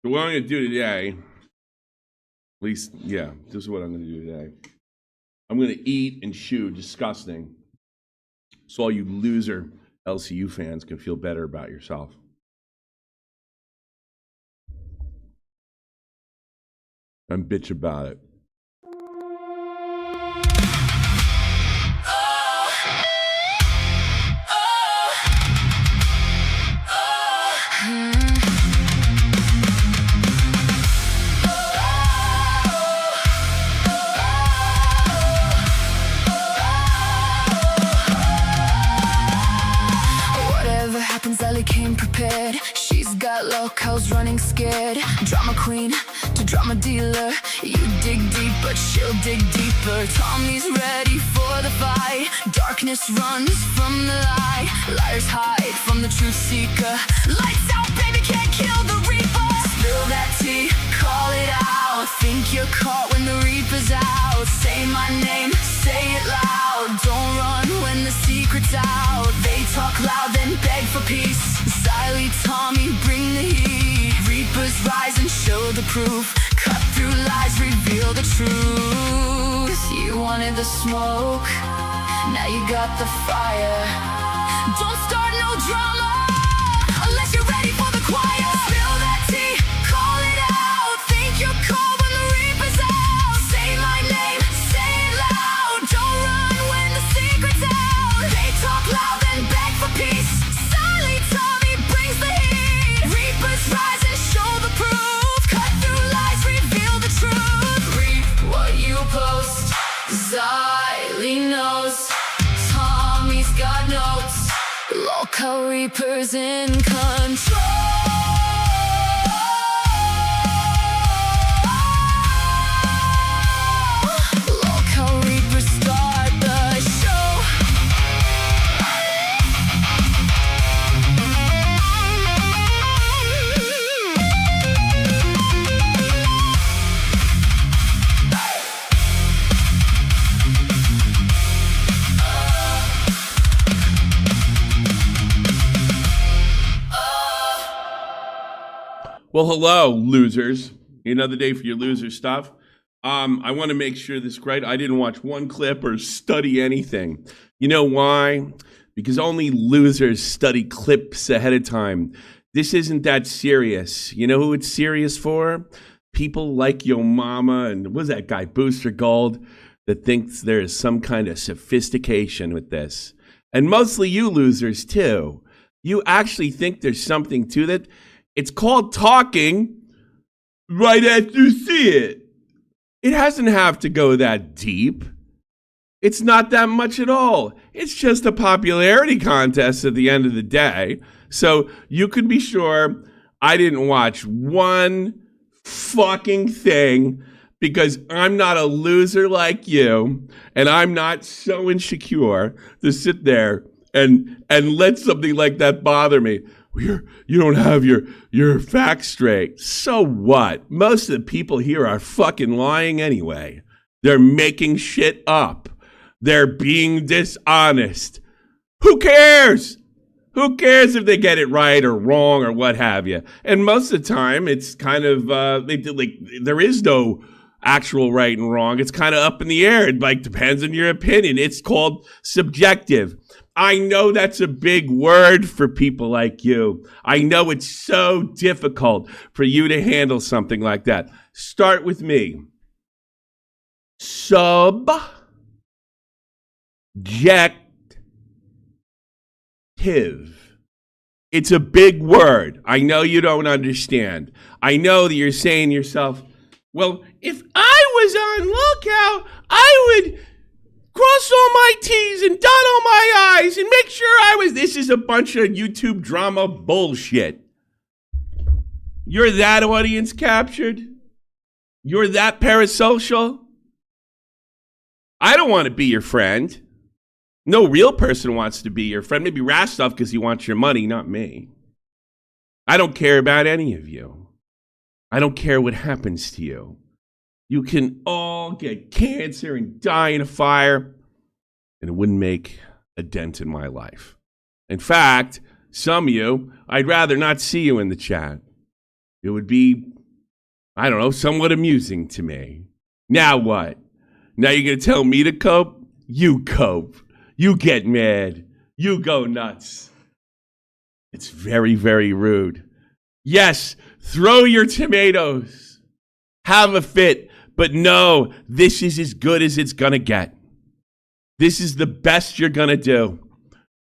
So what I'm going to do today, at least, yeah, this is what I'm going to do today. I'm going to eat and chew disgusting so all you loser LCU fans can feel better about yourself. And bitch about it. Ellie came prepared. She's got locals running scared. Drama queen to drama dealer. You dig deep, but she'll dig deeper. Tommy's ready for the fight. Darkness runs from the light. Liars hide from the truth seeker. Lights out, baby, can't kill the reaper. Spill that tea, call it out. Think you're caught when the reaper's out. Say my name, say it loud. Don't run when the secret's out. They talk loud, then beg for peace. Siley Tommy, bring the heat. Reapers rise and show the proof. Cut through lies, reveal the truth. You wanted the smoke, now you got the fire. Don't start no drama unless you're ready for the choir. Spill that tea, call it out. Think you're cold when the reaper's out. Say my name, say it loud. Don't run when the secret's out. They talk loud, then beg for peace. Siley Tommy brings the heat. Reapers rise and show the proof. Cut through lies, reveal the truth. Reap what you post. Siley knows. Tommy's got notes. Local reapers in control. Local reapers start the show. Well, hello, losers. Another day for your loser stuff. I want to make sure this is right. I didn't watch one clip or study anything. You know why? Because only losers study clips ahead of time. This isn't that serious. You know who it's serious for? People like your mama and what's that guy, Booster Gold, that thinks there is some kind of sophistication with this. And mostly you losers, too. You actually think there's something to that. It's called talking right after you see it. It doesn't have to go that deep. It's not that much at all. It's just a popularity contest at the end of the day. So you can be sure I didn't watch one fucking thing because I'm not a loser like you, and I'm not so insecure to sit there and let something like that bother me. You don't have your facts straight. So what? Most of the people here are fucking lying anyway. They're making shit up. They're being dishonest. Who cares? Who cares if they get it right or wrong or what have you? And most of the time, it's kind of there is no actual right and wrong. It's kind of up in the air. It depends on your opinion. It's called subjective. I know that's a big word for people like you. I know it's so difficult for you to handle something like that. Start with me. Subjective. It's a big word. I know you don't understand. I know that you're saying to yourself, well, if I was on lookout, I would cross all my T's and dot all my I's and make sure I was... This is a bunch of YouTube drama bullshit. You're that audience captured? You're that parasocial? I don't want to be your friend. No real person wants to be your friend. Maybe Rastov because he wants your money, not me. I don't care about any of you. I don't care what happens to you. You can all get cancer and die in a fire, and it wouldn't make a dent in my life. In fact, some of you, I'd rather not see you in the chat. it would be, I don't know, somewhat amusing to me. Now what? Now you're going to tell me to cope? You cope. You get mad. You go nuts. It's very, very rude. Yes, throw your tomatoes. Have a fit. But no, this is as good as it's going to get. This is the best you're going to do.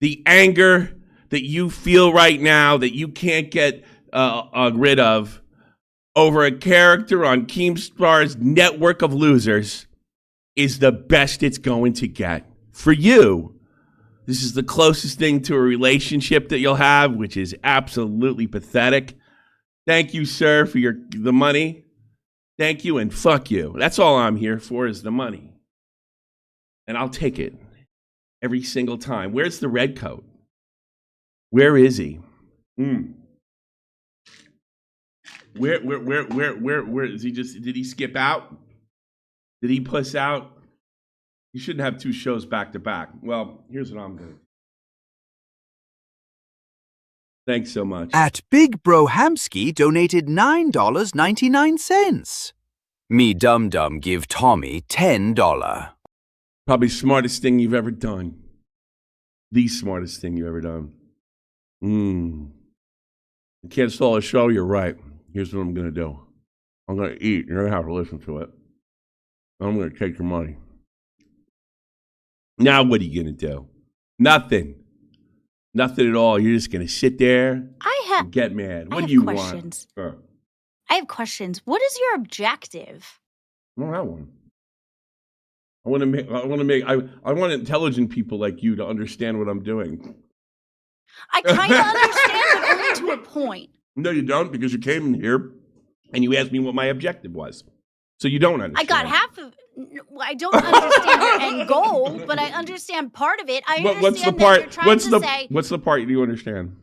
The anger that you feel right now that you can't get rid of over a character on Keemstar's network of losers is the best it's going to get. For you, this is the closest thing to a relationship that you'll have, which is absolutely pathetic. Thank you, sir, for the money. Thank you and fuck you. That's all I'm here for is the money. And I'll take it every single time. Where's the red coat? Where is he? Where is he? Did he skip out? Did he puss out? You shouldn't have two shows back to back. Well, here's what I'm doing. Thanks so much. At Big Bro Hamsky donated $9.99. Me Dum Dum give Tommy $10. Probably smartest thing you've ever done. The smartest thing you've ever done. You can't stall a show, you're right. Here's what I'm going to do. I'm going to eat. You're going to have to listen to it. I'm going to take your money. Now what are you going to do? Nothing. Nothing at all. You're just going to sit there and get mad. What do you want? I have questions. What is your objective? I don't have one. I want intelligent people like you to understand what I'm doing. I kind of understand, but only to a point. No, you don't, because you came in here and you asked me what my objective was. So you don't understand. I got half of. I don't understand your end goal, but I understand part of it. I understand what's the part? That you're trying to say. What's the part you understand?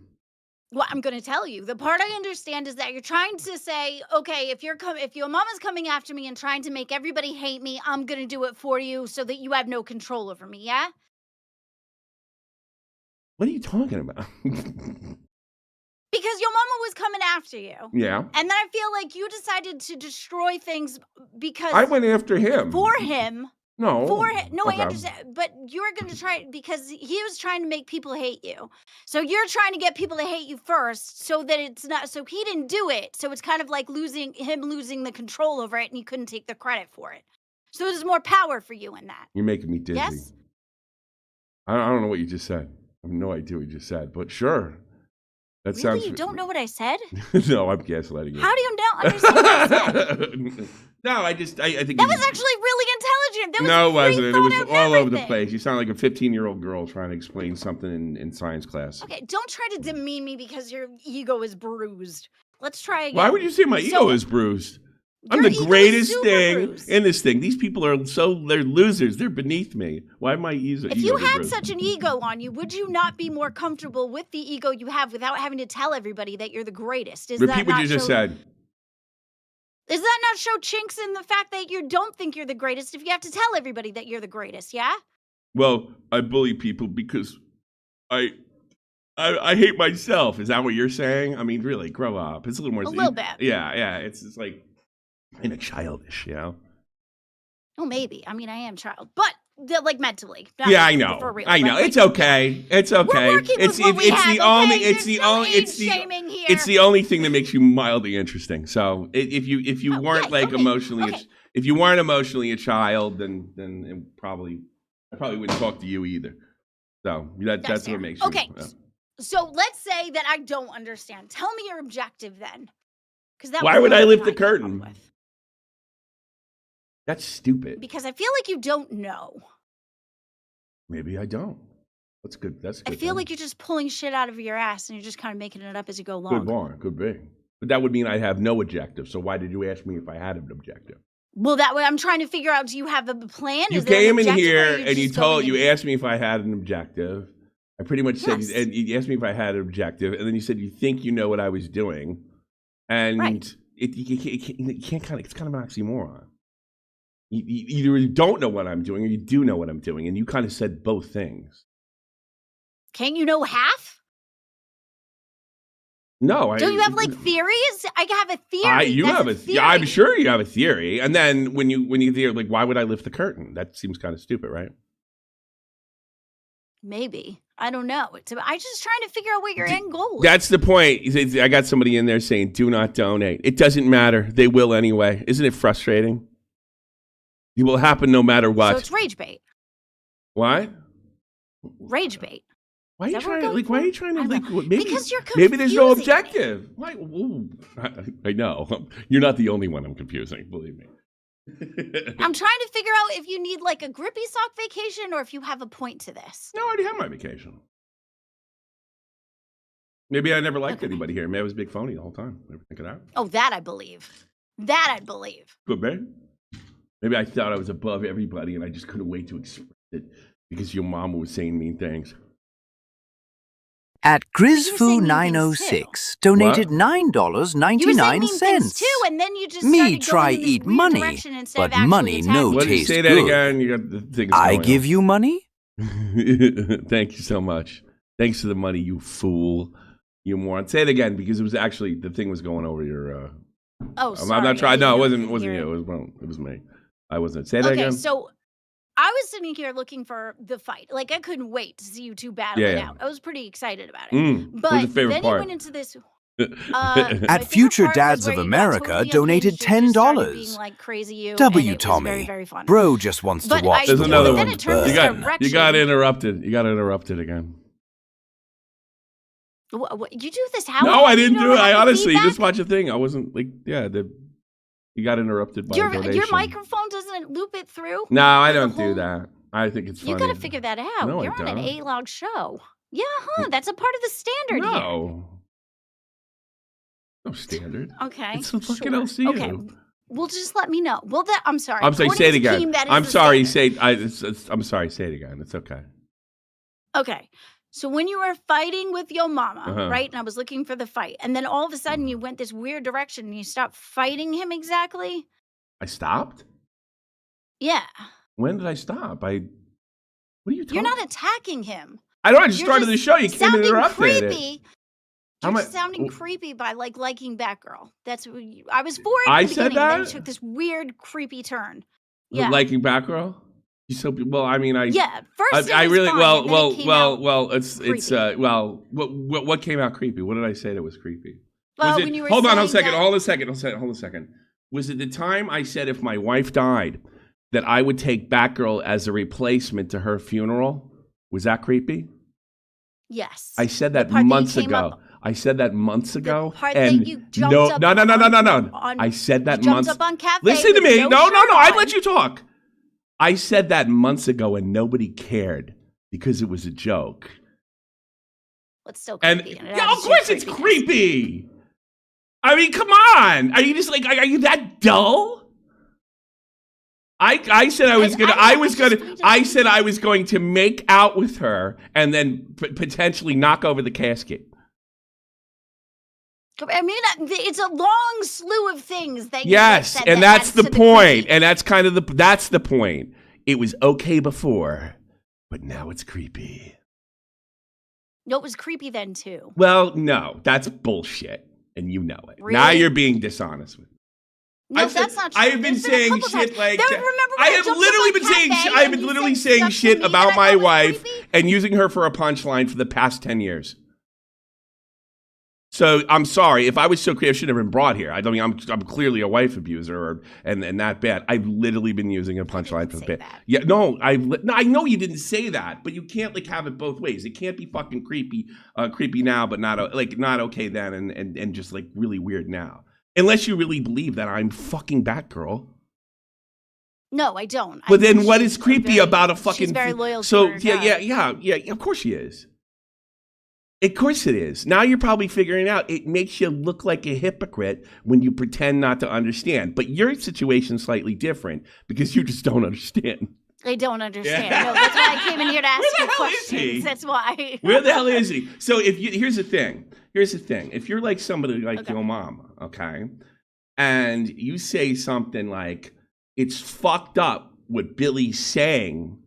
Well, I'm going to tell you. The part I understand is that you're trying to say, okay, if your mama's coming after me and trying to make everybody hate me, I'm going to do it for you so that you have no control over me. Yeah. What are you talking about? Because your mama was coming after you. Yeah. And then I feel like you decided to destroy things because I went after him. For him. No. For him. No, okay. I understand. But you're going to try because he was trying to make people hate you. So you're trying to get people to hate you first so that it's not, so he didn't do it. So it's kind of like losing the control over it and you couldn't take the credit for it. So there's more power for you in that. You're making me dizzy. Yes? I don't know what you just said. I have no idea what you just said, but sure. That really? sounds. You don't know what I said? No, I'm gaslighting you. How do you not understand what I said? No, I think that was actually really intelligent. No, it wasn't. It was all over the everything. place. You sound like a 15-year-old girl trying to explain something in science class. Okay, don't try to demean me because your ego is bruised. Let's try again. Why would you say my ego is bruised? I'm the greatest thing in this thing. These people they're losers. They're beneath me. Why am I ego? If you had such an ego on you, would you not be more comfortable with the ego you have without having to tell everybody that you're the greatest? Repeat what you just said. Does that not show chinks in the fact that you don't think you're the greatest if you have to tell everybody that you're the greatest, yeah? Well, I bully people because I hate myself. Is that what you're saying? I mean, really, grow up. It's a little more. A little bit. Yeah. It's like kind of childish, you know? Oh, maybe. I mean, I am child, but like mentally. Yeah, I know. For real, I know. Like, it's okay. It's okay. We're working with what we have, It's the only thing that makes you mildly interesting. So if you weren't if you weren't emotionally a child, then I probably wouldn't talk to you either. So that's what makes you. Okay. So let's say that I don't understand. Tell me your objective then. Why would I lift the curtain? That's stupid. Because I feel like you don't know. Maybe I don't. That's good. I feel like you're just pulling shit out of your ass and you're just kind of making it up as you go along. Could be. But that would mean I have no objective. So why did you ask me if I had an objective? Well, that way I'm trying to figure out, do you have a plan? You came in here and you asked me if I had an objective. I pretty much said, and you asked me if I had an objective, and then you said you think you know what I was doing. And you can't it's kind of an oxymoron. You either don't know what I'm doing or you do know what I'm doing, and you kind of said both things. Can't you know half? No, Don't you have like theories? I have a theory. You That's have a a theory. I'm sure you have a theory. And then when you hear like, why would I lift the curtain? That seems kind of stupid, right? Maybe. I don't know. I'm just trying to figure out what your end goal is. That's the point. I got somebody in there saying, do not donate. It doesn't matter. They will anyway. Isn't it frustrating? It will happen no matter what. So it's rage bait. What? Rage bait. Why are you trying to maybe, because you're confusing. Maybe there's no objective. Why? Ooh, I know. You're not the only one I'm confusing, believe me. I'm trying to figure out if you need like a grippy sock vacation or if you have a point to this. No, I already have my vacation. Maybe I never liked anybody here. Maybe I was a big phony the whole time. Never think of that. Oh, that I believe. That I believe. Good, man. Maybe I thought I was above everybody and I just couldn't wait to express it because your mom was saying mean things. At Grizfoo906 donated $9.99. You were saying mean things too, and then you just Me started try going in this eat weird money, direction instead but of actually money attacking no me. What did you taste say that good. again? You got the things I going give you money? Thank you so much. Thanks for the money, you fool. You moron. Say it again because it was actually the thing was going over your. Oh, sorry. I'm not trying. No, it wasn't Here. you. It was me. I wasn't. Say that again. Okay, so I was sitting here looking for the fight. Like I couldn't wait to see you two battle it out. I was pretty excited about it. What But was your favorite then part? you went into this. my At favorite Future part was Dads where of you got America totally donated unhinged and just started $10. being like crazy you, W, and it was Tommy. very, very fun. Bro just wants to But watch There's the another world one. Then it turned burn. You got direction. interrupted. You got interrupted again. What, you do this how? No, I You didn't don't do it. have I the honestly feedback? just watched a thing. I wasn't like, you got interrupted by a donation. Your microphone doesn't loop it through? No, I For the don't do whole- that. I think it's funny. You got to figure that out. No, I You're on an don't. 8-log show. Yeah, that's a part of the standard here. No. No standard. Okay. It's the fucking sure. LCU. Okay. Well, just let me know. Well, I'm sorry. I'm sorry. According Say it to again. Keem, that is I'm the sorry. standard. I'm sorry. Say it again. It's okay. Okay. So when you were fighting with your mama, Uh-huh. right? And I was looking for the fight. And then all of a sudden you went this weird direction and you stopped fighting him exactly? I stopped? Yeah. When did I stop? What are you talking? You're not attacking him. I know. I just You're started the just show. You came and sounding interrupted it. creepy. How You're am I- just sounding creepy by liking Batgirl. That's what I was for it. I at the said beginning, and then that? you took this weird, creepy turn. Yeah. Liking Batgirl? You're so well. I mean, Yeah. First, I it was really fine, well and then it came out it's creepy. what came out creepy? What did I say that was creepy? Well, Was it, when you were hold on saying a second. that- Hold a second. Was it the time I said if my wife died that I would take Batgirl as a replacement to her funeral? Was that creepy? Yes. I said The that part that you months came ago. up- I said that months ago. part that and you jumped no, up no. on- I said that you months. jumped up on Cafe. Listen to with me. No. shirt I'd on. let you talk. I said that months ago and nobody cared because it was a joke. It's still And creepy. and it yeah, adds of to your course it's creepiness. creepy. I mean, come on. Are you just like, are you that dull? I said I said I was going to make out with her and then potentially knock over the casket. I mean, it's a long slew of things that you Yes, said and that that's adds the to point. creepy. And that's kind of that's the point. It was okay before, but now it's creepy. No, it was creepy then too. Well, no, that's bullshit, and you know it. Now Really? you're being dishonest with me. No, I've said- that's not true. I have been There's a saying couple shit times. like There, that. remember when I have jumped up literally on been saying Cafe I have and been you literally said saying stuff to shit me about that I my thought was wife creepy? and using her for a punchline for the past 10 years. So I'm sorry if I was so creative, I shouldn't have been brought here. I mean, I'm clearly a wife abuser and that bad. I've literally been using a punchline for the say bit. that. Yeah, no, I know you didn't say that, but you can't like have it both ways. It can't be fucking creepy now, but not okay then, and just like really weird now. Unless you really believe that I'm fucking Batgirl. No, I don't. But I then think what she's is creepy very- about a fucking? She's very loyal So to her guy. yeah. Of course she is. Of course it is. Now you're probably figuring out it makes you look like a hypocrite when you pretend not to understand. But your situation's slightly different because you just don't understand. I don't understand. Yeah. No, that's why I came in here to ask Where the you hell is he? questions. That's why. Where the hell is he? So here's the thing. If you're like somebody like Okay. your mom, okay, and you say something like, "It's fucked up what Billy's saying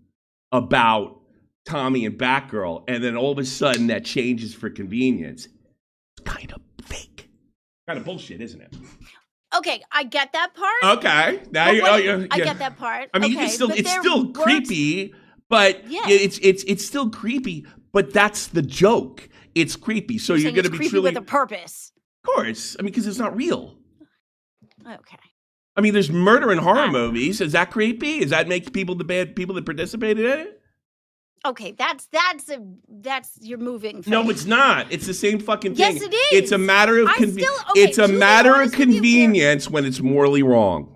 about Tommy and Batgirl," and then all of a sudden that changes for convenience. It's kind of Kind of bullshit, isn't it? Okay, I get that part. Okay, now I get that part. I mean, okay, it's still works... creepy, but it's still creepy. But that's the joke. It's creepy, so you're going to be creepy truly with a purpose. Of course, I mean, because it's not real. Okay. I mean, there's murder in horror movies. Is that creepy? Does that make people the bad people that participated in it? Okay, that's you're moving. No, it's not. It's the same fucking thing. Yes, it is. It's a matter of it's a matter of convenience when it's morally wrong.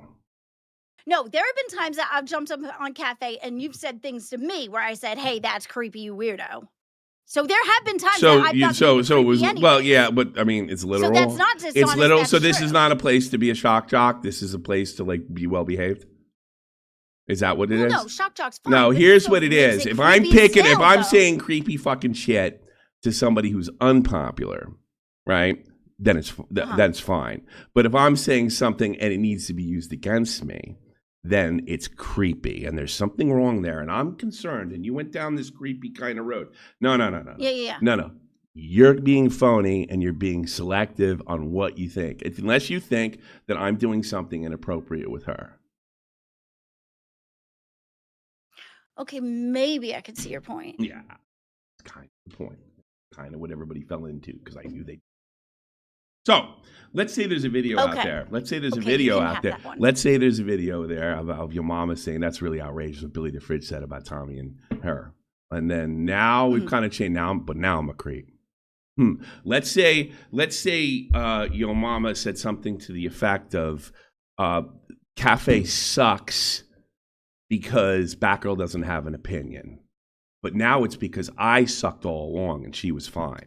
No, there have been times that I've jumped up on Cafe and you've said things to me where I said, "Hey, that's creepy, you weirdo." So there have been times that I've thought so it was anyway. well, yeah, but I mean, it's literal. So that's not dishonest. It's literal. That's So this true. is not a place to be a shock jock. This is a place to like be well behaved. Is that what it is? No, shock jock's fine. No, here's what it is. If I'm saying creepy fucking shit to somebody who's unpopular, right? Then it's fine. But if I'm saying something and it needs to be used against me, then it's creepy and there's something wrong there. And I'm concerned. And you went down this creepy kind of road. No. Yeah. No. You're being phony and you're being selective on what you think. Unless you think that I'm doing something inappropriate with her. Okay, maybe I could see your point. Yeah, that's kind of the point. Kind of what everybody fell into because I knew they. So let's say there's a video out there. Let's say there's a video out there. Let's say there's a video there of your mama saying that's really outrageous what Billy the Fridge said about Tommy and her. And then now we've kind of changed but now I'm a creep. Let's say your mama said something to the effect of Cafe sucks because Batgirl doesn't have an opinion. But now it's because I sucked all along and she was fine.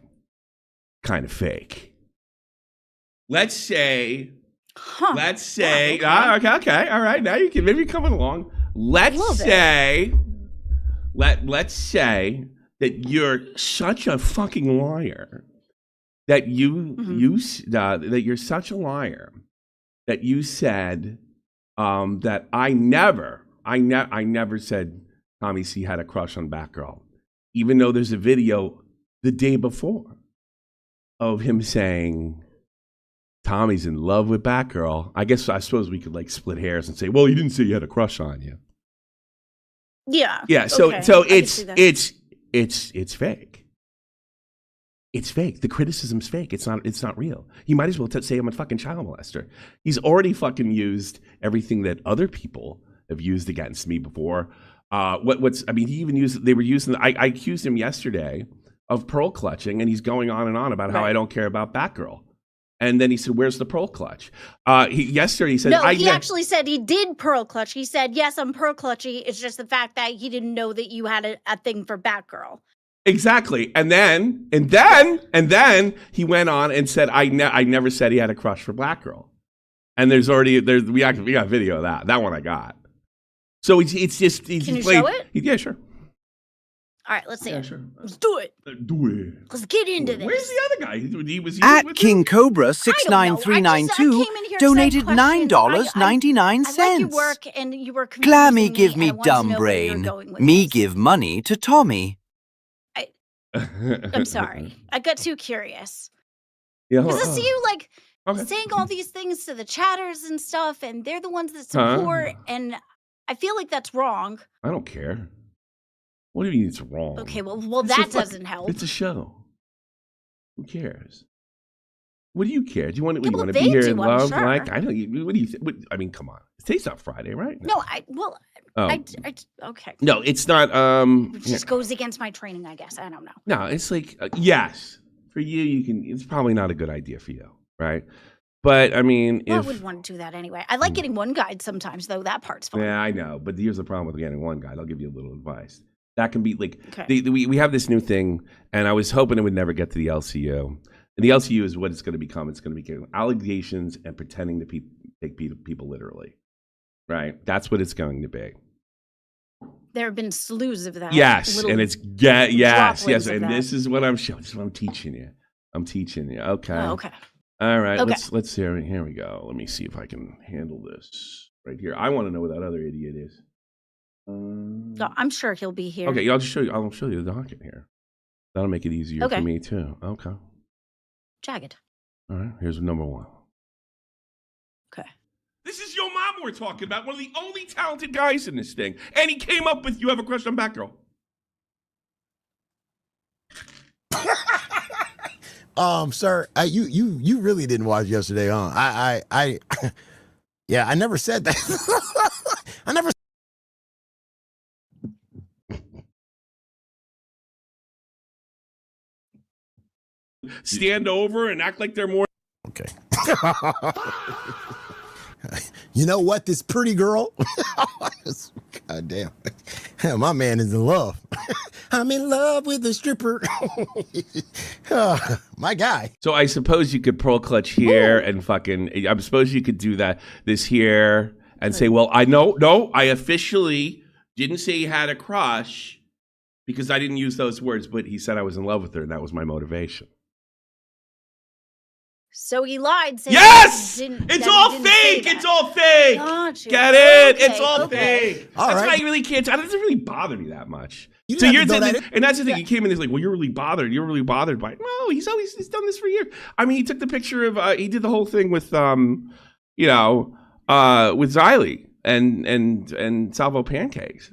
Kind of fake. Let's say, okay, all right, now you can maybe coming along. Let's say that you're such a fucking liar that that you're such a liar that you said that I never said Tommy C had a crush on Batgirl, even though there's a video the day before of him saying Tommy's in love with Batgirl. I suppose we could like split hairs and say, well, you didn't say you had a crush on you. Yeah. Yeah. So it's fake. It's fake. The criticism's fake. It's not real. You might as well say I'm a fucking child molester. He's already fucking used everything that other people have used against me before. He even used, they were using, I accused him yesterday of pearl clutching, and he's going on and on about how I don't care about Batgirl. And then he said, where's the pearl clutch? Yesterday he said, no, he actually said he did pearl clutch. He said, yes, I'm pearl clutchy. It's just the fact that he didn't know that you had a thing for Batgirl. Exactly. And then he went on and said, I never said he had a crush for Batgirl. And we got video of that. That one I got. So it's just Can you show it? Yeah, sure. All right, let's see it. Sure. Let's do it. Let's get into this. Where's the other guy? He was At with King him? Cobra 69392 donated $9.99. I like your work, and you were Clammy confusing give me, me and I wanted to dumb know where you were brain. going with Me this. give money to Tommy. I'm sorry. I got too curious. Yeah, Because I see you saying all these things to the chatters and stuff, and they're the ones that support, and I feel like that's wrong. I don't care. What do you mean it's wrong? Okay, well that doesn't help. It's a show. Who cares? What do you care? Do you want to well, be they here do, in love? I'm sure. Like I don't. What do you? I mean, come on. Today's not Friday, right? No, okay. No, it's not. It just goes against my training, I guess. I don't know. No, it's like yes, for you, you can. It's probably not a good idea for you, right? But I mean, I wouldn't want to do that anyway. I like getting one guide sometimes, though. That part's fun. Yeah, I know. But here's the problem with getting one guide. I'll give you a little advice. That can be like we have this new thing, and I was hoping it would never get to the LCU. And the LCU is what it's going to become. It's going to be allegations and pretending to take people literally, right? That's what it's going to be. There have been slews of that. Yes, and it's yes, and that. this is what I'm showing. This is what I'm teaching you. Okay. Oh, okay. All right. Okay. Let's hear it. Here we go. Let me see if I can handle this right here. I want to know where that other idiot is. No, I'm sure he'll be here. Okay, I'll show you the docket here. That'll make it easier for me too. Okay. Jagged. All right, here's number one. Okay. This is Yo Mama we're talking about, one of the only talented guys in this thing. And he came up with "You Have a Crush on Batgirl." Sir, you really didn't watch yesterday, huh? Yeah, I never said that. I never. Stand over and act like they're more. Okay. You know what? This pretty girl. God damn. My man is in love. I'm in love with the stripper. My guy. So I suppose you could pearl clutch here and fucking. I suppose you could do this here and say, well, I officially didn't say he had a crush because I didn't use those words, but he said I was in love with her, and that was my motivation. So he lied. Saying Yes! It's all fake! It's all fake! Gotcha. Get it? Okay, It's all fake. All That's right. why I really can't. It doesn't really bother me that much. You So didn't you're have to throw that and that's the thing. He came in and he's like, well, you're really bothered. You're really bothered by it. No, he's done this for years. I mean, he took the picture of, he did the whole thing with, with Xylee and Salvo Pancakes.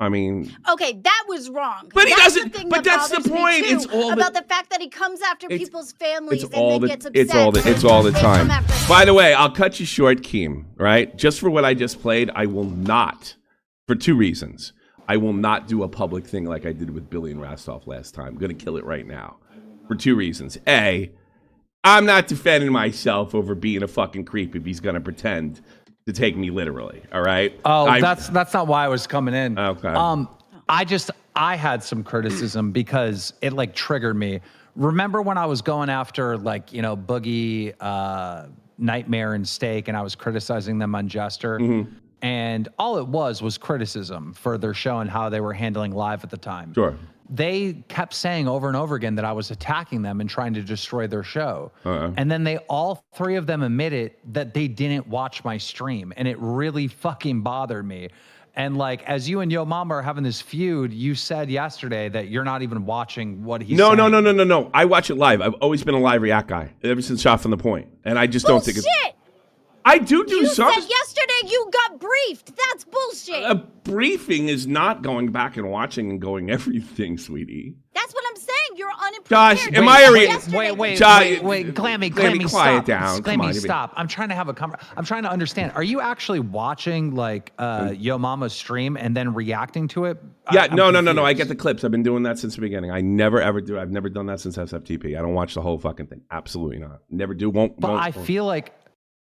I mean, okay, that was wrong. But he that's doesn't- The thing but that that's the bothers me, point. too, It's all about the fact that he comes after people's families it's and all then the gets upset. it's all the when they time. come after By the way, I'll cut you short, Keem. Right? Just for what I just played, I will not, for two reasons. I will not do a public thing like I did with Billy and Rastov last time. I'm gonna kill it right now, for two reasons. A, I'm not defending myself over being a fucking creep if he's gonna pretend to take me literally. All right? Oh, that's not why I was coming in. Okay. I had some criticism because it like triggered me. Remember when I was going after like, Boogie, Nightmare and Steak, and I was criticizing them on Jester? Mm-hmm. And all it was criticism for their show and how they were handling live at the time. Sure. They kept saying over and over again that I was attacking them and trying to destroy their show. Uh-uh. And then all three of them admitted that they didn't watch my stream, and it really fucking bothered me. And like, as you and Yo Mama are having this feud, you said yesterday that you're not even watching what he's saying. No. I watch it live. I've always been a live react guy ever since Shot from the Point, and I just don't think it's. Bullshit! I do You some. said yesterday you got briefed. That's bullshit. A briefing is not going back and watching and going everything, sweetie. That's what I'm saying. You're unprepared. Josh, am You I said a re- yesterday- Wait, Josh, Glammy, quiet stop. down. Come Glammy, on, stop. I'm trying to have I'm trying to understand. Are you actually watching like Yo Mama's stream and then reacting to it? Yeah, I'm no. I confused. get the clips. I've been doing that since the beginning. I never ever do. I've never done that since SFTP. I don't watch the whole fucking thing. Absolutely not. Never do. Won't. But won't,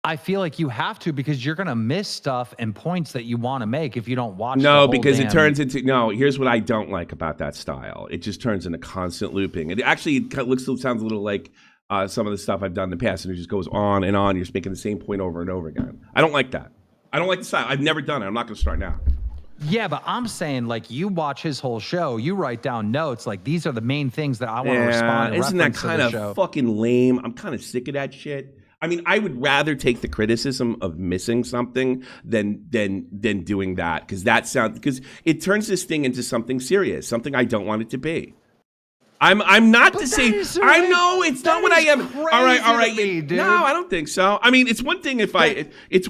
I feel like you have to, because you're gonna miss stuff and points that you want to make if you don't watch. the No, whole because it damn- turns into Here's what I don't like about that style. It just turns into constant looping. It actually sounds a little like some of the stuff I've done in the past, and it just goes on and on. You're just making the same point over and over again. I don't like that. I don't like the style. I've never done it. I'm not going to start now. Yeah, but I'm saying, like, you watch his whole show, you write down notes, like, these are the main things that I want to respond and isn't that reference to kind the of show. fucking lame? I'm kind of sick of that shit. I mean, I would rather take the criticism of missing something than doing that, because it turns this thing into something serious, something I don't want it to be. I'm not to say I know it's not what I am. All right. Me, dude. No, I don't think so. I mean, it's one thing if it's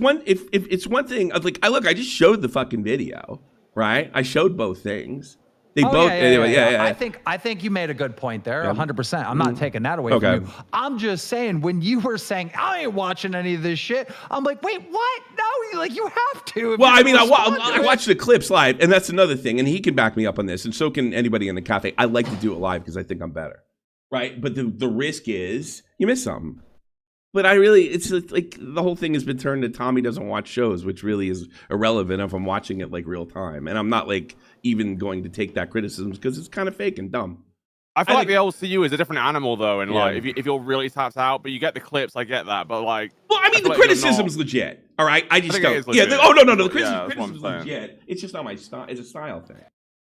one thing of like I just showed the fucking video, right? I showed both things. They both anyway. Yeah. I think you made a good point there, Yeah. 100%. I'm not taking that away Okay. from you. I'm just saying, when you were saying I ain't watching any of this shit, I'm like, wait, what? No, you have to. if Well, you're I mean, gonna respond to I it. watched the clips live, and that's another thing. And he can back me up on this, and so can anybody in the cafe. I like to do it live because I think I'm better, right? But the risk is you miss something. But it's like the whole thing has been turned to Tommy doesn't watch shows, which really is irrelevant if I'm watching it like real time. And I'm not like even going to take that criticism because it's kind of fake and dumb. I feel like the LCU is a different animal though, and Yeah. like if you're really tapped out, but you get the clips, I get that. But like, Well, I mean, the feel like you're criticism's not. legit. All right, I just think don't. it is Yeah. legit. Oh no, the Yeah, criticism, that's what I'm criticism's saying. legit. It's just not my style. It's a style thing.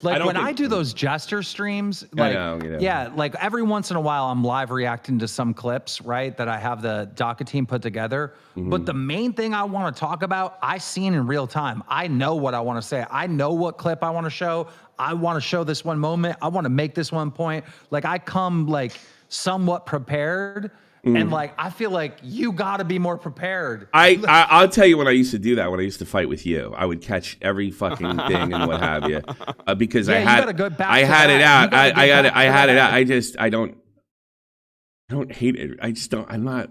Like don't when I think- do those Jester streams, I like know. yeah, like every once in a while I'm live reacting to some clips, right, that I have the DACA team put together. Mm-hmm. But the main thing I want to talk about, I seen in real time. I know what I want to say. I know what clip I want to show. I want to show this one moment. I want to make this one point. Like I come like somewhat prepared. And like, I feel like you got to be more prepared. I'll tell you when I used to do that. When I used to fight with you, I would catch every fucking thing and what have you, because I had it out. I had it out. I don't hate it. I just don't.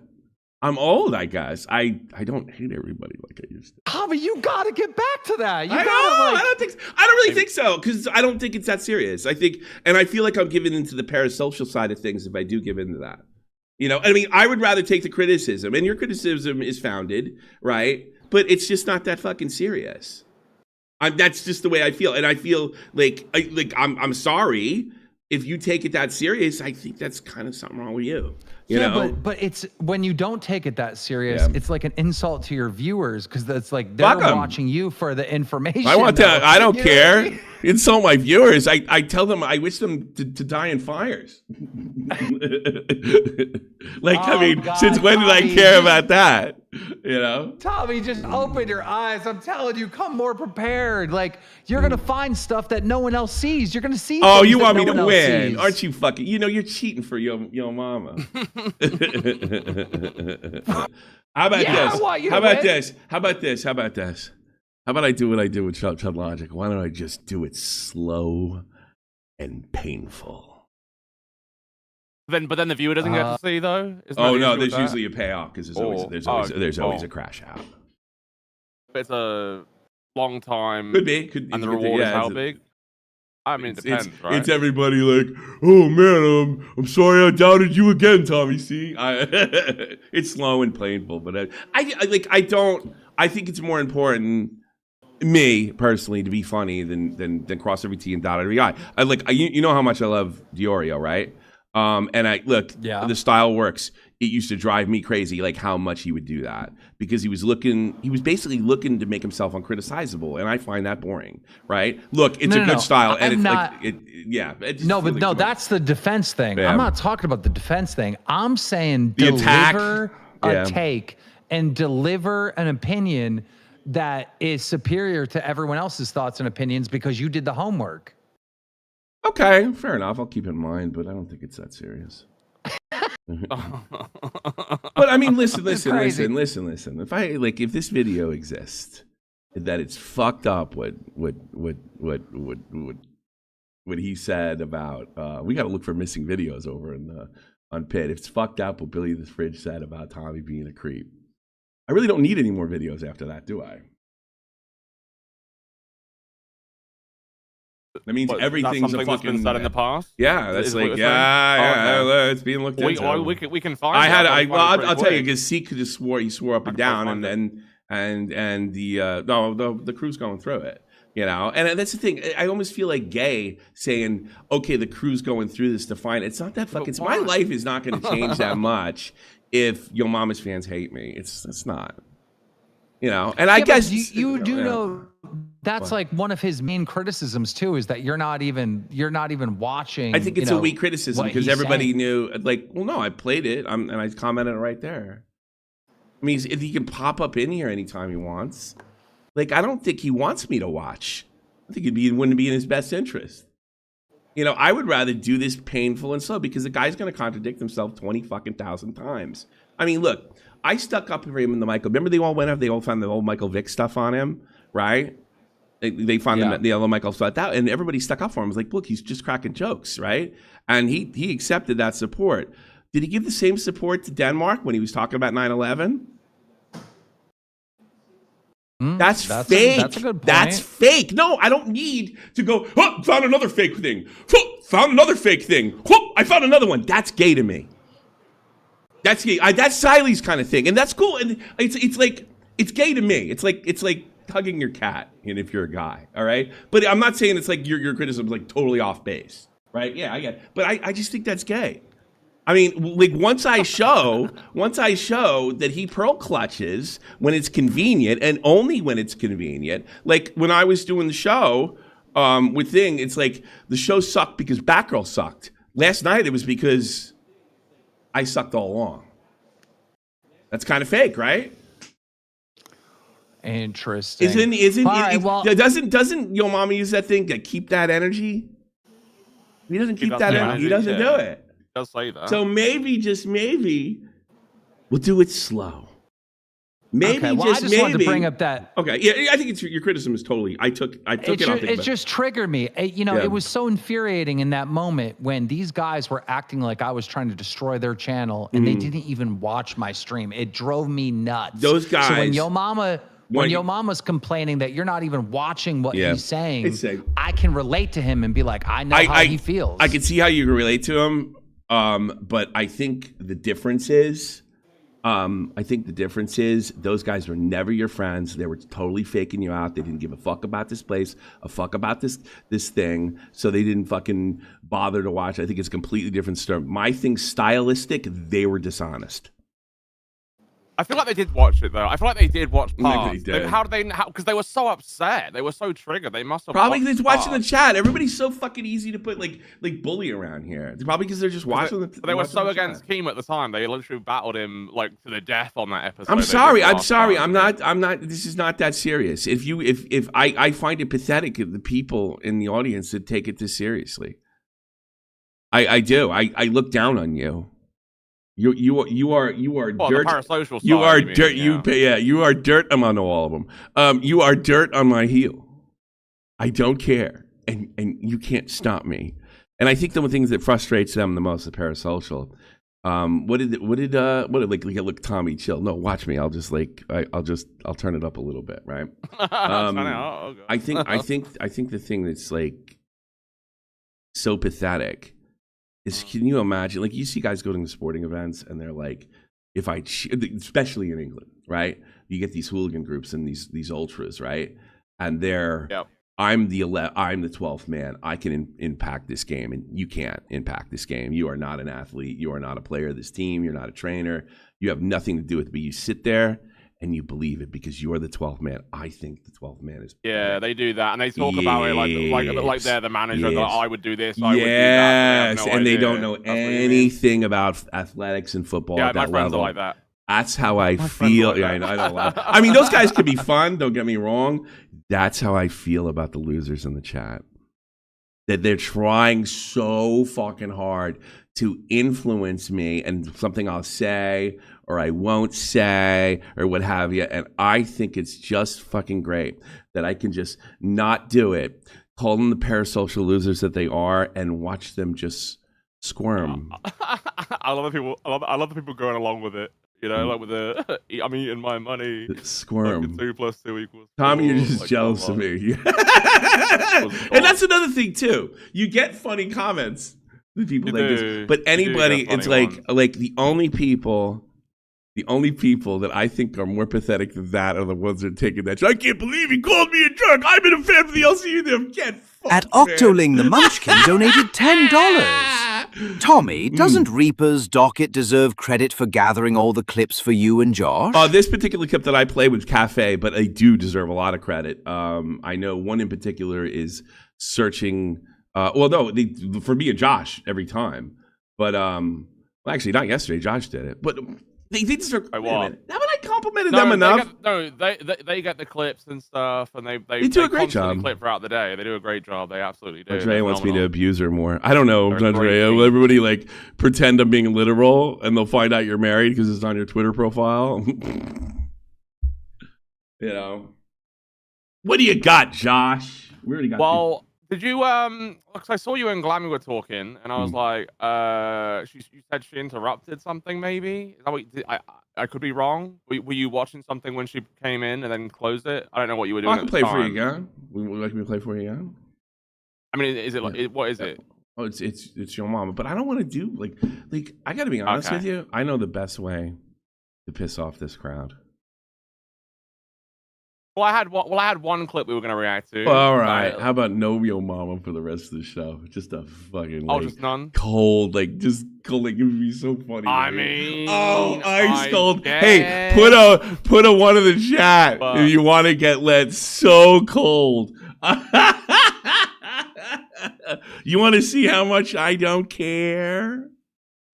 I'm old, I guess. I don't hate everybody like I used to. Tommy, you got to get back to that. I don't really think so, because I don't think it's that serious. I feel like I'm giving into the parasocial side of things if I do give into that. You know, I mean, I would rather take the criticism, and your criticism is founded, right? But it's just not that fucking serious. That's just the way I feel, and I feel like I'm sorry if you take it that serious. I think that's kind of something wrong with you. You know? But it's when you don't take it that serious, it's like an insult to your viewers, because that's like they're watching you for the information. I want that. I don't care. Insult my viewers. I tell them I wish them to die in fires. Since when did I care about that? You know, Tommy, just open your eyes. I'm telling you, come more prepared. Like, you're gonna find stuff that no one else sees. You're gonna see. Oh, you want me to win? Aren't you fucking? You know, you're cheating for your mama. How about this? How about this? How about I do what I do with Chud Logic? Why don't I just do it slow and painful? But then the viewer doesn't get to see though. There's usually a payoff because there's always a crash out. It's a long time. Could be. And the reward is how big? I mean, it depends, right? It's everybody like, oh man, I'm sorry I doubted you again, Tommy. See, it's slow and painful, but I think it's more important, me personally, to be funny than cross every T and dot every I. You know how much I love Diorio, right? The style works. It used to drive me crazy, like how much he would do that, because he was basically looking to make himself uncriticizable, and I find that boring, right? Look, it's a good style, and that's the defense thing. Yeah. I'm not talking about the defense thing. I'm saying deliver a take and deliver an opinion that is superior to everyone else's thoughts and opinions because you did the homework. Okay, fair enough. I'll keep it in mind, but I don't think it's that serious. But I mean, listen. If this video exists, that it's fucked up what he said about we got to look for missing videos over on Pit. If it's fucked up what Billy the Fridge said about Tommy being a creep, I really don't need any more videos after that, do I? That means everything's a fucking been said in the past. Yeah, that's it's being looked into. We can find. I'll tell you, because Seek just swore up and down, and the crew's going through it. You know, and that's the thing. I almost feel like Gay saying, "Okay, the crew's going through this to find." It's not that fucking. My life is not going to change that much if Yo Mama's fans hate me. It's not. You know, and I guess you do know that's like one of his main criticisms too, is that you're not even watching. I think it's a weak criticism because everybody knew. Like, well, no, I played it, and I commented right there. I mean, if he can pop up in here anytime he wants, like, I don't think he wants me to watch. I think it wouldn't be in his best interest. You know, I would rather do this painful and slow because the guy's going to contradict himself 20,000 times. I mean, look. I stuck up for him in the Michael. Remember, they all went up. They all found the old Michael Vick stuff on him, right? They found the old Michael stuff out, and everybody stuck up for him. It was like, look, he's just cracking jokes, right? And he accepted that support. Did he give the same support to Denmark when he was talking about 9/11? That's fake. That's a good point. That's fake. No, I don't need to go. Oh, found another fake thing. Oh, found another fake thing. Oh, I found another one. That's gay to me. That's gay. That's Siley's kind of thing, and that's cool. And it's like it's gay to me. It's like hugging your cat, and if you're a guy, all right. But I'm not saying it's like your criticism is like totally off base, right? Yeah, I get it. But I just think that's gay. I mean, like once I show that he pearl clutches when it's convenient and only when it's convenient. Like when I was doing the show with Thing, it's like the show sucked because Batgirl sucked. Last night it was because I sucked all along. That's kind of fake, right? Interesting. Doesn't Yo Mama use that thing to keep that energy? He doesn't keep that energy. He doesn't do it. He does say that. So maybe, just maybe, We'll do it slow. Maybe okay, well, just I just maybe. wanted to bring up that. Okay, yeah, I think it's your criticism is totally. I took it. It just triggered me. It was so infuriating in that moment when these guys were acting like I was trying to destroy their channel and they didn't even watch my stream. It drove me nuts. Those guys. So when Yo Mama's complaining that you're not even watching what he's saying, I can relate to him and be like, I know how he feels. I can see how you can relate to him, but I think the difference is. Those guys were never your friends. They were totally faking you out. They didn't give a fuck about this place, a fuck about this thing. So they didn't fucking bother to watch. I think it's a completely different story. My thing's stylistic. They were dishonest. I feel like they did watch it though. I feel like they did watch parts. They did. How did they? Because they were so upset. They were so triggered. They must have probably because watching the chat. Everybody's so fucking easy to put like bully around here. It's probably because they're just watching the. They were so against Keem at the time. They literally battled him like to the death on that episode. I'm sorry. I'm not. This is not that serious. If I find it pathetic that the people in the audience that take it this seriously. I do. I look down on you. You are dirt. Parasocial side, you are dirt. You are dirt. I'm on all of them. You are dirt on my heel. I don't care, and you can't stop me. And I think the one thing that frustrates them the most, the parasocial. Look, Tommy, chill. No, watch me. I'll just I'll turn it up a little bit, right? I think the thing that's like so pathetic. Can you imagine? Like, you see guys going to sporting events, and they're like, especially in England, right? You get these hooligan groups and these ultras, right? And they're, I'm the 12th man. I can impact this game, and you can't impact this game. You are not an athlete. You are not a player of this team. You're not a trainer. You have nothing to do with it. But you sit there and you believe it because you're the 12th man. I think the 12th man is. Yeah, they do that, and they talk about it like they're the manager. That I would do this. I would do that. And they don't know anything about athletics and football at that my friends level. are like that. That's how I feel. I know. I mean, those guys can be fun. Don't get me wrong. That's how I feel about the losers in the chat. That they're trying so fucking hard to influence me and something I'll say or I won't say or what have you. And I think it's just fucking great that I can just not do it, call them the parasocial losers that they are, and watch them just squirm. I love the people going along with it. You know, like with the I'm eating my money. Squirm. 2 + 2 = 4. Tommy, you're just jealous of me. And that's another thing too. You get funny comments with people like this, but anybody, it's like the only people that I think are more pathetic than that are the ones that are taking that. I can't believe he called me a jerk. I've been a fan for the LCU. Get fucked, At Octoling the Munchkin donated $10. Tommy, doesn't Reaper's docket deserve credit for gathering all the clips for you and Josh? This particular clip that I played was Cafe, but they do deserve a lot of credit. I know one in particular is searching. For me and Josh every time. But actually, not yesterday. Josh did it, but they deserve. Wait a minute. Haven't I complimented them enough? They get the clips and stuff, and they do a great job. Clip throughout the day. They do a great job. They absolutely do. Andrea wants me to abuse her more. I don't know, Andrea. Will everybody like pretend I'm being literal, and they'll find out you're married because it's on your Twitter profile? You know. What do you got, Josh? We already got. Well, did you because I saw you and Glammy were talking, and I was like, you said she interrupted something, maybe? Is that what you did? I could be wrong. Were you watching something when she came in and then closed it? I don't know what you were doing. I can play for you again. Would you like me to play for you again? I mean, is it like what is it? Oh, it's your mama, but I don't want to do like I got to be honest with you. I know the best way to piss off this crowd. Well, I had one clip we were going to react to. Well, all right. How about no Yo Mama for the rest of the show? Just a fucking just none. Cold, just cold. Like, it would be so funny. I mean, ice cold. Hey, put a one in the chat if you want to get let so cold. You want to see how much I don't care?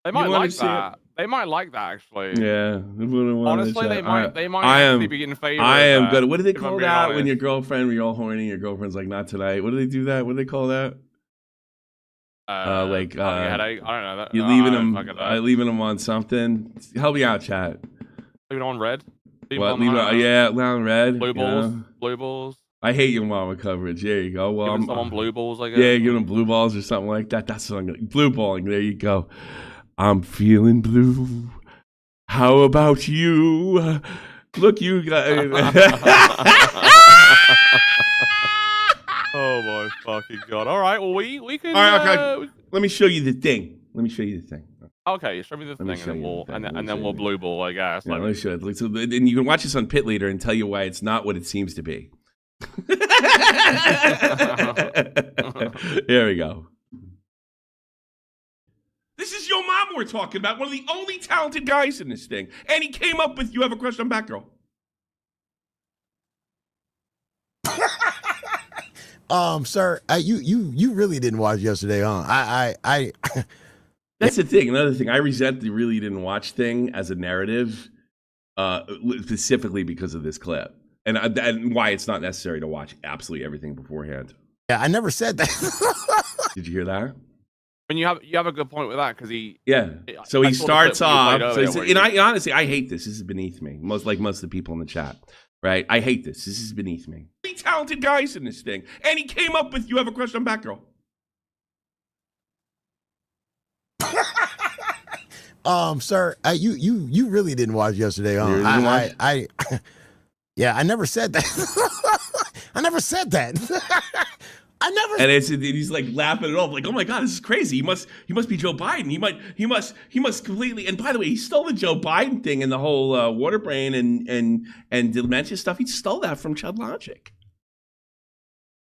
They might like that. They might like that, actually. Yeah. Honestly, they might actually be in favor of that. Good. What do they call that when your girlfriend, when you're all horny, your girlfriend's like, not tonight? What do they do that? What do they call that? Like headache. I don't know. That, you leaving them on something. Help me out, chat. Leaving on red. What? Yeah, on red. Blue balls. Blue balls. I hate your mama coverage. There you go. Well, giving someone blue balls, I guess. Yeah, giving them blue balls or something like that. That's what I'm gonna blue balling. There you go. I'm feeling blue. How about you? Look, you guys. Oh my fucking god! All right, well we can. All right, okay. Let me show you the thing. Okay, show me the thing, and then we'll blue ball, I guess. Yeah, let me show you. So, and you can watch this on Pit Leader and tell you why it's not what it seems to be. Here we go. This is Yo Mama we're talking about, one of the only talented guys in this thing. And he came up with You Have a Crush on Batgirl. Sir, you really didn't watch yesterday, huh? That's the thing. Another thing, I resent the really didn't watch thing as a narrative, specifically because of this clip. And why it's not necessary to watch absolutely everything beforehand. Yeah, I never said that. Did you hear that? And you have a good point with that because he. Yeah. So he starts off. And I honestly, I hate this. This is beneath me. Most of the people in the chat, right? I hate this. This is beneath me. Three talented guys in this thing, and he came up with You Have a Crush on Batgirl. Sir, you really didn't watch yesterday, huh? Yeah, I never said that. I never said that. And he's like laughing it off, like, oh my god, this is crazy. He must be Joe Biden. He must completely. And by the way, he stole the Joe Biden thing and the whole water brain and dementia stuff. He stole that from Chud Logic.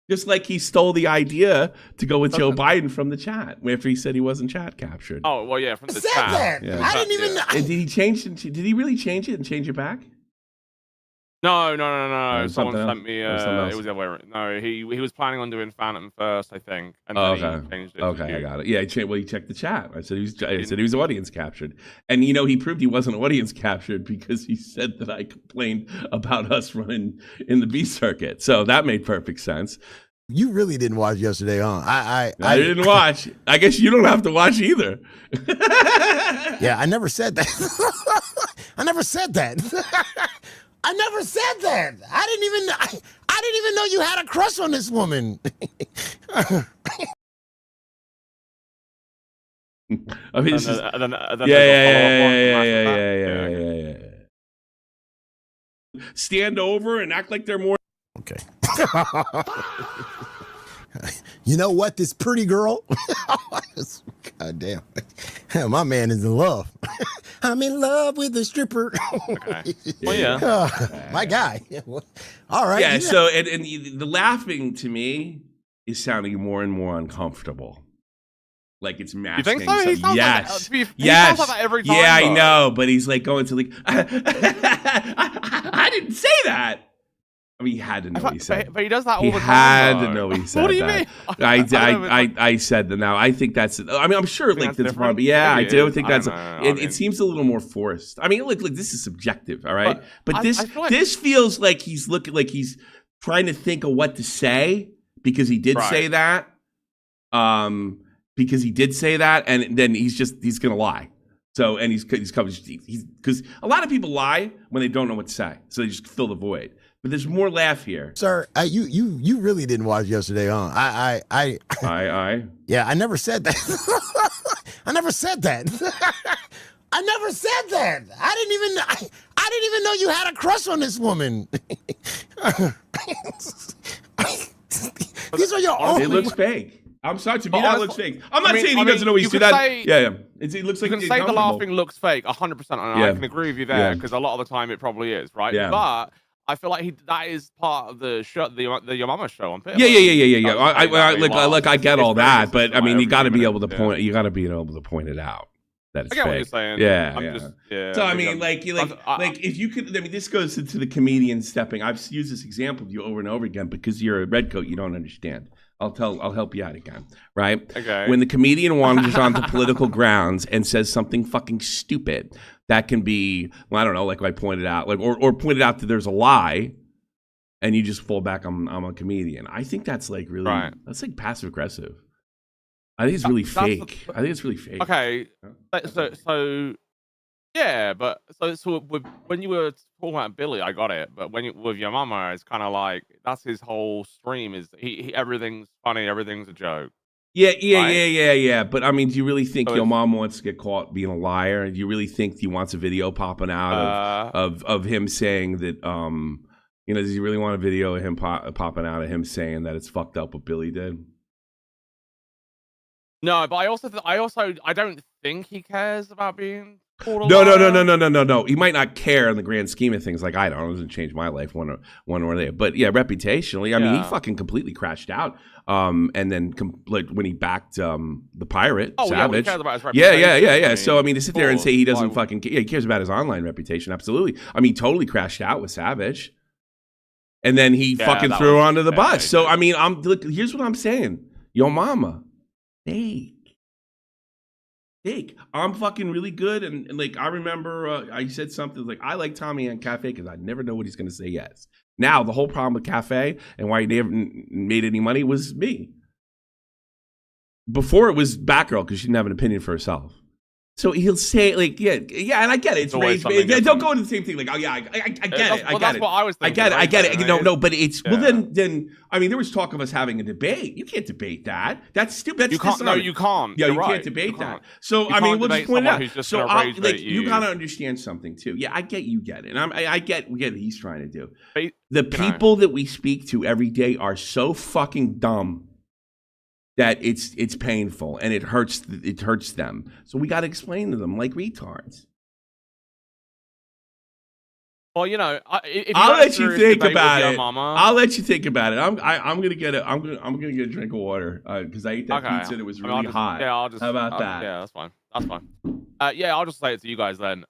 Just like he stole the idea to go with Joe Biden from the chat after he said he wasn't chat captured. Oh well, yeah, from the chat. That. Yeah. I didn't even know. And did he change it? Did he really change it and change it back? No. Someone sent me. It was the other way around. No, he was planning on doing Phantom first, I think, and then he changed it. Okay, I got it. Yeah, he checked the chat. I said he was audience captured, and he proved he wasn't audience captured because he said that I complained about us running in the B circuit. So that made perfect sense. You really didn't watch yesterday, huh? I didn't watch. I guess you don't have to watch either. Yeah, I never said that. I never said that. I never said that. I didn't even know you had a crush on this woman. I mean, stand over and act like they're more. Okay. You know what? This pretty girl. God damn. My man is in love. I'm in love with the stripper. Okay. Well, yeah. My guy. All right. Yeah. So, and the laughing to me is sounding more and more uncomfortable. Like it's masking. You think so? He sounds yes. He yes. sounds like that every time. Yeah, I know. But he's like going to like, I didn't say that. I mean, he had to know he said that. But he does that all the time. He had to know he said that. What do you mean? I said that now. I think that's, I mean, I'm sure like that's probably, yeah, I do think that's, it seems a little more forced. I mean, look, this is subjective, all right? But this feels like he's looking, like he's trying to think of what to say because he did say that. Because he did say that, and then he's going to lie. So, and he's because a lot of people lie when they don't know what to say. So they just fill the void. But there's more laugh here. Sir, you really didn't watch yesterday, huh? Yeah, I never said that. I never said that. I never said that. I didn't even know you had a crush on this woman. These are your own. It looks fake. I'm sorry, to me that looks fake. I'm not saying he doesn't know he's doing that. Yeah. It looks like you can say the laughing looks fake 100%, and I can agree with you there because a lot of the time it probably is, right? Yeah. But I feel like that is part of the show, the Your Mama show on Pit. Yeah. I get all that, but I mean, you got to be able to point. You got to be able to point it out that it's fake. What you're saying. Yeah. So I mean, like if you could, I mean, this goes into the comedian stepping. I've used this example with you over and over again because you're a redcoat. You don't understand. I'll help you out again, right? Okay. When the comedian wanders onto political grounds and says something fucking stupid, that can be, well, I don't know, like I pointed out, like or pointed out that there's a lie, and you just fall back. I'm a comedian. I think that's like really that's like passive aggressive. I think it's really fake. I think it's really fake. Okay, so yeah, but so when you were talking about Billy, I got it. But with your mama, it's kind of like that's his whole stream. Is he everything's funny, everything's a joke. Yeah. But I mean, do you really think So your it's- mom wants to get caught being a liar? Do you really think he wants a video popping out of him saying that does he really want a video of him popping out of him saying that it's fucked up what Billy did? No, but I don't think he cares about being called a liar. No. He might not care in the grand scheme of things like I don't. It doesn't change my life one or the other. But yeah, reputationally, I mean, he fucking completely crashed out. And then like when he backed the pirate, Oh, Savage. yeah, he cares about his reputation. Yeah. So I mean, to sit there and say he doesn't why- fucking he cares about his online reputation, absolutely. I mean, he totally crashed out with Savage. And then he fucking threw her onto the bus. So I mean, look, here's what I'm saying. Yo mama, fake. I'm fucking really good, and like I remember I said something like I like Tommy and Cafe because I never know what he's gonna say yes. Now the whole problem with Cafe and why he never made any money was me. Before it was Batgirl because she didn't have an opinion for herself. So he'll say like yeah, and I get it. It's rage. Don't go into the same thing. Like I get it. That's what I was thinking. I get it. Right? No, but it's well then. I mean, there was talk of us having a debate. You can't debate that. That's stupid. That's You can't. No, you can't. Yeah, You're you right. can't debate You can't. that. So You I mean, can't we'll just debate point it someone out. who's just So gonna rage bait you you. gotta understand something too. Yeah, I get it, and I get what he's trying to do. But, The people that we speak to every day are so fucking dumb that it's painful and it hurts them. So we got to explain to them like retards. well, if I'll had a let you serious think debate with about your it. Mama, I'll let you think about it. I'm gonna get a drink of water because I ate that Okay. pizza that was I mean, I'll really just- hot. Yeah, I'll just. How about that? Yeah, that's fine. That's fine. Yeah, I'll just say it to you guys then.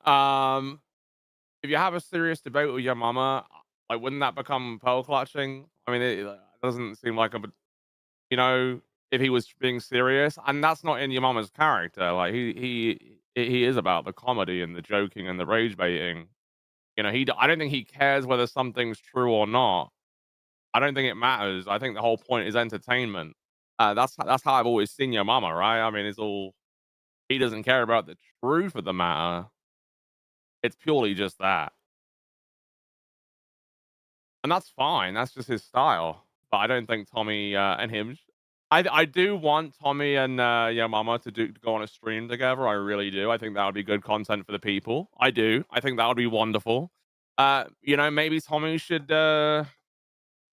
If you have a serious debate with your mama, like, wouldn't that become pearl clutching? I mean, it doesn't seem like if he was being serious, and that's not in your mama's character. Like he is about the comedy and the joking and the rage baiting. I don't think he cares whether something's true or not. I don't think it matters. I think the whole point is entertainment. That's how I've always seen your mama, right? I mean, he doesn't care about the truth of the matter. It's purely just that. And that's fine. That's just his style. But I don't think Tommy and him. I do want Tommy and your mama to go on a stream together. I really do. I think that would be good content for the people. I do. I think that would be wonderful. Maybe Tommy should go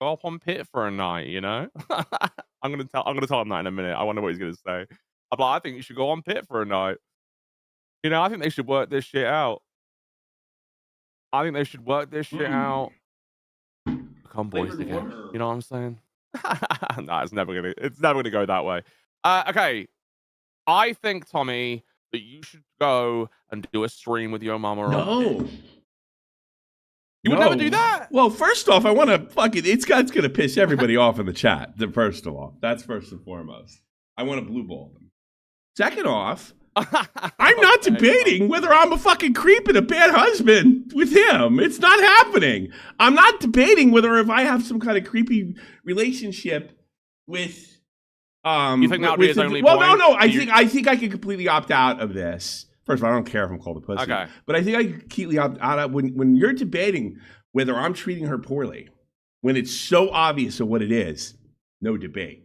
up on Pit for a night. I'm gonna tell him that in a minute. I wonder what he's gonna say. I'm like, I think you should go on Pit for a night. I think they should work this shit out. Become boys again. You know what I'm saying? No, it's never gonna go that way. Okay. I think, Tommy, that you should go and do a stream with your mama. No. You would never do that? Well, first off, I want to it's gonna piss everybody off in the chat. First of all, that's first and foremost. I want to blue ball them. Second off, I'm not debating whether I'm a fucking creep and a bad husband with him. It's not happening. I'm not debating whether if I have some kind of creepy relationship with You think that would be his only well, point? no. I think I can completely opt out of this. First of all, I don't care if I'm called a pussy. Okay. But I think I can completely opt out when you're debating whether I'm treating her poorly, when it's so obvious of what it is, no debate.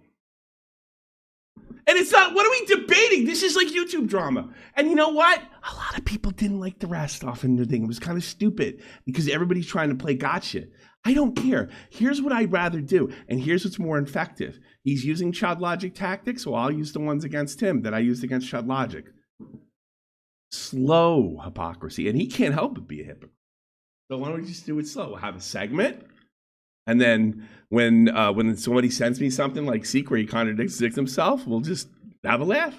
And it's not, what are we debating? This is like YouTube drama. And you know what? A lot of people didn't like the rest off in the thing. It was kind of stupid because everybody's trying to play gotcha. I don't care. Here's what I'd rather do. And here's what's more effective. He's using Chud Logic tactics, so I'll use the ones against him that I used against Chud Logic. Slow hypocrisy. And he can't help but be a hypocrite. So why don't we just do it slow? We'll have a segment. And then when somebody sends me something like Seek where he contradicts himself, we'll just have a laugh.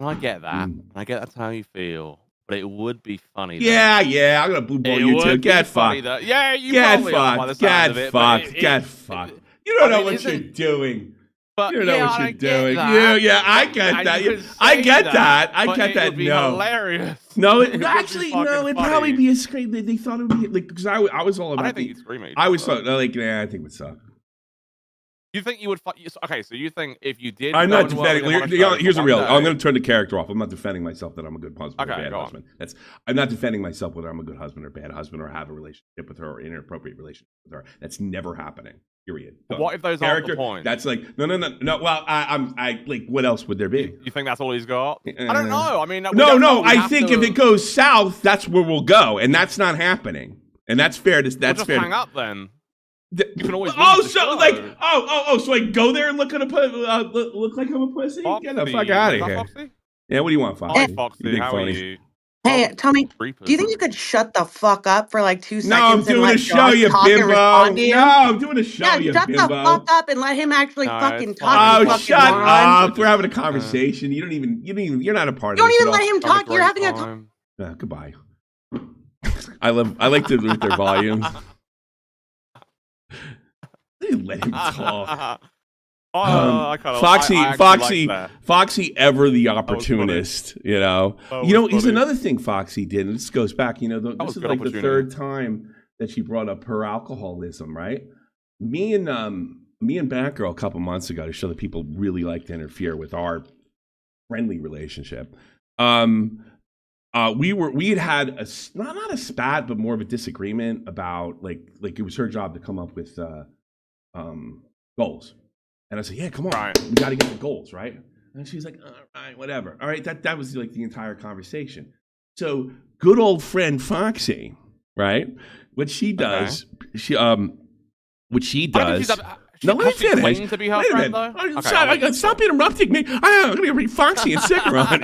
I get that. I get that's how you feel. But it would be funny. Yeah, I'm gonna blue ball you too. Get fucked. Yeah, you get probably are by the fucked. sound of it, but Get fucked. You don't know what you're doing. But You don't know what I you're get doing. that. Yeah, I get And that. you could I say get that. I but get it that. would be No. hilarious. No, It would be actually, no. fucking It'd funny. probably be a scream. They thought it would be like because I was all I about. don't think you'd scream at each I was other. like, nah, I think it would suck. You think you would fight? Okay, so you think if you did? I'm go not and work with defending. him on a show Here's for the real. one I'm day- going to turn the character off. I'm not defending myself that I'm a good husband or Okay, bad go on. husband. I'm not defending myself whether I'm a good husband or bad husband or have a relationship with her or inappropriate relationship with her. That's never happening. Period. But what if those aren't the points? That's like no. Well, I like what else would there be? You think that's all he's got? I don't know. I mean, we No. don't know. We I have think to- if it goes south, that's where we'll go, and that's not happening. And that's fair. That's we'll just fair. hang up then. You can always. Oh, lose the so show. like, so I go there and look like I'm a pussy? Get the fuck out of Is that here. Foxy? Yeah, what do you want, Foxy? Hi, You Foxy. big How phony. are you? Hey, Tommy, Creepers. do you think you could shut the fuck up for like 2 seconds? No, I'm and doing let a show, Josh you talk and bimbo. respond to you? No, I'm doing a show, Yeah, you shut the bimbo. fuck up and let him actually No, fucking it's talk. fine. you Oh, fucking shut moron. up. We're having a conversation. You're not a part You of don't this even at let all. him Have a talk. You're great having a. time. Goodbye. I like to with their volumes. I didn't let him talk. I kinda, Foxy, I actually Foxy, like that. Foxy, ever the funny. opportunist. You know, That here's was funny. another thing Foxy did. And this goes back. You know, was this is good like the opportunity. third time that she brought up her alcoholism. Right? Me and Batgirl a couple months ago to show that people really like to interfere with our friendly relationship. We had a not a spat, but more of a disagreement about like it was her job to come up with goals. And I said, yeah, come on, Right. we got to get the goals, right? And she's like, all right, whatever. All right, that was like the entire conversation. So good old friend Foxy, right? What she does, what she does. No, let me finish. To be her Wait a friend, minute. though? Okay, Stop, I'll let you stop interrupting me. I'm going to bring Foxy and Sicker on it.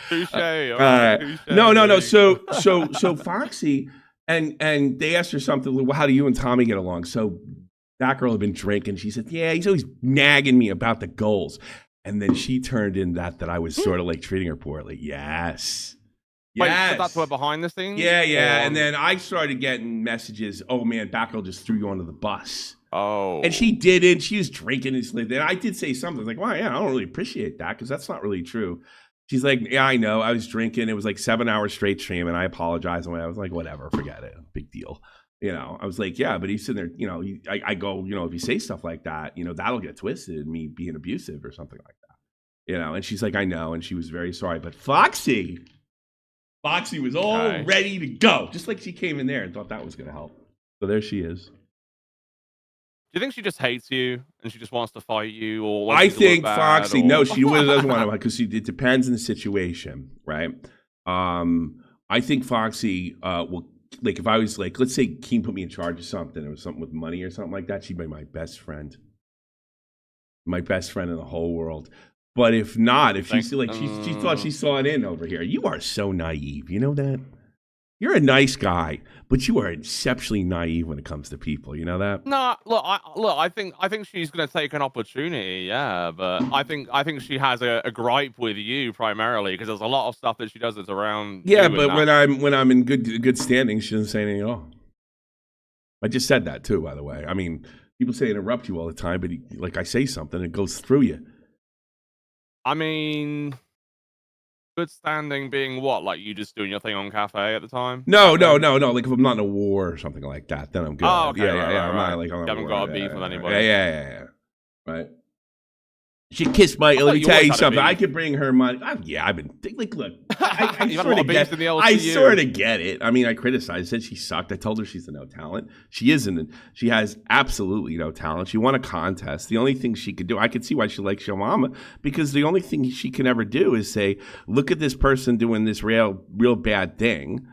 Touche. All right. No. So Foxy, and they asked her something. Well, how do you and Tommy get along? So that girl had been drinking. She said, yeah, he's always nagging me about the goals. And then she turned in that I was sort of like treating her poorly. Yes. Wait, Yes. so that's what behind the scenes? Yeah. And then I started getting messages. Oh man, Batgirl just threw you under the bus. Oh. And she didn't. She was drinking and sleeping. And I did say something. I was like, wow, yeah, I don't really appreciate that because that's not really true. She's like, yeah, I know. I was drinking. It was like 7 hours straight stream, and I apologize. And I was like, whatever, forget it. Big deal. You know, I was like, yeah, but he's sitting there, you know, I go, you know, if you say stuff like that, you know, that'll get twisted, me being abusive or something like that. You know, and she's like, I know. And she was very sorry. But Foxy was all ready to go, just like she came in there and thought that was going to help. So there she is. Do you think she just hates you and she just wants to fight you? Or I think Foxy, or... no, she doesn't want to, because it depends on the situation, right? I think Foxy will, like, if I was like, let's say Keen put me in charge of something, it was something with money or something like that, she'd be my best friend in the whole world. But if not, if she's like, she thought she saw it in over here. You are so naive. You know that? You're a nice guy, but you are exceptionally naive when it comes to people. You know that? No, look, I think she's going to take an opportunity, yeah, but I think she has a gripe with you primarily because there's a lot of stuff that she does that's around. Yeah, you but and when I'm in good standing, she doesn't say anything at all. I just said that too, by the way. I mean, people say interrupt you all the time, but like I say something, it goes through you. I mean, good standing being what? Like you just doing your thing on cafe at the time? No. Like if I'm not in a war or something like that, then I'm good. Oh, okay, yeah. right. I'm not like on You haven't got a beef with anybody. Yeah. Right. She kissed my. Let me you tell always you had a something. beef. I could bring her money. I've been like, look. I You've had a sort lot of of beefs get. in the LCU. I sort of get it. I mean, I criticized. Said she sucked. I told her she's a no talent. She isn't. She has absolutely no talent. She won a contest. The only thing she could do, I could see why she likes your mama, because the only thing she can ever do is say, "Look at this person doing this real bad thing."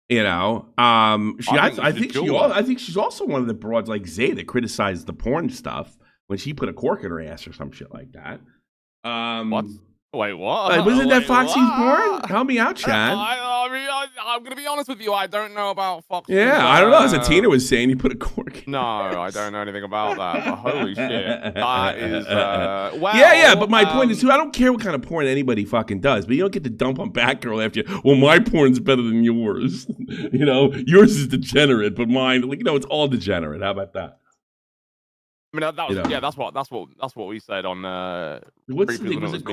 You know, I think she's also one of the broads like Zay that criticized the porn stuff when she put a cork in her ass or some shit like that. What? Wait, what? Wasn't that Foxy's what? porn? Help me out, Chad. I mean, I'm gonna be honest with you. I don't know about Foxy. Yeah, I don't know. As a Tina was saying, you put a cork in. No, I don't know anything about that. But holy shit, that is well. Yeah. But my point is, too, I don't care what kind of porn anybody fucking does, but you don't get to dump on Batgirl after you. Well, my porn's better than yours. You know, yours is degenerate, but mine, like, you know, it's all degenerate. How about that? I mean, that was, You know. yeah, that's what we said on. What's the thing? Was it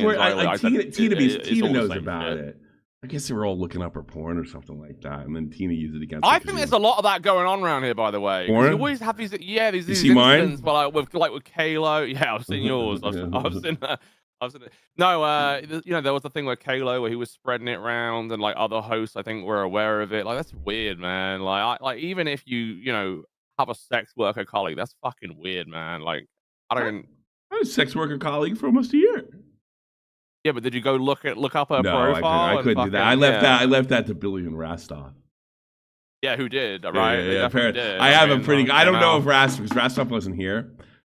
Tina knows about it. I guess they were all looking up her porn or something like that, and then Tina used it against. I think there's a lot of that going on around here, by the way. 'Cause you always have these, these incidents where, like with Kalo. Yeah, I've seen yours. I've seen that. No, you know, there was the thing with Kalo where he was spreading it around, and like other hosts, I think, were aware of it. Like that's weird, man. Like even if you know have a sex worker colleague, that's fucking weird, man. Like I don't. I had a sex worker colleague for almost a year. Yeah, but did you go look up her No, profile? I couldn't do that. I left that to Billy and Rastov. Yeah, who did? Right? Yeah, did. I have a pretty. I don't know if Rastov wasn't here.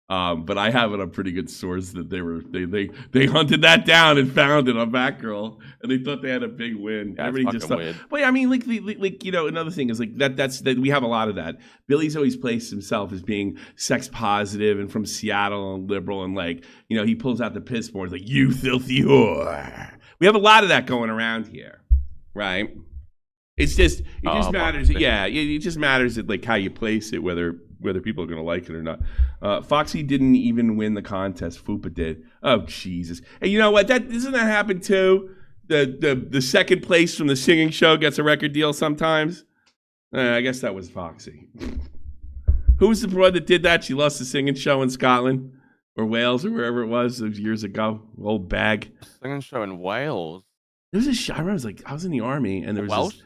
But I have it a pretty good source that they hunted that down and found it on Batgirl, and they thought they had a big win. Yeah, Everybody just thought. Weird. But I mean, like you know, another thing is like that's we have a lot of that. Billy's always placed himself as being sex positive and from Seattle and liberal, and like you know, he pulls out the piss boards like you filthy whore. We have a lot of that going around here, right? It just matters. Yeah, it just matters that like how you place it, whether people are going to like it or not. Foxy didn't even win the contest. Fupa did. Oh, Jesus. And you know what? Doesn't that happen too? The second place from the singing show gets a record deal sometimes. I guess that was Foxy. Who was the broad that did that? She lost the singing show in Scotland or Wales or wherever it was those years ago. Old bag. Singing show in Wales. There was a show. I remember I was in the army and there was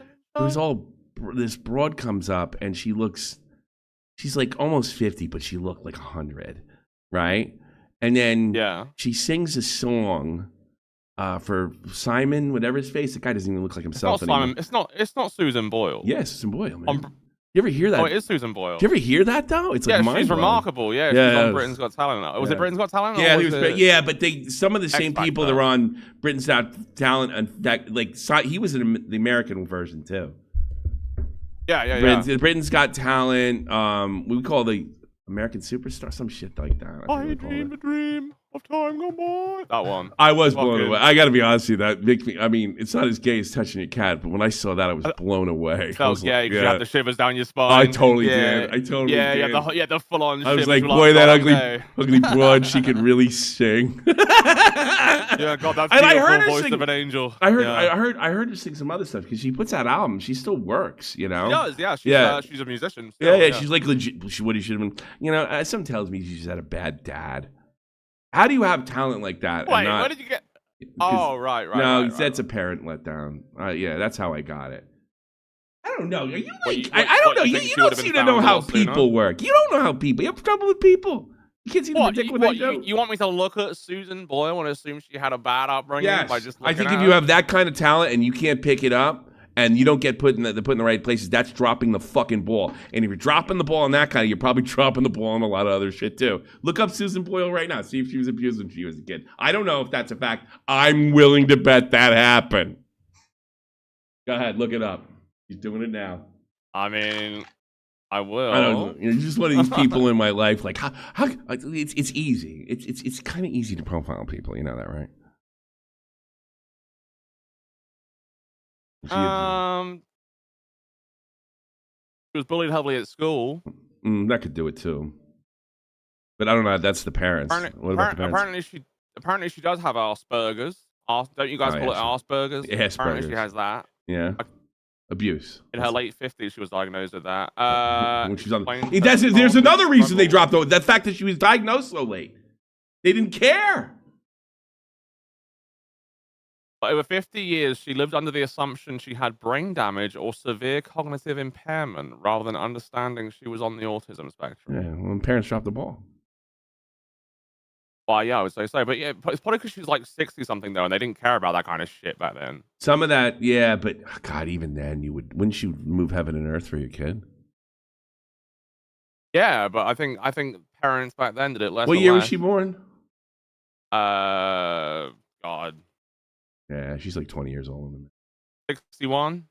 this broad comes up and she's like almost 50, but she looked like 100, right? And then she sings a song for Simon, whatever his face. The guy doesn't even look like himself anymore. Simon. It's not Susan Boyle. Yeah, Susan Boyle, man. You ever hear that? Oh, it is Susan Boyle. Do you ever hear that though? It's like she's remarkable. Yeah, she's on Britain's Got Talent. Was it Britain's Got Talent? Yeah, but some of the same people that are on Britain's Got Talent, and that like he was in the American version too. Yeah. Britain's Got Talent. We call the American Superstar, some shit like that. I dream a dream of time gone by. That one. I was blown away. I got to be honest with you. That makes me. I mean, it's not as gay as touching a cat, but when I saw that, I was blown away. Felt gay because you had the shivers down your spine. I totally did. I totally did. Yeah, the full on. I was like, boy, that ugly broad, she could really sing. Yeah, God, that's the beautiful voice of an angel. I heard her sing some other stuff because she puts out albums. She still works, you know. She does, yeah. She's a musician. Still, she's like legit. What he should have been. You know, something tells me she just had a bad dad. How do you have talent like that? Wait, where did you get? Oh, right. No, that's a parent letdown. Yeah, that's how I got it. I don't know. Are you like? I don't know. You don't seem to know how people work. You don't know how people. You have trouble with people. You can't see the dick when they do. You want me to look at Susan Boyle and assume she had a bad upbringing? Yes. By just I think if you have that kind of talent and you can't pick it up and you don't get put in the right places, that's dropping the fucking ball. And if you're dropping the ball on that kind of, you're probably dropping the ball on a lot of other shit too. Look up Susan Boyle right now. See if she was abused when she was a kid. I don't know if that's a fact. I'm willing to bet that happened. Go ahead, look it up. He's doing it now. I mean, I will. I don't know. You're just one of these people in my life. Like, how it's easy. It's kind of easy to profile people. You know that, right? She was bullied heavily at school. That could do it too. But I don't know. That's the parents. What about the parents? Apparently she does have Asperger's. Don't you guys call it Asperger's? Asperger's. Apparently she has that. Yeah. Abuse. In her late 50s, she was diagnosed with that. When she's on. There's another reason they dropped the fact that she was diagnosed so late. They didn't care. But over 50 years, she lived under the assumption she had brain damage or severe cognitive impairment rather than understanding she was on the autism spectrum. Yeah, well, parents dropped the ball. Well, yeah, I would say so. But yeah, it's probably because she was like 60-something, though, and they didn't care about that kind of shit back then. Some of that, yeah, but God, even then, wouldn't you move heaven and earth for your kid? Yeah, but I think parents back then did it less. What year was she born? God. Yeah, she's like 20 years older than me. 61?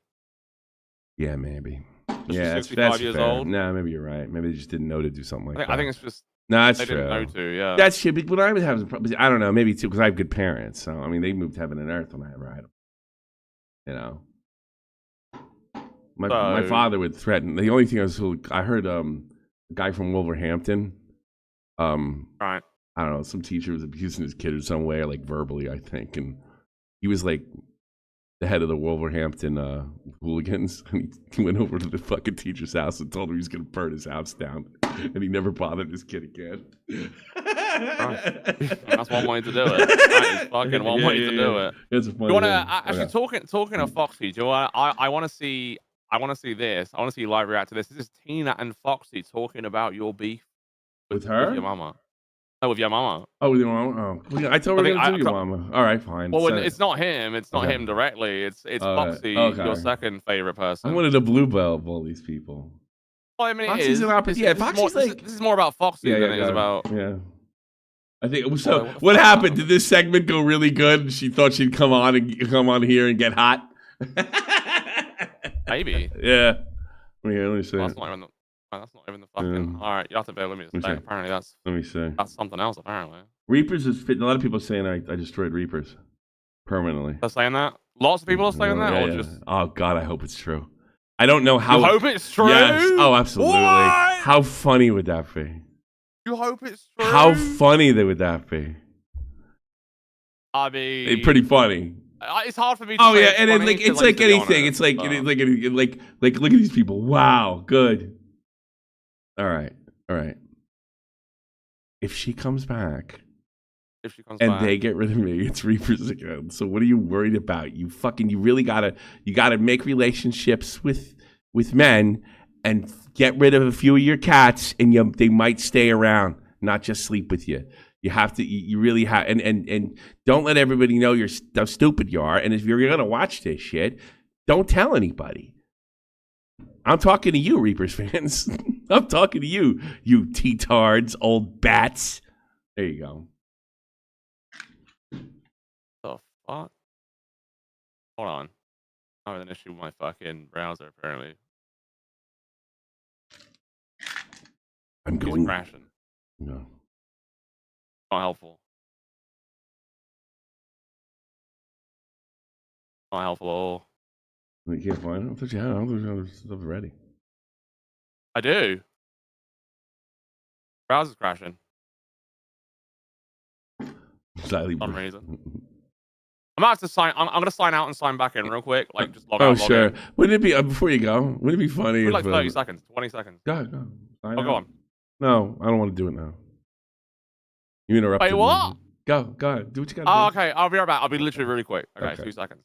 Yeah, maybe. Yeah, 65 years old? No, maybe you're right. Maybe they just didn't know to do something like that. I think it's just... No, that's they true. Didn't know to, yeah. That's shit. But when I was having problems, I don't know, maybe too, because I have good parents. So, I mean, they moved heaven and earth whenever I had them. You know? My father would threaten. The only thing I heard a guy from Wolverhampton, right. I don't know, some teacher was abusing his kid in some way, like verbally, I think. And he was like the head of the Wolverhampton hooligans. And he went over to the fucking teacher's house and told him he was going to burn his house down. And he never bothered his kid again. That's one way to do it. That is fucking one way to do it. It's a funny You want to thing. actually talking of Foxy? Do you want? I want to see. I want to see this. I want to see you live react to this. This is Tina and Foxy talking about your beef With her? with your mama. No, with your mama. Oh, with your mama? Oh, I told her to do your mama. All right, fine. Well, it's not him. It's not him directly. It's Foxy, your second favorite person. I wanted a blue belt of all these people. Well, I mean, Foxy's an opposite. Yeah, Foxy's this is more about Foxy than it is about. Yeah. I think so. What happened? Did this segment go really good? She thought she'd come on here and get hot. Maybe. Yeah. Let me see. That's not even the fucking. All right, you have to bear with me. Apparently, Let me see. that's something else. Apparently, Reapers is fit. A lot of people are saying I destroyed Reapers permanently. they're saying that. Lots of people are saying that, or just. Oh God, I hope it's true. I don't know how. You hope it's true. Yes. Oh, absolutely. What? How funny would that be? You hope it's true. How funny would that be? I mean, Pretty funny. It's hard for me to Oh say yeah, and funny it's like to be anything. honest, It's like look at these people. Wow, good. All right. If she comes back and they get rid of me, it's Reapers again. So what are you worried about? You really gotta make relationships with men and get rid of a few of your cats, and they might stay around, not just sleep with you. You have to. You really have, and don't let everybody know how stupid you are. And if you're gonna watch this shit, don't tell anybody. I'm talking to you, Reapers fans. I'm talking to you, you T-tards, old bats. There you go. The fuck? Hold on. I have an issue with my fucking browser. Apparently, I'm it's going. crashing. No. Not helpful. Not helpful at all. You can't find it? I thought you had it. I thought you had stuff ready. I do. Browser's crashing. Slightly. For some reason. I'm about to sign. I'm gonna sign out and sign back in real quick. Like just log out. Oh, log sure. in. Wouldn't it be, before you go, wouldn't it be funny if... Like 30 seconds, 20 seconds. Go. Sign Go out. on. No, I don't want to do it now. You interrupted Wait, what? me. Go ahead. Do what you got to Oh, do. okay. I'll be right back. I'll be literally really quick. Okay. 2 Okay. seconds.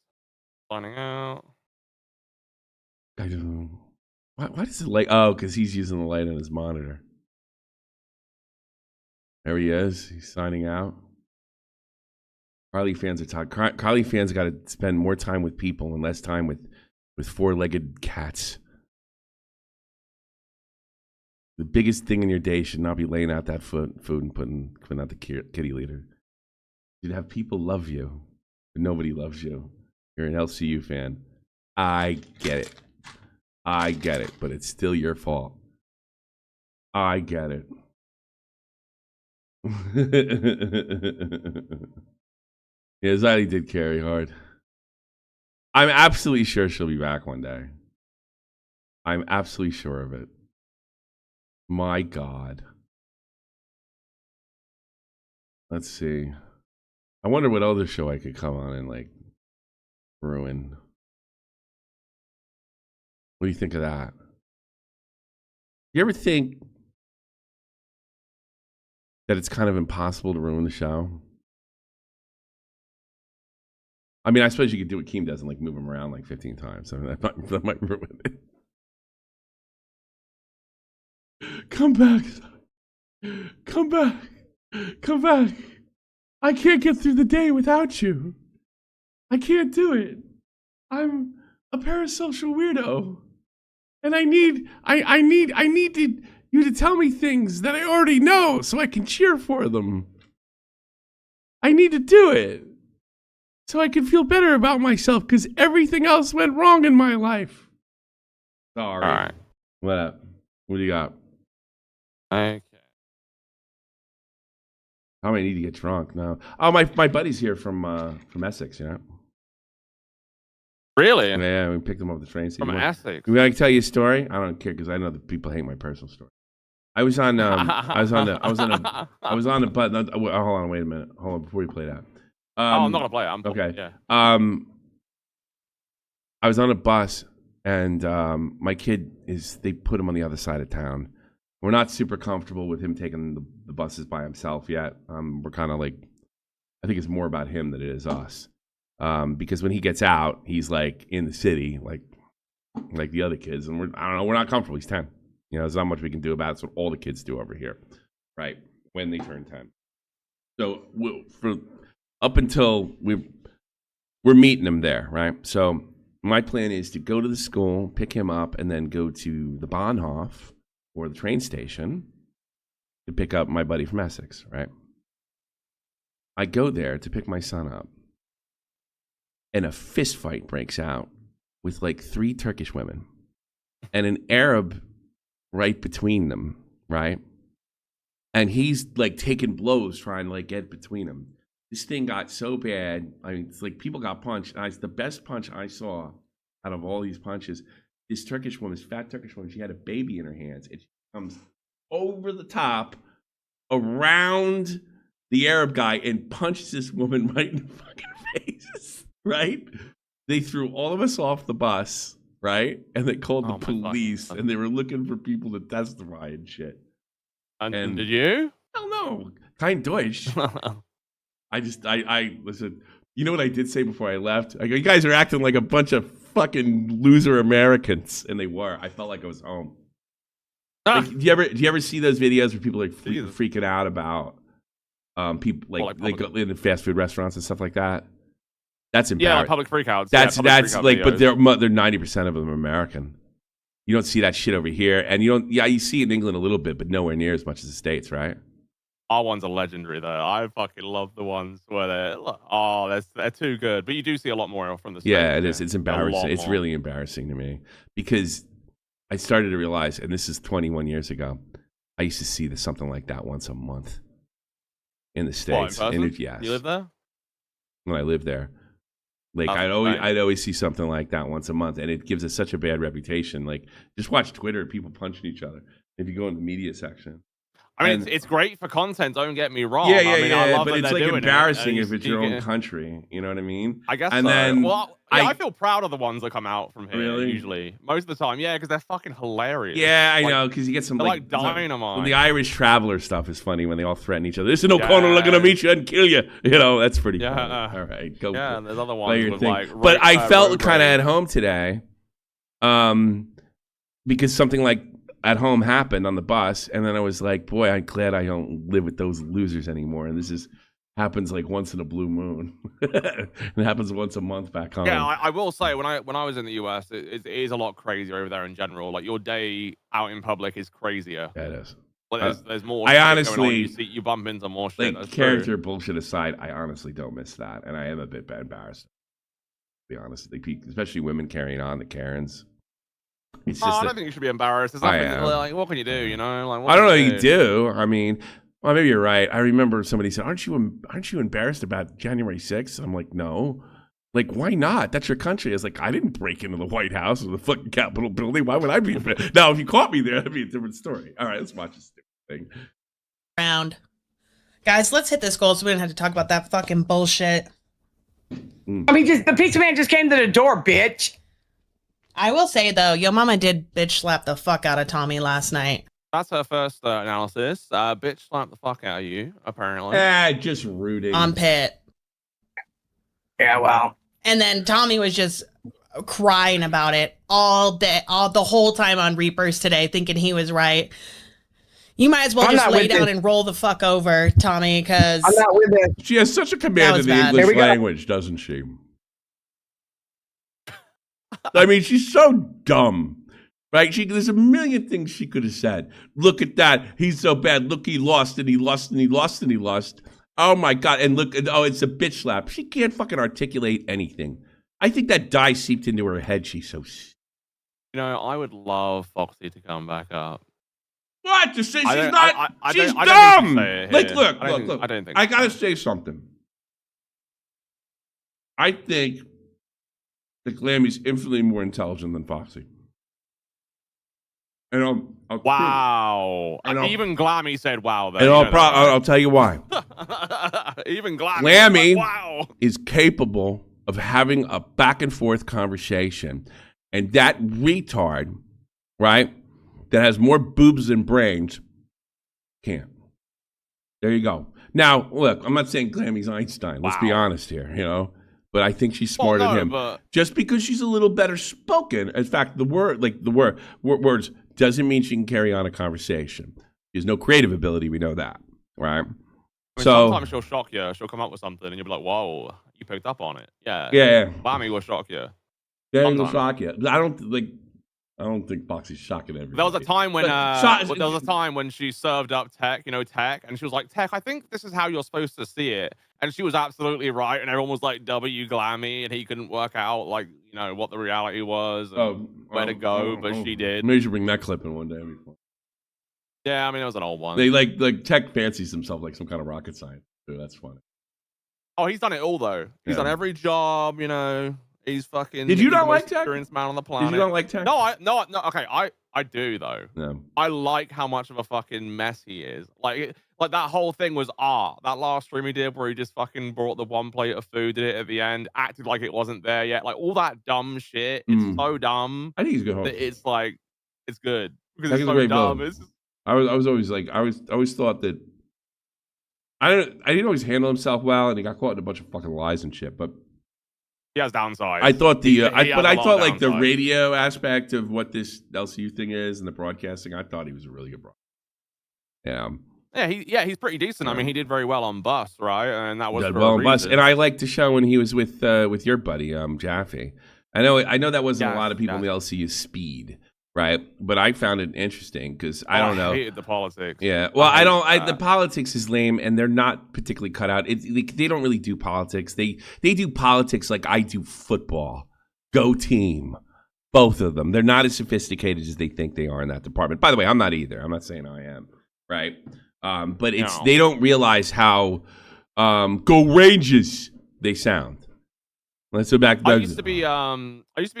Signing out. I don't know. Why does it light? Oh, because he's using the light on his monitor. There he is. He's signing out. Carly fans are talking. Carly fans got to spend more time with people and less time with four-legged cats. The biggest thing in your day should not be laying out that food and putting out the kitty litter. You'd have people love you, but nobody loves you. You're an LCU fan. I get it, but it's still your fault. I get it. Yeah, Zayli did carry hard. I'm absolutely sure she'll be back one day. I'm absolutely sure of it. My God. Let's see. I wonder what other show I could come on and like ruin. What do you think of that? You ever think that it's kind of impossible to ruin the show? I mean, I suppose you could do what Keem does and like move him around like 15 times. I mean, that might ruin it. Come back. Come back. Come back. I can't get through the day without you. I can't do it. I'm a parasocial weirdo. And I need you to tell me things that I already know so I can cheer for them. I need to do it so I can feel better about myself because everything else went wrong in my life. Sorry. All right. What up? What do you got? Okay. I might need to get drunk now. Oh, my buddy's here from Essex, you know? Really? Yeah, we picked him up at the train station. From Essex? Can I tell you a story? I don't care because I know that people hate my personal story. I was on the button. Hold on, wait a minute. Hold on, before you play that. I'm not gonna play it. Okay. Yeah. I was on a bus, and my kid they put him on the other side of town. We're not super comfortable with him taking the buses by himself yet. We're kind of like, I think it's more about him than it is us. Because when he gets out, he's like in the city, like the other kids, and I don't know, we're not comfortable. He's 10. You know, there's not much we can do about it. It's what all the kids do over here, right? When they turn 10. So up until we're meeting him there, right? So my plan is to go to the school, pick him up, and then go to the Bahnhof or the train station to pick up my buddy from Essex, right? I go there to pick my son up, and a fist fight breaks out with like 3 Turkish women and an Arab right between them, right? And he's like taking blows trying to like get between them. This thing got so bad. I mean, it's like people got punched. And the best punch I saw out of all these punches, this Turkish woman, this fat Turkish woman, she had a baby in her hands. And she comes over the top around the Arab guy and punches this woman right in the fucking face, right? They threw all of us off the bus, right? And they called the police, and they were looking for people to testify and shit. And did you? Hell no. Kein Deutsch. I listen, you know what I did say before I left? I go, you guys are acting like a bunch of fucking loser Americans. And they were. I felt like I was home. Like, do you ever see those videos where people are freaking out about people like go in the fast food restaurants and stuff like that? That's embarrassing. Yeah, like public freakouts. That's like, but they're 90% of them are American. You don't see that shit over here, and you see it in England a little bit, but nowhere near as much as the States, right? Our ones are legendary though. I fucking love the ones where they're too good. But you do see a lot more from the States. Yeah, it is. It's embarrassing. It's really embarrassing to me because I started to realize, and this is 21 years ago, I used to see something like that once a month in the States. What, in person? Yes. You live there? When I lived there. Like I'd always see something like that once a month, and it gives us such a bad reputation. Like just watch Twitter, people punching each other. If you go in the media section, I mean, it's great for content. Don't get me wrong. Yeah, I love but that it's they're like doing embarrassing it. if it's your own country. You know what I mean? I guess. And so. then, well, I feel proud of the ones that come out from here. Really? Usually, most of the time, yeah, because they're fucking hilarious. Yeah, I know, because you get some like dynamite. The Irish Traveler stuff is funny when they all threaten each other. This is O'Connor looking to meet you and kill you. You know, that's pretty funny. All right, go. Yeah, and there's other ones with like. But I felt kind of at home today, because something like at home happened on the bus, and then I was like, boy, I'm glad I don't live with those losers anymore. And this happens like once in a blue moon. It happens once a month back home. Yeah, I will say when I was in the US, it is a lot crazier over there in general. Like your day out in public is crazier. Yeah, it is. Like, there's more. I honestly, you bump into more shit. Like character bullshit aside, I honestly don't miss that, and I am a bit embarrassed. To be honest, especially women carrying on the Karens. It's just I don't think you should be embarrassed. It's like, what can you do? You know, like I don't know what you do. I mean, well, maybe you're right. I remember somebody said, "Aren't you embarrassed about January 6th?" I'm like, no. Like, why not? That's your country. I was like, I didn't break into the White House or the fucking Capitol building. Why would I be? Now, if you caught me there, that'd be a different story. All right, let's watch this stupid thing. Guys, let's hit this goal so we don't have to talk about that fucking bullshit. I mean, the pizza man just came to the door, bitch. I will say though, your mama did bitch slap the fuck out of Tommy last night. That's her first analysis. Bitch slapped the fuck out of you, apparently. Just rooting. On Pitt. Yeah, well. And then Tommy was just crying about it all day, the whole time on Reapers today, thinking he was right. You might as well just lay down and roll the fuck over, Tommy, because I'm not with it. She has such a command of the English language, doesn't she? I mean, she's so dumb, right? There's a million things she could have said. Look at that. He's so bad. Look, he lost and he lost and he lost and he lost. Oh, my God. And look, it's a bitch slap. She can't fucking articulate anything. I think that dye seeped into her head. She's so... You know, I would love Foxy to come back up. What? To say she's not... She's dumb! Like, look. I don't think I gotta say something. I think that Glammy's infinitely more intelligent than Foxy. And wow. Even Glammy said wow. And I'll tell you why. Even Glammy like, wow. is capable of having a back and forth conversation. And that retard, right, that has more boobs than brains, can't. There you go. Now, look, I'm not saying Glammy's Einstein. Let's be honest here, you know. But I think she's smarter than him. But... Just because she's a little better spoken, in fact, words doesn't mean she can carry on a conversation. She has no creative ability. We know that, right? I mean, so sometimes she'll shock you. She'll come up with something, and you'll be like, "Whoa, you picked up on it." Yeah. Bammy will shock you. Yeah, will shock you. I don't think Boxy's shocking everybody. There was a time when there was a time when she served up Tech, and she was like, "Tech, I think this is how you're supposed to see it." And she was absolutely right, and everyone was like, "W Glammy," and he couldn't work out what the reality was and where to go, but she did. Maybe you should bring that clip in one day before. Yeah, I mean it was an old one. They like Tech fancies himself like some kind of rocket scientist. So that's funny. Oh, he's done it all though. He's done every job, He's fucking. Did you not like Tech? Man on the planet. Did you not like Tech? No. Okay, I do though. Yeah. I like how much of a fucking mess he is. Like that whole thing was art. That last stream he did where he just fucking brought the one plate of food, did it at the end, acted like it wasn't there yet. Like all that dumb shit. It's so dumm. I think he's a good host. It's like it's good because Tech it's is a so great dumb. villain. I was always like I always thought that I didn't always handle himself well, and he got caught in a bunch of fucking lies and shit, but. He has downsides. I thought I thought like the downsides. radio aspect of what this LCU thing is and the broadcasting. I thought he was a really good broadcaster. Yeah. He's pretty decent. I mean, he did very well on Bus, right? And that was did for well a on Bus. reason. And I liked the show when he was with your buddy Jaffe. I know that wasn't a lot of people in the LCU speed, right? But I found it interesting because I don't know. I hated the politics. Yeah, well, the politics is lame, and they're not particularly cut out. They don't really do politics. They do politics like I do football. Go team, both of them. They're not as sophisticated as they think they are in that department. By the way, I'm not either. I'm not saying I am, right? But they don't realize how go Rangers they sound. Let's go back. I used to be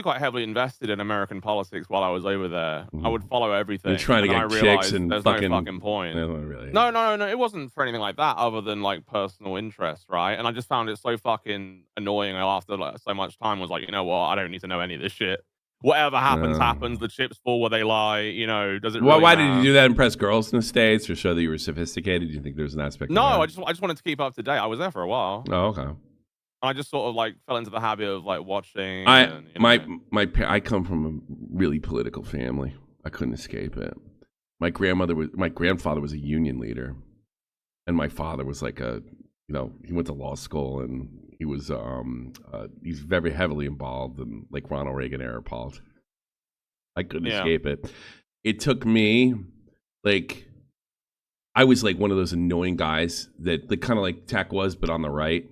quite heavily invested in American politics while I was over there. I would follow everything. You're trying to get chicks and there's fucking. no fucking point. Really. No. It wasn't for anything like that, other than like personal interest, right? And I just found it so fucking annoying. After so much time, was like, you know what? I don't need to know any of this shit. Whatever happens, happens. The chips fall where they lie. Does it? Really why matter? did you do that? Impress girls in the States or show that you were sophisticated? Do you think there's an aspect? No, of I just wanted to keep up to date. I was there for a while. Oh, okay. I just sort of like fell into the habit of like watching. I come from a really political family. I couldn't escape it. My grandfather was a union leader, and my father was like he went to law school, and he was he's very heavily involved in like Ronald Reagan era politics. I couldn't escape it. It took me I was like one of those annoying guys that kind of like Tech was, but on the right.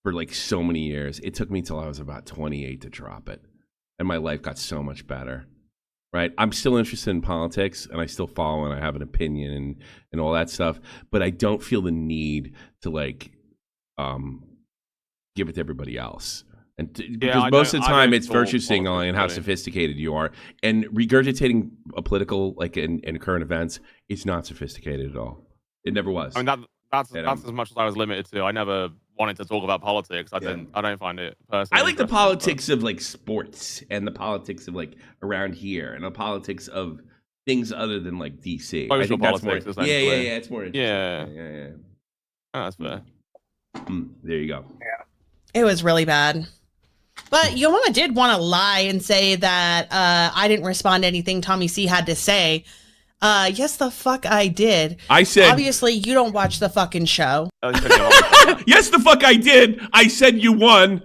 For like so many years. It took me till I was about 28 to drop it. And my life got so much better. Right? I'm still interested in politics and I still follow and I have an opinion and all that stuff. But I don't feel the need to give it to everybody else. And because most of the time it's virtue signaling how sophisticated you are. And regurgitating a political and current events, it's not sophisticated at all. It never was. I mean that's as much as I was limited to. I never wanted to talk about politics. I don't find it personally. I like the politics of like sports and the politics of like around here and the politics of things other than like DC. Social I think politics, that's more, yeah, it's more interesting. Yeah. Oh, that's fair. There you go. Yeah. It was really bad. But your mama did want to lie and say that I didn't respond to anything Tommy C had to say. Yes, the fuck I did. I said... Obviously, you don't watch the fucking show. Yes, the fuck I did. I said you won.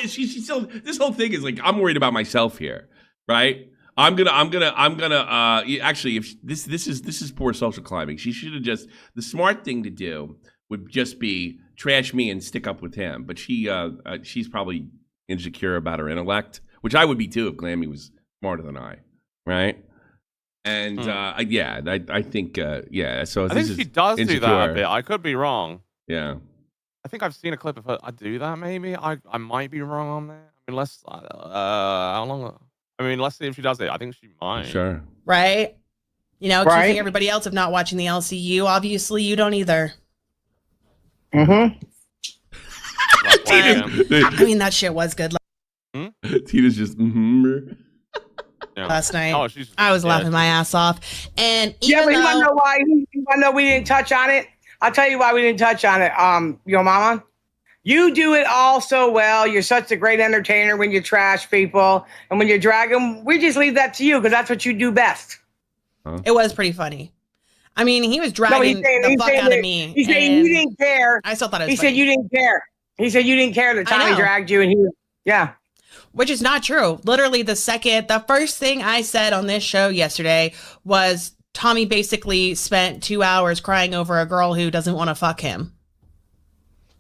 she still... This whole thing is like, I'm worried about myself here, right? I'm gonna actually, if this is poor social climbing. She should have just... The smart thing to do would just be trash me and stick up with him. But she's probably insecure about her intellect, which I would be too if Glammy was smarter than I, right? And I think So I think she does do that a bit. I could be wrong. Yeah. I think I've seen a clip of her. I do that. Maybe I might be wrong on that. I mean, how long? I mean, let's see if she does it. I think she might. Sure. Right. Accusing everybody else of not watching the LCU. Obviously, you don't either. Mm-hmm. I mean, that shit was good Tina's just last night. Oh, I was laughing my ass off. And Yeah, even but you want to though know why? You want to know we didn't touch on it? I'll tell you why we didn't touch on it. Your mama, you do it all so well. You're such a great entertainer when you trash people, and when you drag them, we just leave that to you because that's what you do best. it was pretty funny. I mean, he was dragging the fuck out of me. He said you didn't care. I still thought it was He said you didn't care. He said you didn't care that I Tommy know. dragged you, and he was, yeah. Which is not true. Literally, the first thing I said on this show yesterday was Tommy basically spent 2 hours crying over a girl who doesn't want to fuck him.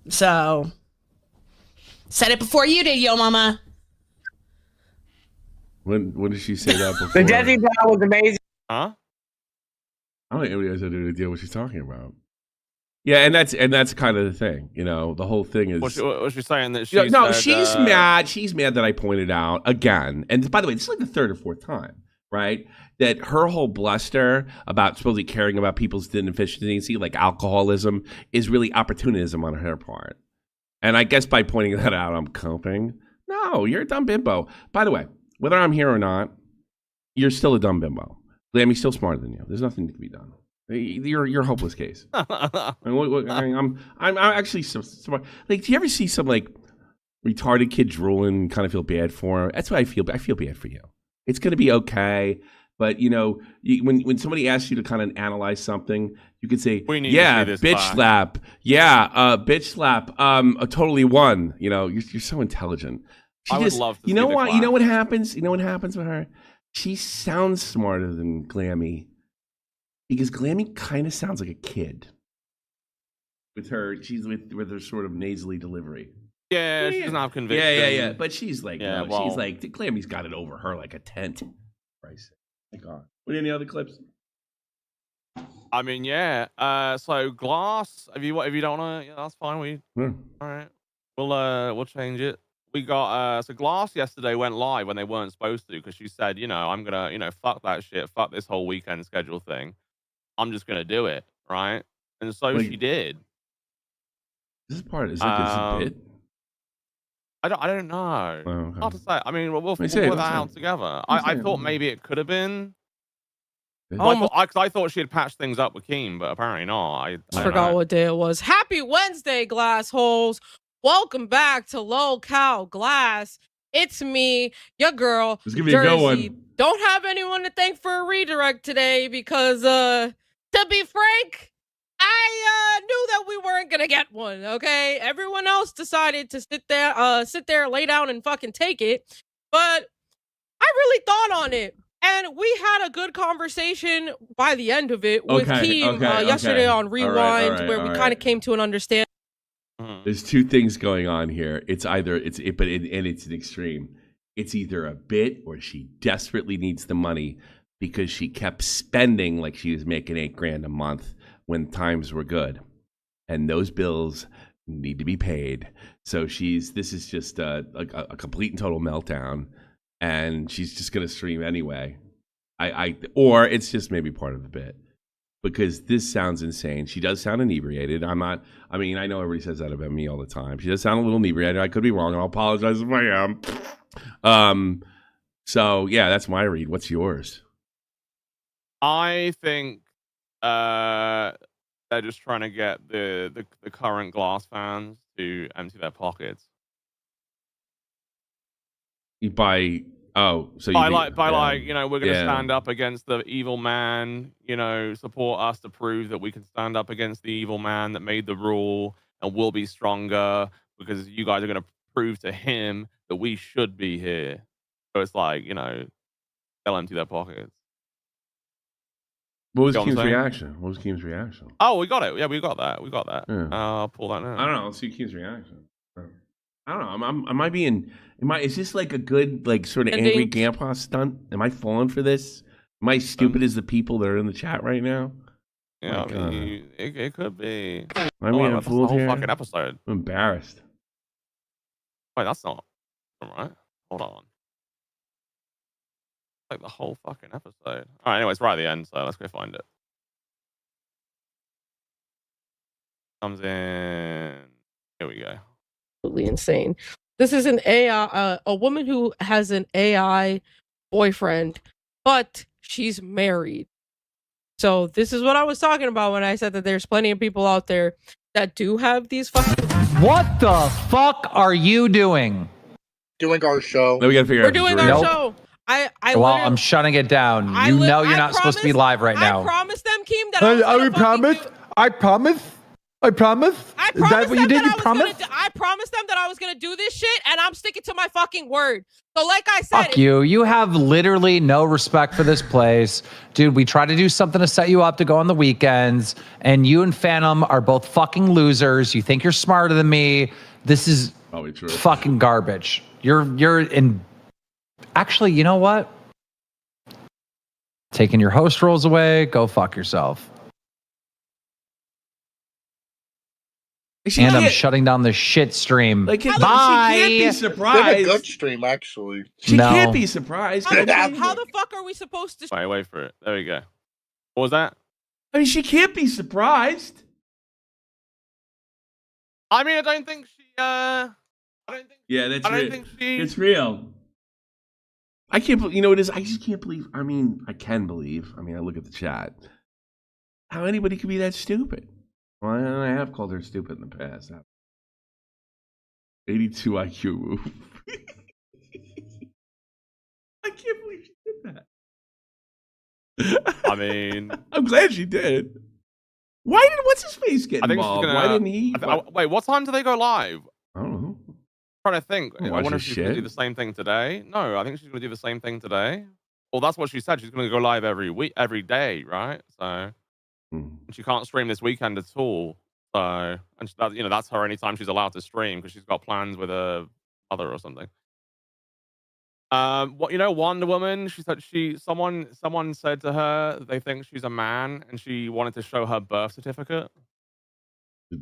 So, said it before you did, yo mama. When did she say that before? The Desi Brown was amazing. Huh? I don't think anybody has any idea what she's talking about. Yeah, and that's kind of the thing, you know. The whole thing is. Was she saying that she? No, said, she's mad. She's mad that I pointed out again. And by the way, this is like the third or fourth time, right? That her whole bluster about supposedly caring about people's deficiency, like alcoholism, is really opportunism on her part. And I guess by pointing that out, I'm coping. No, you're a dumb bimbo. By the way, whether I'm here or not, you're still a dumb bimbo. Lammy's still smarter than you. There's nothing to be done. You're a hopeless case. I'm actually smart. Like, do you ever see some like retarded kid drooling and kind of feel bad for him? That's what I feel. I feel bad for you. It's going to be okay. But, you know, when somebody asks you to kind of analyze something, you could say, yeah, bitch slap. Yeah, bitch slap. Totally won. You know, you're so intelligent. I would love to see know the what? clap. You know what happens? You know what happens with her? She sounds smarter than Glammy. Because Glammy kind of sounds like a kid. With her, she's with her sort of nasally delivery. Yeah, she doesn't have conviction. Yeah. But she's like, Yeah, she's like, Glammy's got it over her like a tent. Christ. My God. What any other clips? I mean, yeah. So Glass, if you don't want to, yeah, that's fine. All right. We'll change it. We got so Glass yesterday went live when they weren't supposed to because she said, I'm gonna, fuck that shit, fuck this whole weekend schedule thing. I'm just gonna do it, right? And so she did. This part is like a bit. I don't know. Oh, okay. Hard to say. I mean, we'll put that out together. I thought maybe it could have been. I thought she had patched things up with Keem, but apparently not. I forgot what day it was. Happy Wednesday, glass holes. Welcome back to Lol Glass. It's me, your girl, It's gonna be a good one. Don't have anyone to thank for a redirect today because, to be frank, I knew that we weren't gonna get one. Okay, everyone else decided to sit there, lay down, and fucking take it. But I really thought on it. And we had a good conversation by the end of it with Keem yesterday on Rewind, where we kind of came to an understanding. There's two things going on here. It's either it's an extreme. It's either a bit or she desperately needs the money because she kept spending like she was making $8,000 a month when times were good, and those bills need to be paid. So this is just a complete and total meltdown, and she's just gonna stream anyway. Or it's just maybe part of the bit. Because this sounds insane. She does sound inebriated. I know everybody says that about me all the time. She does sound a little inebriated. I could be wrong, and I'll apologize if I am. So, yeah, that's my read. What's yours? I think they're just trying to get the current Glass fans to empty their pockets. By we're gonna stand up against the evil man, support us to prove that we can stand up against the evil man that made the rule, and we'll be stronger because you guys are gonna prove to him that we should be here. So it's like, they'll empty their pockets. What was Keem's reaction? Oh, we got it. Yeah, we got that. Yeah. I'll pull that now. I don't know. Let's see Keem's reaction. I don't know. Is this like a good, like, sort of angry grandpa stunt? Am I falling for this? Am I stupid as the people that are in the chat right now? Yeah, it could be. I'm fooled the whole here. fucking episode. I'm embarrassed. Wait, that's not all right. Hold on. Like the whole fucking episode. All right, anyways, right at the end, so let's go find it. Comes in. Here we go. absolutely insane. This is an AI, a woman who has an AI boyfriend, but she's married. So this is what I was talking about when I said that there's plenty of people out there that do have these fucking. What the fuck are you doing? Doing our show. No, we gotta figure We're out. doing our show. Well, I'm shutting it down. You know you're not supposed to be live right now. I promised them, Keem, that I was I promise. I promised Is that what you did? You promised? I promised them that I was gonna do this shit, and I'm sticking to my fucking word. So, like I said, Fuck you. You have literally no respect for this place. Dude, we try to do something to set you up to go on the weekends, and you and Phantom are both fucking losers. You think you're smarter than me. This is probably true. Fucking garbage. You're in. Actually, you know what? Taking your host roles away. Go fuck yourself. And I'm shutting down the shit stream. Like, bye. She can't be surprised. They have a good stream, actually. She can't be surprised. how the fuck are we supposed to? Wait for it. There we go. What was that? I mean, she can't be surprised. I mean, I don't think she. I don't think. Yeah, that's. I don't think she. It's real. I can't believe. You know what it is? I just can't believe. I mean, I can believe. I mean, I look at the chat. How anybody could be that stupid? Well, I have called her stupid in the past. 82 IQ move. I can't believe she did that. I mean, I'm glad she did. Why did what's his face get I think involved? she's gonna, Why didn't he? wait, what time do they go live? I don't know. I'm trying to think. I Watch wonder this if she's going to do shit. the same thing today. No, I think she's going to do the same thing today. Well, that's what she said. She's going to go live every day, right? So she can't stream this weekend at all. So, and that's her only time she's allowed to stream because she's got plans with her mother or something. Wonder Woman. She said someone said to her they think she's a man, and she wanted to show her birth certificate.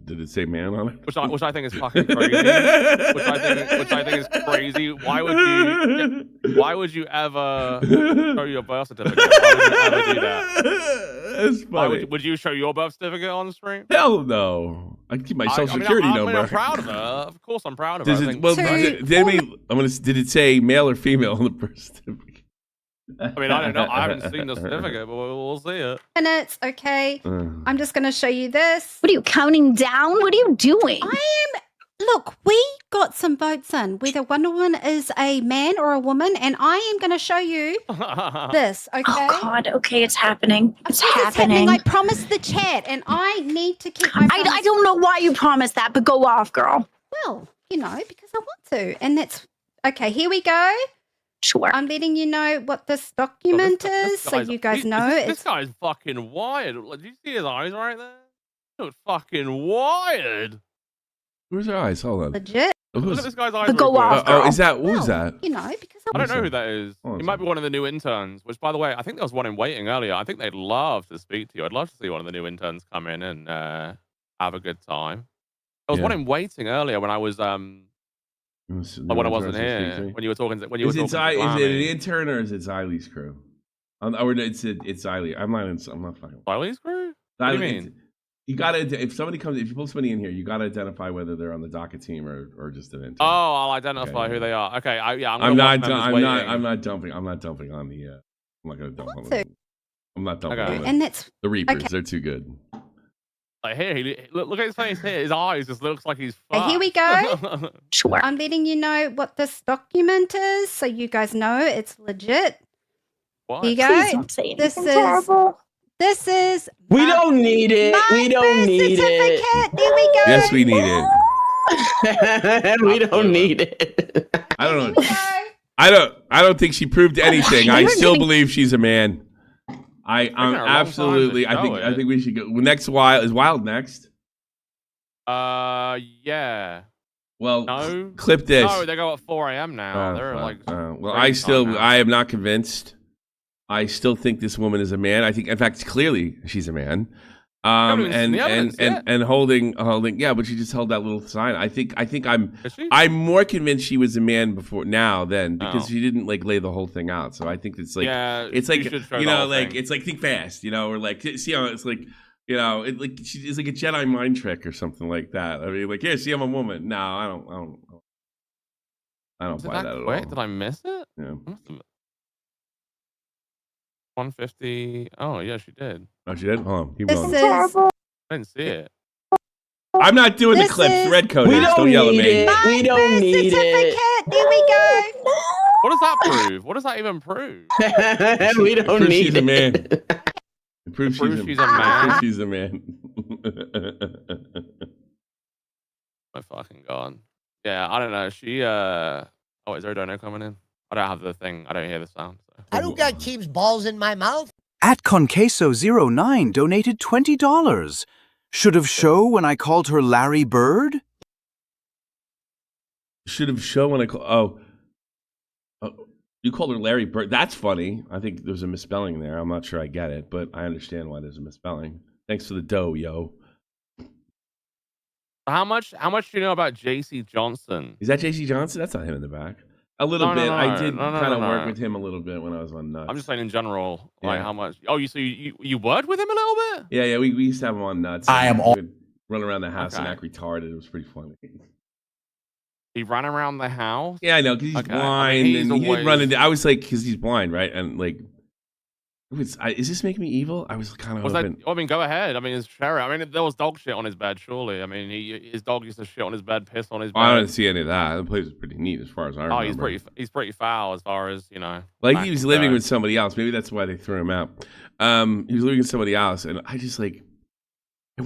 Did it say man on it? Which I think is fucking crazy. which I think is crazy. Why would you ever show your birth certificate? Why would you ever do that? That's funny. Would you show your birth certificate on the stream? Hell no. I keep my social security number. I'm proud of her. Of course, I'm proud of her. Did it say male or female on the birth certificate? I mean, I don't know. I haven't seen the certificate, but we'll see it. Minutes, okay. I'm just going to show you this. What are you counting down? What are you doing? Look, we got some votes in whether Wonder Woman is a man or a woman, and I am going to show you this, okay? Oh God, okay, it's happening. It's happening. I promised the chat, and I need to keep my I don't know why you promised that, but go off, girl. Well, because I want to, and that's... Okay, here we go. Sure. I'm letting you know what this document is, so you guys know. This guy's fucking wired. Did you see his eyes right there? He looks fucking wired. Where's her eyes? Hold on. Legit. Look at this guy's eyes. Go off. Is that what was that? Because I don't know who that is. He might be one of the new interns. Which, by the way, I think there was one in waiting earlier. I think they'd love to speak to you. I'd love to see one of the new interns come in and have a good time. There was one in waiting earlier when I was when I wasn't here. When you were talking. Is it an intern or is it Xylie's crew? Or it's Xylie. I'm not fucking. Xylie's crew? What do you mean? You gotta if you pull somebody in here, you gotta identify whether they're on the docket team or just an intern. Oh, I'll identify who they are. Okay, I'm not dumping on the. I'm not gonna dump on them. I'm not dumping on them. And that's the Reapers. They're too good. Like here, look at his face here. His eyes just looks like he's fucked. Here we go. Sure. I'm letting you know what this document is, so you guys know it's legit. What? Here you go. Please don't say anything terrible. This is. We don't need it. We don't need it. There we go. Yes, we need it. We don't need it. I don't know. I don't think she proved anything. I still believe she's a man. I'm absolutely. I think we should go next. Is Wild next? Yeah. Well, no. Clip this. No, they go at 4 a.m. now. They're well, I am not convinced. I still think this woman is a man. I think, in fact, clearly she's a man. And holding. Yeah, but she just held that little sign. I think I'm more convinced she was a man then because she didn't lay the whole thing out. So I think it's like it's like it's like think fast, or like see how it's like You know, it's like a Jedi mind trick or something like that. I mean, like, yeah, see, I'm a woman. No, I don't buy that at all. Did I miss it? Yeah. 150. Oh, yeah, she did. Oh, she did? Hold on. Keep This going. is. I didn't see it. I'm not doing the clip. Thread code is. Don't yell at me. We don't need it. Here we go. What does that prove? What does that even prove? We don't Proves need she's a man. it. It proves Proves she's she's a man. Proves she's a man. My fucking god. Yeah, I don't know. She oh, is there a dono coming in? I don't have the thing. I don't hear the sound. So. I don't got Keeb's balls in my mouth. At Conqueso09 donated $20. Should have show when I called her Larry Bird? Should have shown when I call. Oh, you called her Larry Bird. That's funny. I think there's a misspelling there. I'm not sure I get it, but I understand why there's a misspelling. Thanks for the dough, yo. How much do you know about JC Johnson? Is that JC Johnson? That's not him in the back. A little bit. I did kind of work with him a little bit when I was on Nuts. I'm just saying in general, like Yeah. how much. Oh, you worked with him a little bit? Yeah. We used to have him on Nuts. I am all. Would run around the house and Okay. act retarded. It was pretty funny. He ran around the house. Yeah, I know, because he's Okay. blind, I mean, he's and he did always- run into. I was like, because he's blind, right? And like, is this making me evil? I was kind of Was that? hoping. I mean, go ahead. I mean, it's cherry. I mean, there was dog shit on his bed. Surely. I mean, his dog used to shit on his bed, piss on his bed. I didn't see any of that. The place was pretty neat as far as I remember. Oh, he's pretty foul as far as you know. Like facts he was living go. with somebody else. Maybe that's why they threw him out. He was living with somebody else, and I just like. I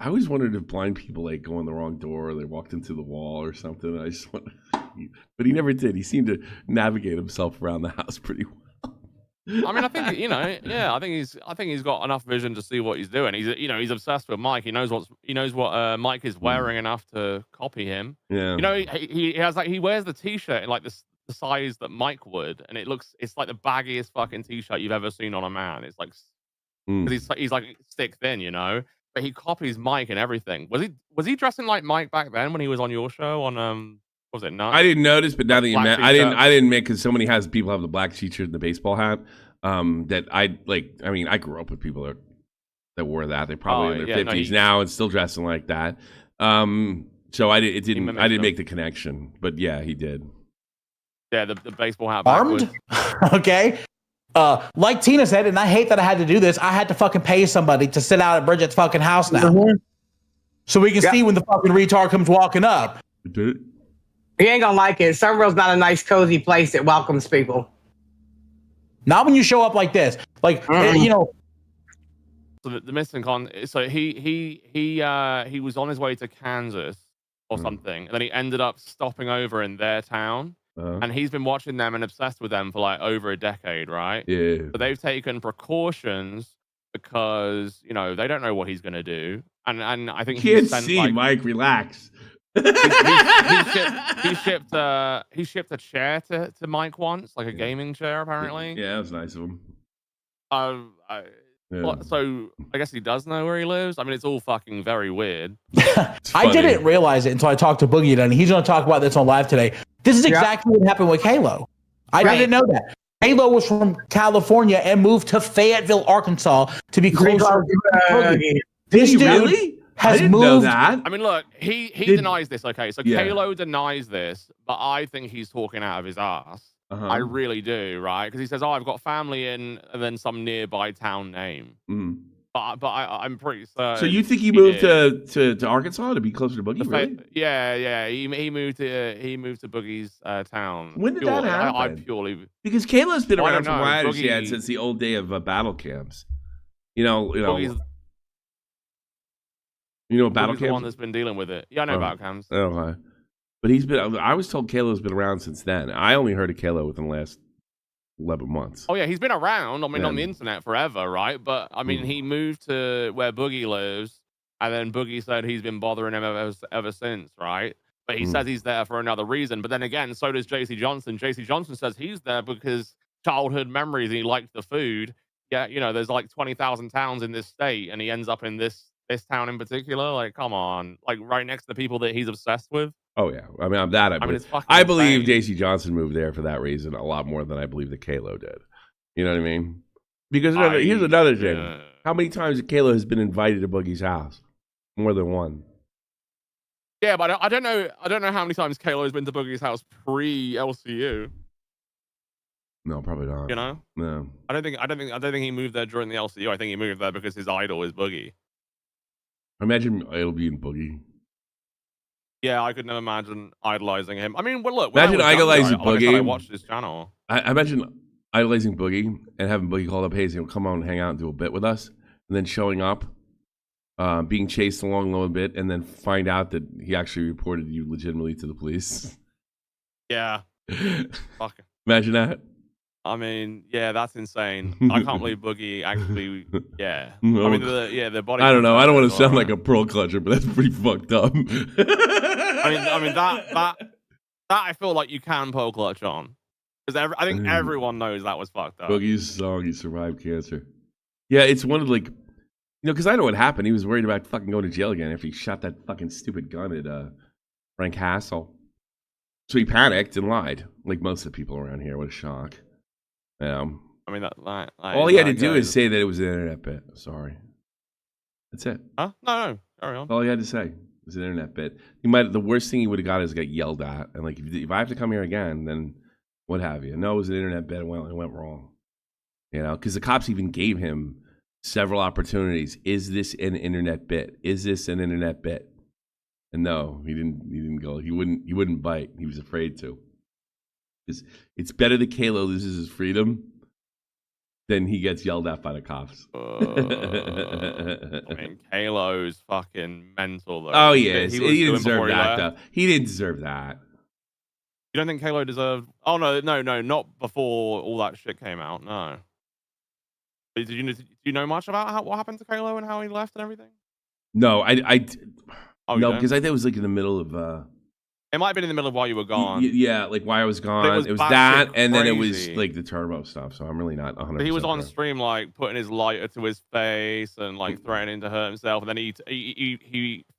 always wondered if blind people like go in the wrong door or they walked into the wall or something. I just wanted, but he never did. He seemed to navigate himself around the house pretty well. I mean, I think yeah. I think he's got enough vision to see what he's doing. He's obsessed with Mike. He knows what Mike is wearing enough to copy him. Yeah. He has he wears the t-shirt in like the size that Mike would, and it's like the baggiest fucking t-shirt you've ever seen on a man. It's like 'cause he's like stick thin, but he copies Mike and everything. Was he dressing like Mike back then when he was on your show on what was it? Nuts? I didn't notice, but now that you Black meant, I didn't t-shirt. make because so many people have the black t-shirt and the baseball hat. That I like. I mean, I grew up with people that wore that. They probably in their 50s now and still dressing like that. So I didn't make the connection, but yeah, he did. Yeah, the baseball hat. Armed? Okay. Like Tina said, and I hate that I had to do this, I had to fucking pay somebody to sit out at Bridget's fucking house now. So we can see when the fucking retard comes walking up. He ain't gonna like it. Summerville's not a nice, cozy place that welcomes people. Not when you show up like this. Like, So the missing so he was on his way to Kansas or something, and then he ended up stopping over in their town. And he's been watching them and obsessed with them for like over a decade, right? Yeah. But they've taken precautions because they don't know what he's gonna do, and I think You can't see, Mike. Relax. he shipped a chair to Mike once, like a gaming chair, apparently. Yeah, that was nice of him. So I guess he does know where he lives. I mean, it's all fucking very weird. I didn't realize it until I talked to Boogie, and he's going to talk about this on live today. This is exactly what happened with Kalo. I didn't know that. Kalo was from California and moved to Fayetteville, Arkansas to be closer to Boogie. This dude has moved. I mean, look, he denies this. Okay, so Kalo denies this, but I think he's talking out of his ass. I really do, right? Because he says, "Oh, I've got family in," and then some nearby town name. But I'm pretty certain. So you think he moved to Arkansas to be closer to Boogie? Really? Yeah. He moved to Boogie's town. When did that happen? I purely because Kayla's been I around don't from what I know. understand since the old day of battle camps. You know Boogie's battle the one camps. that's been dealing with it. Yeah, I know battle camps. Okay. But he's been. I was told Kalo's been around since then. I only heard of Kalo within the last 11 months. Oh yeah, he's been around. I mean, on the internet forever, right? But I mean, he moved to where Boogie lives, and then Boogie said he's been bothering him ever since, right? But he says he's there for another reason. But then again, so does JC Johnson. JC Johnson says he's there because childhood memories. He liked the food. Yeah, there's like 20,000 towns in this state, and he ends up in this town in particular. Like, come on, like right next to the people that he's obsessed with. Oh yeah, I mean, it's fucking I believe insane. JC Johnson moved there for that reason a lot more than I believe that Kalo did. You know what I mean? Because here's another thing. How many times Kayla has been invited to Boogie's house? More than one. Yeah, but I don't know. I don't know how many times Kayla has been to Boogie's house pre LCU. No, probably not. You know? No. I don't think he moved there during the LCU. I think he moved there because his idol is Boogie. Imagine Idol being Boogie. Yeah, I could never imagine idolizing him. I mean, well, look. Imagine idolizing Boogie. I watched his channel. I imagine idolizing Boogie and having Boogie call up, hey, so come on and hang out and do a bit with us, and then showing up, being chased along a little bit, and then find out that he actually reported you legitimately to the police. Yeah. Fuck. Imagine that. I mean, yeah, that's insane. I can't believe Boogie actually. Yeah. I mean, the body. I don't know. I don't want to sound like a pearl clutcher, but that's pretty fucked up. I mean that I feel like you can pearl clutch on, because I think everyone knows that was fucked up. Boogie's song, he survived cancer. Yeah, it's one of because I know what happened. He was worried about fucking going to jail again after he shot that fucking stupid gun at Frank Hassel. So he panicked and lied, like most of the people around here. What a shock. I mean, all he had to do is say that it was an internet bit. Sorry. That's it. Huh? No, carry on. All he had to say was an internet bit. The worst thing he would have got is get yelled at. And like, if I have to come here again, then what have you? No, it was an internet bit. It went wrong. You know, because the cops even gave him several opportunities. Is this an internet bit? Is this an internet bit? And no, he didn't go. He wouldn't bite. He was afraid to. It's better that Kalo loses his freedom than he gets yelled at by the cops. I mean, Kalo's fucking mental, though. Oh, yeah. He didn't deserve that, though. He didn't deserve that. You don't think Kalo deserved... Oh, no, not before all that shit came out, no. Do you know much about what happened to Kalo and how he left and everything? No, no, because I think it was like in the middle of... It might have been in the middle of while you were gone. Yeah, like while I was gone. It was that, and then it was like the turbo stuff. So I'm really not 100%. He was on stream, like putting his lighter to his face and like threatening to hurt himself. And then he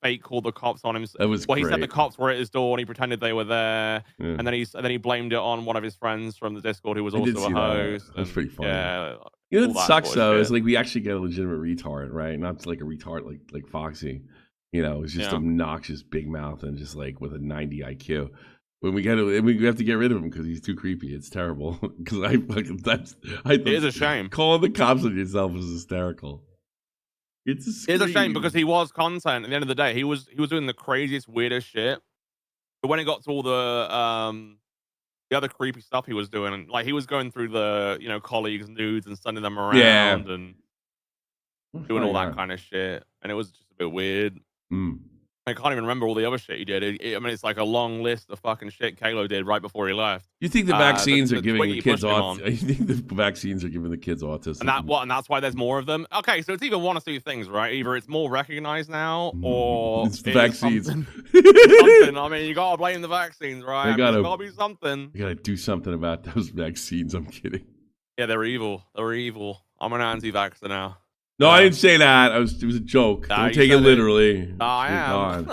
fake called the cops on him. That was he great. said the cops were at his door and he pretended they were there. Yeah. And then he blamed it on one of his friends from the Discord who was also a host. That's pretty funny. Yeah. You know what sucks though is like we actually get a legitimate retard, right? Not like a retard like Foxy. You know, it's just obnoxious, big mouth, and just like with a 90 IQ. When we have to get rid of him because he's too creepy. It's terrible. Because it is a shame. Calling the cops on yourself is hysterical. It's a shame because he was content. At the end of the day, he was doing the craziest, weirdest shit. But when it got to all the other creepy stuff he was doing, like he was going through the colleagues' nudes and sending them around and doing all that kind of shit, and it was just a bit weird. I can't even remember all the other shit he did. I mean, it's like a long list of fucking shit Kalo did right before he left. You think the vaccines are giving the kids autism? You think the vaccines are giving the kids autism? And that's why there's more of them. Okay, so it's either one or two things, right? Either it's more recognized now, or it's the vaccines. Something. I mean, you gotta blame the vaccines, right? There's gotta be something. You gotta do something about those vaccines. I'm kidding. Yeah, they're evil. They're evil. I'm an anti-vaxxer now. No, I didn't say that. It was a joke. Don't take it literally. I am.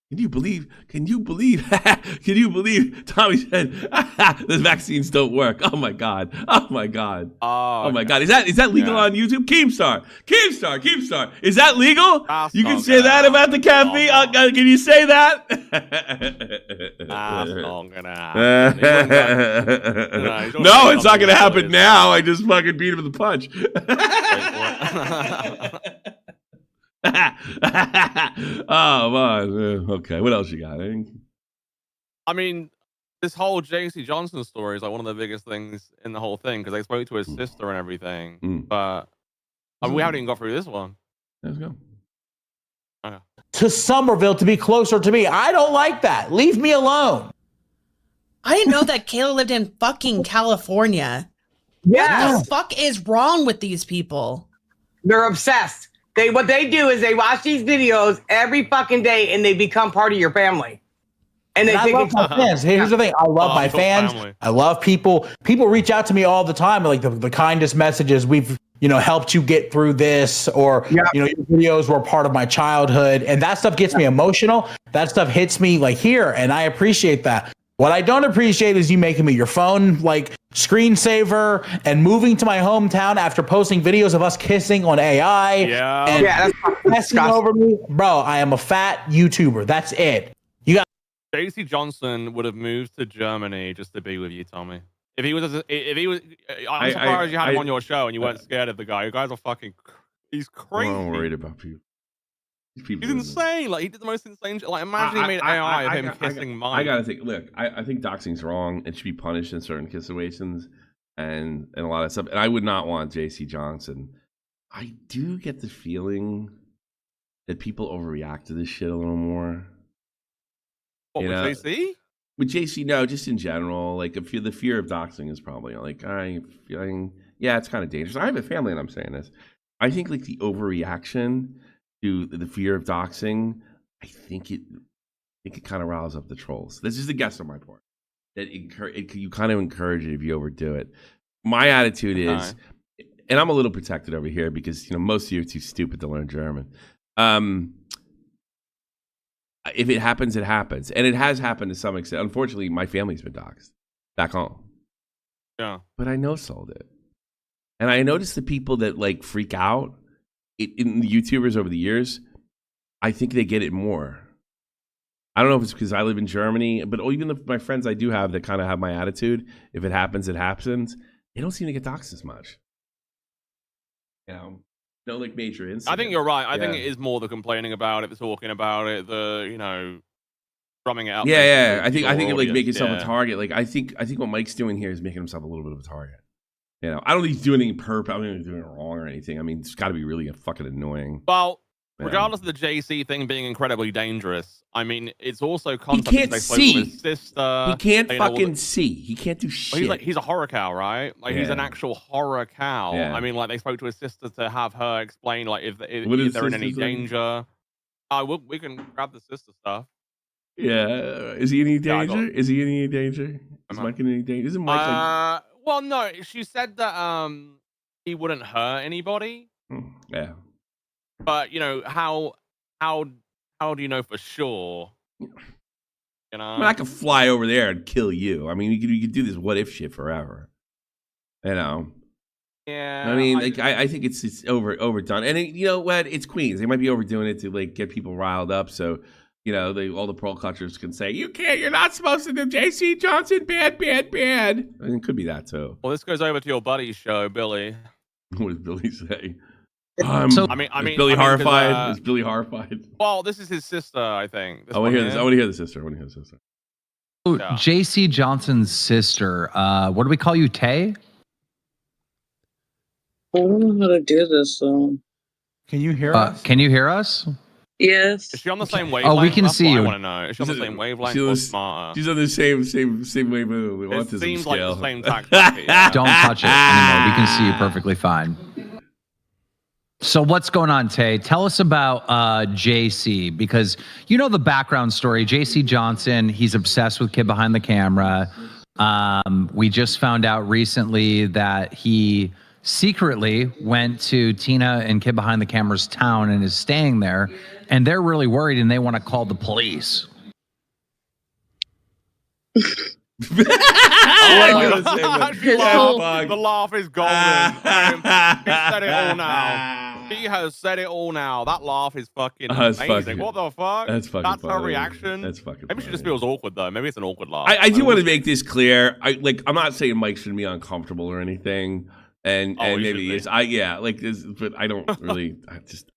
Can you believe? Can you believe Tommy said the vaccines don't work? Oh my god. Oh my god. Oh my god. Is that legal on YouTube? Keemstar. Is that legal? You can say that about the caffeine? Can you say that? That's not gonna happen. No, it's not gonna happen now. I just fucking beat him with a punch. Oh man. Okay, what else you got? I mean, this whole JC Johnson story is like one of the biggest things in the whole thing because they spoke to his sister and everything. But we haven't even got through this one. Let's go. Okay. To Somerville to be closer to me. I don't like that. Leave me alone. I didn't know that Kayla lived in fucking California. Yeah. What the fuck is wrong with these people? They're obsessed. What they do is they watch these videos every fucking day and they become part of your family. And I love my fans. Here's the thing. I love my fans. Family. I love people. People reach out to me all the time, like the kindest messages. We've, helped you get through this, or, your videos were part of my childhood. And that stuff gets me emotional. That stuff hits me like here. And I appreciate that. What I don't appreciate is you making me your phone like screensaver and moving to my hometown after posting videos of us kissing on AI. And that's messing over me. Bro, I am a fat YouTuber. That's it. You got JC Johnson would have moved to Germany just to be with you, Tommy. If he was, I'm surprised you had him on your show and you weren't scared of the guy. You guys are fucking. He's crazy. I'm worried about people. He's insane. Like he did the most insane. Like imagine he made AI of him kissing Mike. I gotta think. Look, I think doxing's wrong. It should be punished in certain situations and a lot of stuff. And I would not want JC Johnson. I do get the feeling that people overreact to this shit a little more. What, with JC? With JC, no, just in general. Like, if the fear of doxing is probably like, I'm feeling, yeah, it's kind of dangerous. I have a family, and I'm saying this. I think like the overreaction to the fear of doxing, I think it kind of riles up the trolls. This is a guess on my part. That you kind of encourage it if you overdo it. My attitude is, and I'm a little protected over here because most of you are too stupid to learn German. If it happens, it happens, and it has happened to some extent. Unfortunately, my family's been doxxed back home. Yeah, but I no-sold it, and I noticed the people that like freak out in the YouTubers over the years, I think they get it more. I don't know if it's because I live in Germany, but even my friends I do have that kind of have my attitude, if it happens, it happens. They don't seem to get doxxed as much. No like major incidents. I think you're right. I think it is more the complaining about it, the talking about it, the drumming it up. Yeah. I think it like make yourself a target. Like I think what Mike's doing here is making himself a little bit of a target. I don't think he's doing anything purpose. I don't think he's doing it wrong or anything. I mean, it's got to be really fucking annoying. Well, regardless of the JC thing being incredibly dangerous, I mean, it's also he concept. can't see. His sister. He can't fucking see. He can't do shit. Well, he's a horror cow, right? Like he's an actual horror cow. Yeah. I mean, like they spoke to his sister to have her explain, like if they're in any danger. We can grab the sister stuff. Yeah. Is he in any danger? Is he in any danger? Is Mike in any danger? Isn't Mike like... Well, no. She said that he wouldn't hurt anybody. Yeah. But how do you know for sure? I mean, I could fly over there and kill you. I mean, you could do this what if shit forever. Yeah. I mean, I think it's overdone. And you know what? It's Queens. They might be overdoing it to like get people riled up. So all the pearl clutchers can say, you're not supposed to do JC Johnson, bad. And it could be that too. Well, this goes over to your buddy's show, Billy. What does Billy say? Is Billy horrified? Is Billy horrified? Well, this is his sister, I think. I want to hear this. I want to hear the sister. Oh, yeah. JC Johnson's sister. What do we call you, Tay? I don't know how to do this, though. Can you hear us? Can you hear us? Yes. Is she on the same wavelength? Oh, we can see you. I want to know. Is she on the same wavelength or smarter? She's on the same wavelength. It seems like the same tactic. Don't touch it anymore. We can see you perfectly fine. So what's going on, Tay? Tell us about JC, because the background story. JC Johnson, he's obsessed with Kid Behind the Camera. We just found out recently that he secretly went to Tina and Kid Behind the Camera's town and is staying there, and they're really worried and they want to call the police. The laugh is golden. He said it all now. He has said it all now. That laugh is fucking amazing. What the fuck? That's her funny. reaction. That's fucking Maybe she just feels awkward though. Maybe it's an awkward laugh. I do want to make this clear. I'm not saying Mike shouldn't be uncomfortable or anything. And maybe it's but I don't really.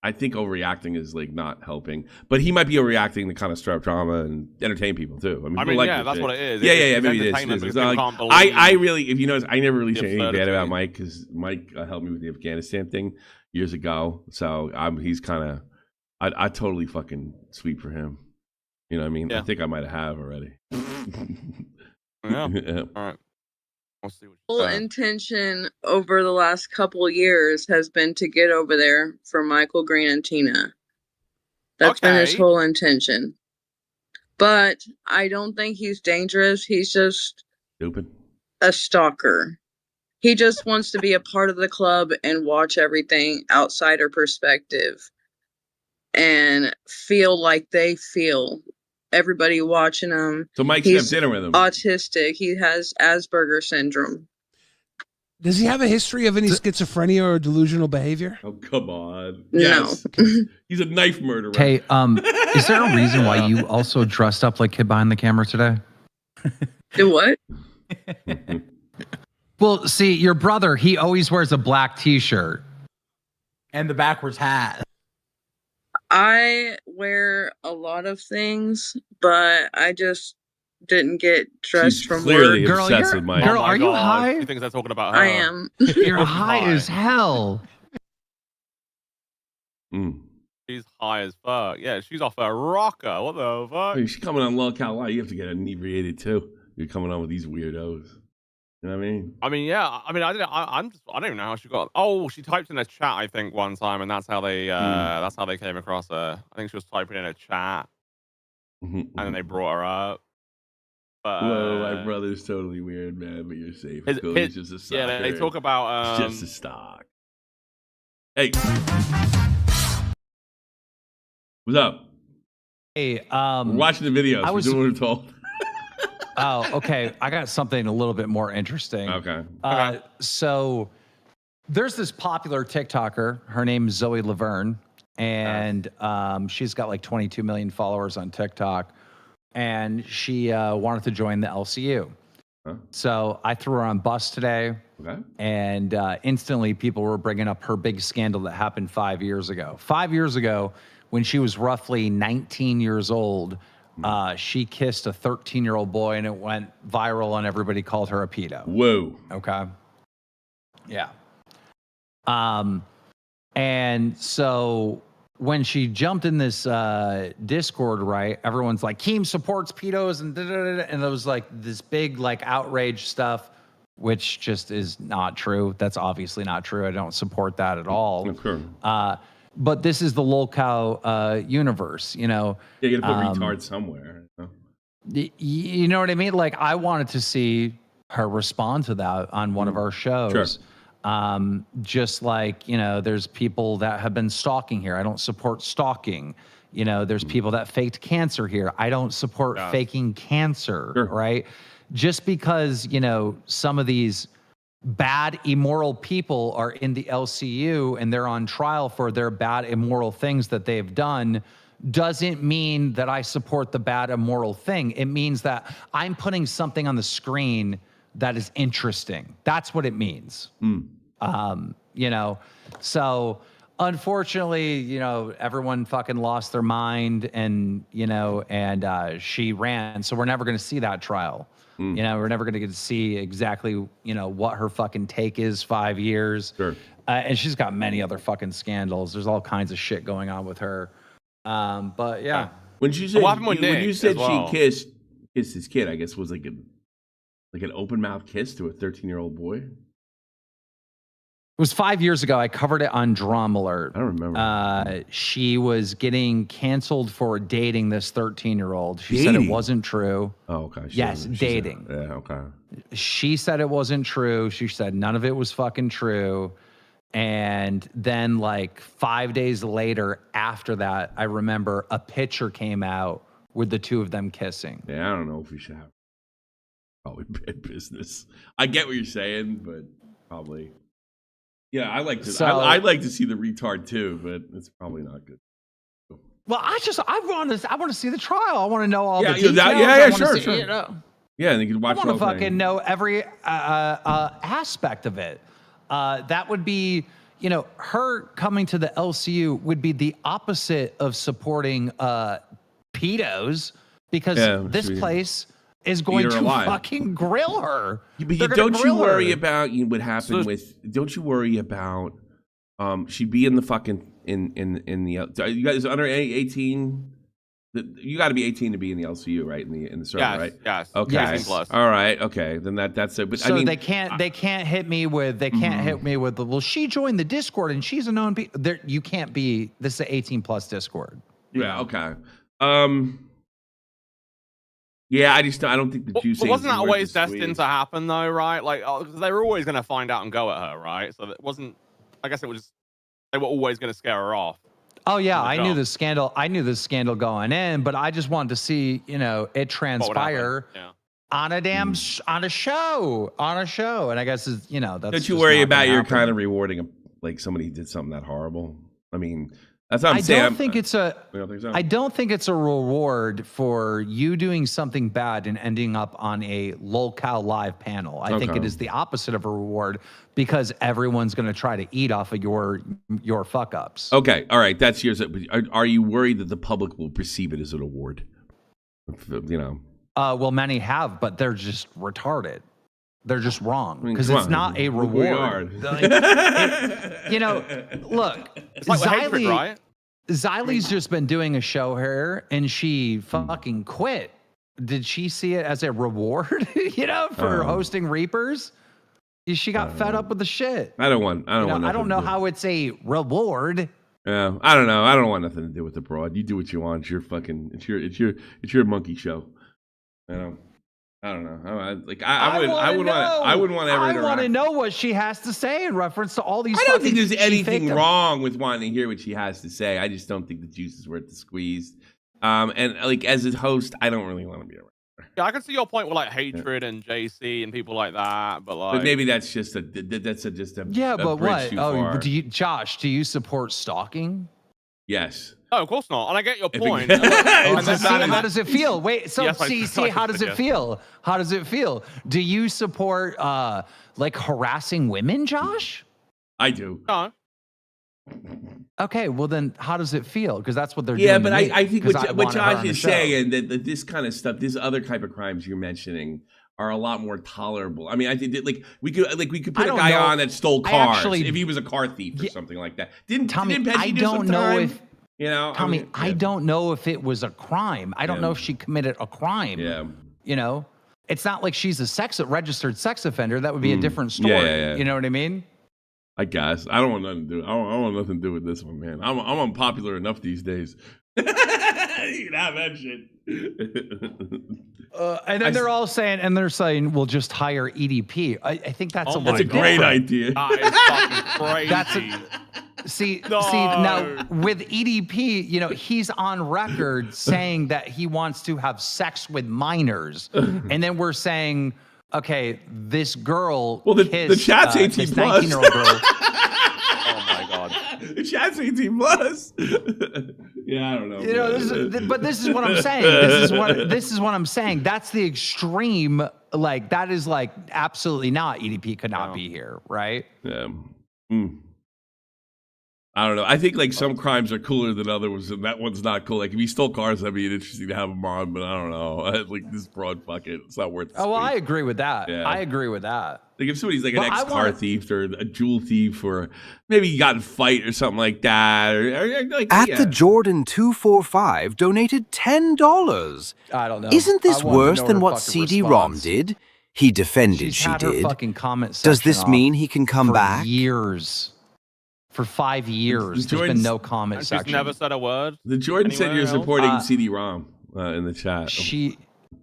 I think overreacting is like not helping. But he might be overreacting to kind of stir up drama and entertain people too. I mean that's what it is. Yeah. Maybe it is. I really, if you notice, I never really say anything bad about Mike because Mike helped me with the Afghanistan thing years ago. So he's kind of, I totally fucking sweep for him. You know what I mean? Yeah. I think I might have already. Yeah. All right. Whole intention over the last couple of years has been to get over there for Michael Green and Tina. That's been his whole intention. But I don't think he's dangerous. He's just stupid. A stalker. He just wants to be a part of the club and watch everything outsider perspective and feel like they feel everybody watching him. So Mike should have dinner with him. Autistic. He has Asperger's syndrome. Does he have a history of any schizophrenia or delusional behavior? Oh, come on. No. Yes. He's a knife murderer. Hey, is there a reason why you also dressed up like Kid Behind the Camera today? Do what? Well, see, your brother, he always wears a black t-shirt. And the backwards hat. I wear a lot of things, but I just didn't get dressed She's from clearly work. obsessed with Mike. Girl, Oh my are you God. high? She thinks they're talking about her. I am. You're high as hell. She's high as fuck. Yeah, she's off a rocker. What the fuck? Hey, she's coming on Low Cal Live. You have to get inebriated too. You're coming on with these weirdos. You know what I mean? I mean, yeah. I mean, I don't even know how she got. Oh, she typed in a chat, I think, one time, and that's how they came across her. I think she was typing in a chat, and then they brought her up. But, whoa, my brother's totally weird, man. But you're safe. He's just a stalker. Yeah, they talk about. It's just a stock. Hey, what's up? Hey, we're watching the videos. We're doing what we're told. Oh, okay. I got something a little bit more interesting. Okay. So there's this popular TikToker. Her name is Zoe Laverne, and she's got like 22 million followers on TikTok. And she wanted to join the LCU. Huh? So I threw her on bus today. Okay. And instantly people were bringing up her big scandal that happened 5 years ago. 5 years ago, when she was roughly 19 years old, she kissed a 13-year-old boy and it went viral and everybody called her a pedo. Whoa. Okay. Yeah. And so when she jumped in this Discord, right, everyone's like, Keem supports pedos and da-da-da-da, and it was like this big like outrage stuff, which just is not true. That's obviously not true. I don't support that at all. Okay. But this is the lolcow universe, you know. You gotta put retard somewhere. You know what I mean? Like, I wanted to see her respond to that on one of our shows. Sure. Just like, you know, there's people that have been stalking here. I don't support stalking. You know, there's people that faked cancer here. I don't support faking cancer, right? Just because, you know, some of these bad, immoral people are in the LCU and they're on trial for their bad, immoral things that they've done doesn't mean that I support the bad, immoral thing. It means that I'm putting something on the screen that is interesting. That's what it means. You know, so unfortunately, you know, everyone fucking lost their mind and, you know, and she ran. So we're never going to see that trial. You know, we're never going to get to see exactly, you know, what her fucking take is 5 years. Sure. And she's got many other fucking scandals. There's all kinds of shit going on with her. But yeah. When she said, happened with when Nick you said as well? she kissed his kid, I guess was like an open mouth kiss to a 13-year-old boy. It was 5 years ago. I covered it on Drum Alert. I don't remember. She was getting canceled for dating this 13-year-old. She said it wasn't true. Oh, okay. Yes, dating. Yeah, okay. She said it wasn't true. She said none of it was fucking true. And then like 5 days later after that, I remember a picture came out with the two of them kissing. Yeah, I don't know if we should have probably bad business. I get what you're saying, but probably. Yeah, I like to. I'd like to see the retard too, but it's probably not good. Well, I want to see the trial. I want to know all the details. Sure. You know, yeah, and you can watch. I want to fucking know every aspect of it. That would be, you know, her coming to the LCU would be the opposite of supporting pedos because this place is going to fucking grill her. But don't you worry about what happened with? Don't you worry about? She'd be in the fucking in the. You guys under 18. You got to be 18 to be in the LCU, right? In the server, right? Yes. Okay. 18 plus. All right. Okay. Then that's it. But so I mean, they can't hit me with the. Well, she joined the Discord and she's a known. You can't be. This is an 18 plus Discord. Yeah. Okay. Yeah, I don't think the juice. But wasn't that always destined to happen, though? Right? Like, they were always going to find out and go at her, right? So that wasn't. I guess it was. They were always going to scare her off. Oh yeah, I knew the scandal. I knew the scandal going in, but I just wanted to see, it transpire on a damn on a show, And I guess that's. Don't you worry about you're kind of rewarding like somebody who did something that horrible. I mean, that's what I'm saying. I don't think it's a. I don't think it's a reward for you doing something bad and ending up on a lolcow live panel. I think it is the opposite of a reward because everyone's going to try to eat off of your fuck ups. Okay, all right, that's yours. Are you worried that the public will perceive it as an award? Well, many have, but they're just retarded. They're just wrong because it's not a reward. Look, it's like hatred, right? Xylie's just been doing a show here, and she fucking quit. Did she see it as a reward? For hosting Reapers? She got fed up with the shit. I don't know how it's a reward. Yeah, I don't know. I don't want nothing to do with the broad. You do what you want. It's your fucking. It's your monkey show. I don't know. I wouldn't want ever. I want to know what she has to say in reference to all these. I don't think there's anything wrong with wanting to hear what she has to say. I just don't think the juice is worth the squeeze. And as a host, I don't really want to be around her. Yeah, I can see your point with hatred and JC and people like that, but maybe that's just a yeah. But what? Oh, Josh? Do you support stalking? Yes. Oh, of course not. And I get your point. How does it feel? Wait, so yes, how does it feel? How does it feel? Do you support harassing women, Josh? I do. No. Okay, well then, how does it feel? Because that's what they're doing. Yeah, but I think what Josh is saying that this kind of stuff, this other type of crimes you're mentioning, are a lot more tolerable. I mean, I think that, we could put a guy on that stole cars if he was a car thief or something like that. Tommy, I don't know if Tommy, I don't know if it was a crime. I don't know if she committed a crime. Yeah. It's not like she's a registered sex offender. That would be a different story. Yeah. You know what I mean? I guess. I don't want nothing to do. I don't want nothing to do with this one, man. I'm unpopular enough these days. You can have that shit. And then they're saying, we'll just hire EDP. I think that's a great idea. That is fucking crazy. See, now with EDP, he's on record saying that he wants to have sex with minors. And then we're saying, okay, this girl the chat's 18 plus. 19-year-old girl. Oh my God. The chat's 18 plus. Yeah, I don't know. But this is what I'm saying. This is what I'm saying. That's the extreme. That is absolutely not. EDP could not be here, right? Yeah. I don't know. I think some crimes are cooler than others, and that one's not cool. If he stole cars, that'd be interesting to have him on, but I don't know. This broad, fuck it. It's not worth it. Oh, well, I agree with that. Yeah. I agree with that. If somebody's an ex-car thief or a jewel thief, or maybe he got in a fight or something like that. The Jordan 245 donated $10. I don't know. Isn't this worse than what CD-ROM did? He defended she did. Her fucking comment Does this mean he can come back? For 5 years, there's been no comment section. She's never said a word. The Jordan said you're supporting CD-ROM in the chat.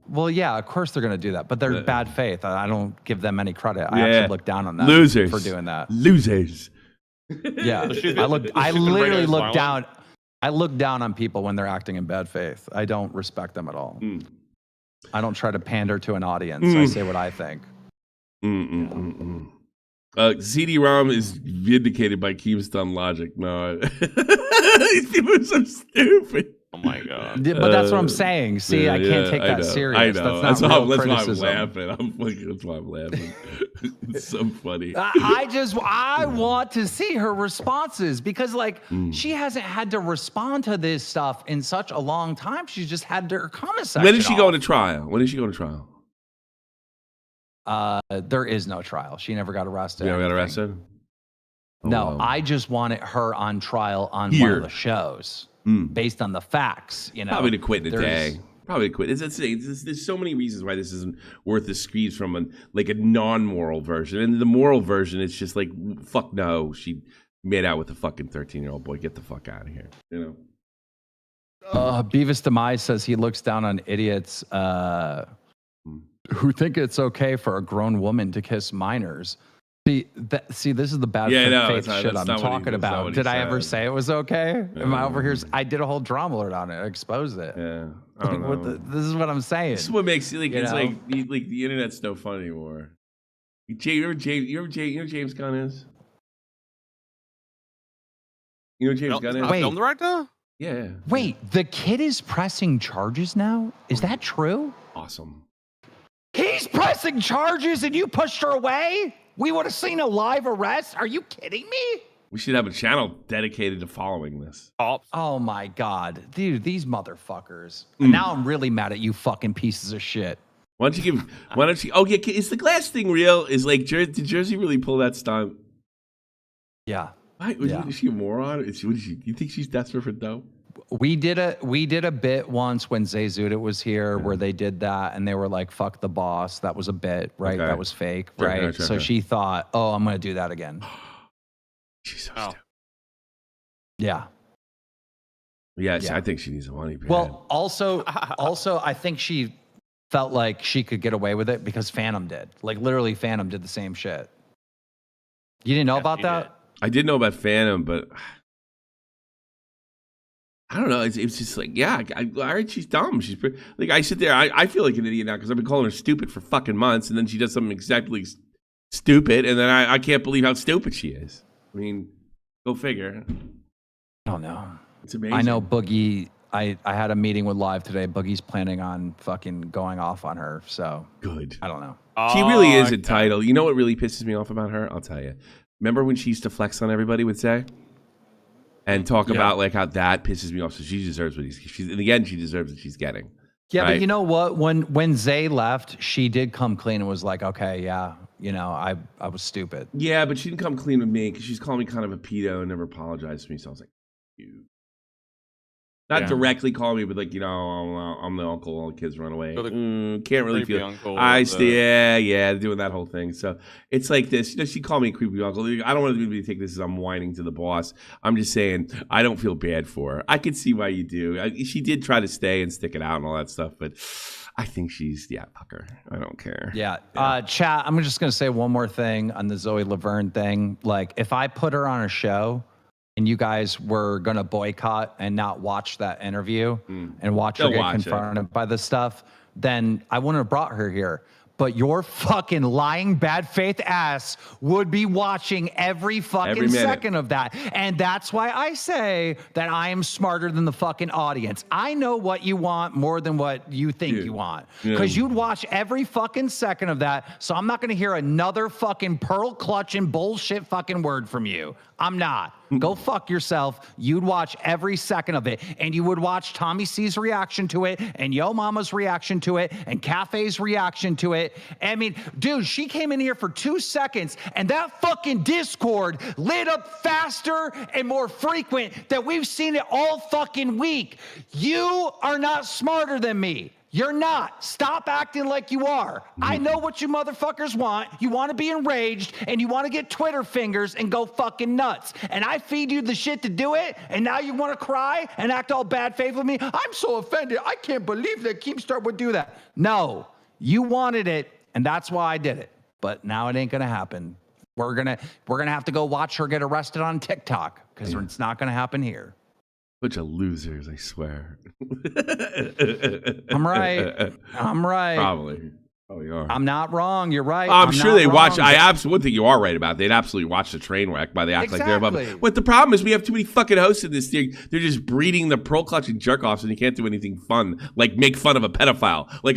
Well, yeah, of course they're going to do that, but they're bad faith. I don't give them any credit. I actually look down on them for doing that. Losers. Yeah, I literally look down. I look down on people when they're acting in bad faith. I don't respect them at all. I don't try to pander to an audience. I say what I think. CD-ROM is vindicated by Keemston logic. No, these people are so stupid. Oh my God! But that's what I'm saying. See, I can't take that serious. I know. That's why I'm laughing. That's why I'm laughing. It's so funny. I want to see her responses because, she hasn't had to respond to this stuff in such a long time. She's just had her comment section. When is she going to trial? There is no trial. She never got arrested. You never got arrested? No, I just wanted her on trial on one of the shows based on the facts. Probably to quit in a day. Probably quit. There's so many reasons why this isn't worth the squeeze from a non-moral version. And the moral version, it's just fuck no. She made out with a fucking 13-year-old boy. Get the fuck out of here. Beavis Demise says he looks down on idiots who think it's okay for a grown woman to kiss minors. See, this is the bad faith shit I'm talking about. Did I ever say it was okay? Am I over here? I did a whole drama alert on it. I exposed it. Yeah. I don't know. This is what I'm saying. This is what makes it like the internet's no fun anymore. You know James Gunn is? You know James Gunn is? Wait, film director? Yeah. Wait, the kid is pressing charges now? Is that true? Awesome. He's pressing charges and you pushed her away? We would have seen a live arrest? Are you kidding me? We should have a channel dedicated to following this. Oh my God. Dude, these motherfuckers. Now I'm really mad at you fucking pieces of shit. Why don't you oh yeah, is the glass thing real? Is like, did Jersey really pull that stunt? Yeah. Is she a moron? You think she's desperate for dough? We did a bit once when Zay Zuda was here where they did that and they were like, fuck the boss. That was a bit, right? That was fake, right? So she thought, oh, I'm going to do that again. She's so stupid. Yeah. Yes, I think she needs the money. Man. Well, also, I think she felt like she could get away with it because Phantom did. Like literally Phantom did the same shit. You didn't know about that? I did know about Phantom, but I don't know. It's just like, yeah, she's dumb. She's like, I sit there, I feel like an idiot now because I've been calling her stupid for fucking months, and then she does something exactly stupid, and then I can't believe how stupid she is. I mean, go figure. I don't know. It's amazing. I know Boogie. I had a meeting with Live today. Boogie's planning on fucking going off on her. So good. I don't know. She really is entitled. You know what really pisses me off about her? I'll tell you. Remember when she used to flex on everybody with Zay? And talk about like how that pisses me off. So she deserves what she's in the end, she deserves what she's getting. Yeah, right? But you know what? When Zay left, she did come clean and was like, okay, yeah, you know, I was stupid. Yeah, but she didn't come clean with me because she's calling me kind of a pedo and never apologized to me. So I was like, you. Not directly call me, but like, you know, I'm the uncle, all the kids run away. Can't really feel uncle doing that whole thing. So it's like this, you know, she called me a creepy uncle. I don't want anybody to take this as I'm whining to the boss. I'm just saying I don't feel bad for her. I could see why you do. She did try to stay and stick it out and all that stuff, but I think fuck her. I don't care. Yeah. Chat, I'm just going to say one more thing on the Zoe Laverne thing. Like, if I put her on a show and you guys were going to boycott and not watch that interview and watch her get confronted by this stuff, then I wouldn't have brought her here. But your fucking lying bad faith ass would be watching every fucking second of that. And that's why I say that I am smarter than the fucking audience. I know what you want more than what you think you want. Because you'd watch every fucking second of that. So I'm not going to hear another fucking pearl clutching bullshit fucking word from you. I'm not. Go fuck yourself. You'd watch every second of it. And you would watch Tommy C's reaction to it and Yo Mama's reaction to it and Cafe's reaction to it. I mean, dude, she came in here for 2 seconds and that fucking Discord lit up faster and more frequent than we've seen it all fucking week. You are not smarter than me. You're not. Stop acting like you are. I know what you motherfuckers want. You want to be enraged and you want to get Twitter fingers and go fucking nuts. And I feed you the shit to do it. And now you want to cry and act all bad faith with me. I'm so offended. I can't believe that Keemstar would do that. No, you wanted it. And that's why I did it. But now it ain't going to happen. We're going to have to go watch her get arrested on TikTok because it's not going to happen here. Bunch of losers, I swear. I'm right. Probably. Oh, you are. I'm not wrong. You're right. I'm sure they watch. I absolutely think you are right about it. They'd absolutely watch the train wreck by they act like they're above it. But the problem is we have too many fucking hosts in this thing. They're just breeding the pearl clutching jerk offs and you can't do anything fun. Like make fun of a pedophile. Like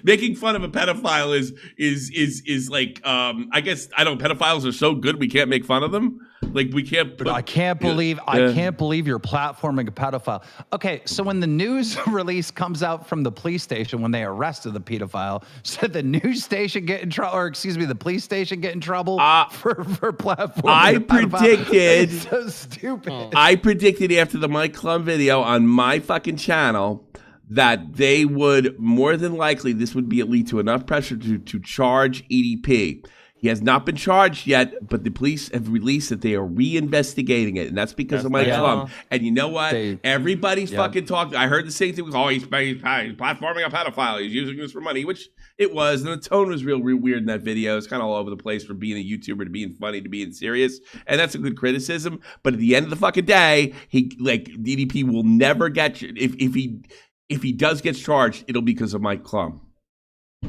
making fun of a pedophile is like, I guess, I don't know, pedophiles are so good we can't make fun of them. Like we can't. I can't believe you're platforming a pedophile. Okay, so when the news release comes out from the police station when they arrested the pedophile, should the news station get in trouble, or excuse me, the police station get in trouble for platforming? I predicted. It's so stupid. I predicted after the Mike Klum video on my fucking channel that they would more than likely this would lead to enough pressure to charge EDP. He has not been charged yet, but the police have released that they are reinvestigating it, and that's because of Mike Plum. And you know what? Everybody's fucking talking. I heard the same thing. Oh, he's platforming a pedophile. He's using this for money, which it was. And the tone was real weird in that video. It's kind of all over the place from being a YouTuber to being funny to being serious, and that's a good criticism. But at the end of the fucking day, DDP will never get you. If he does get charged, it'll be because of Mike Plum.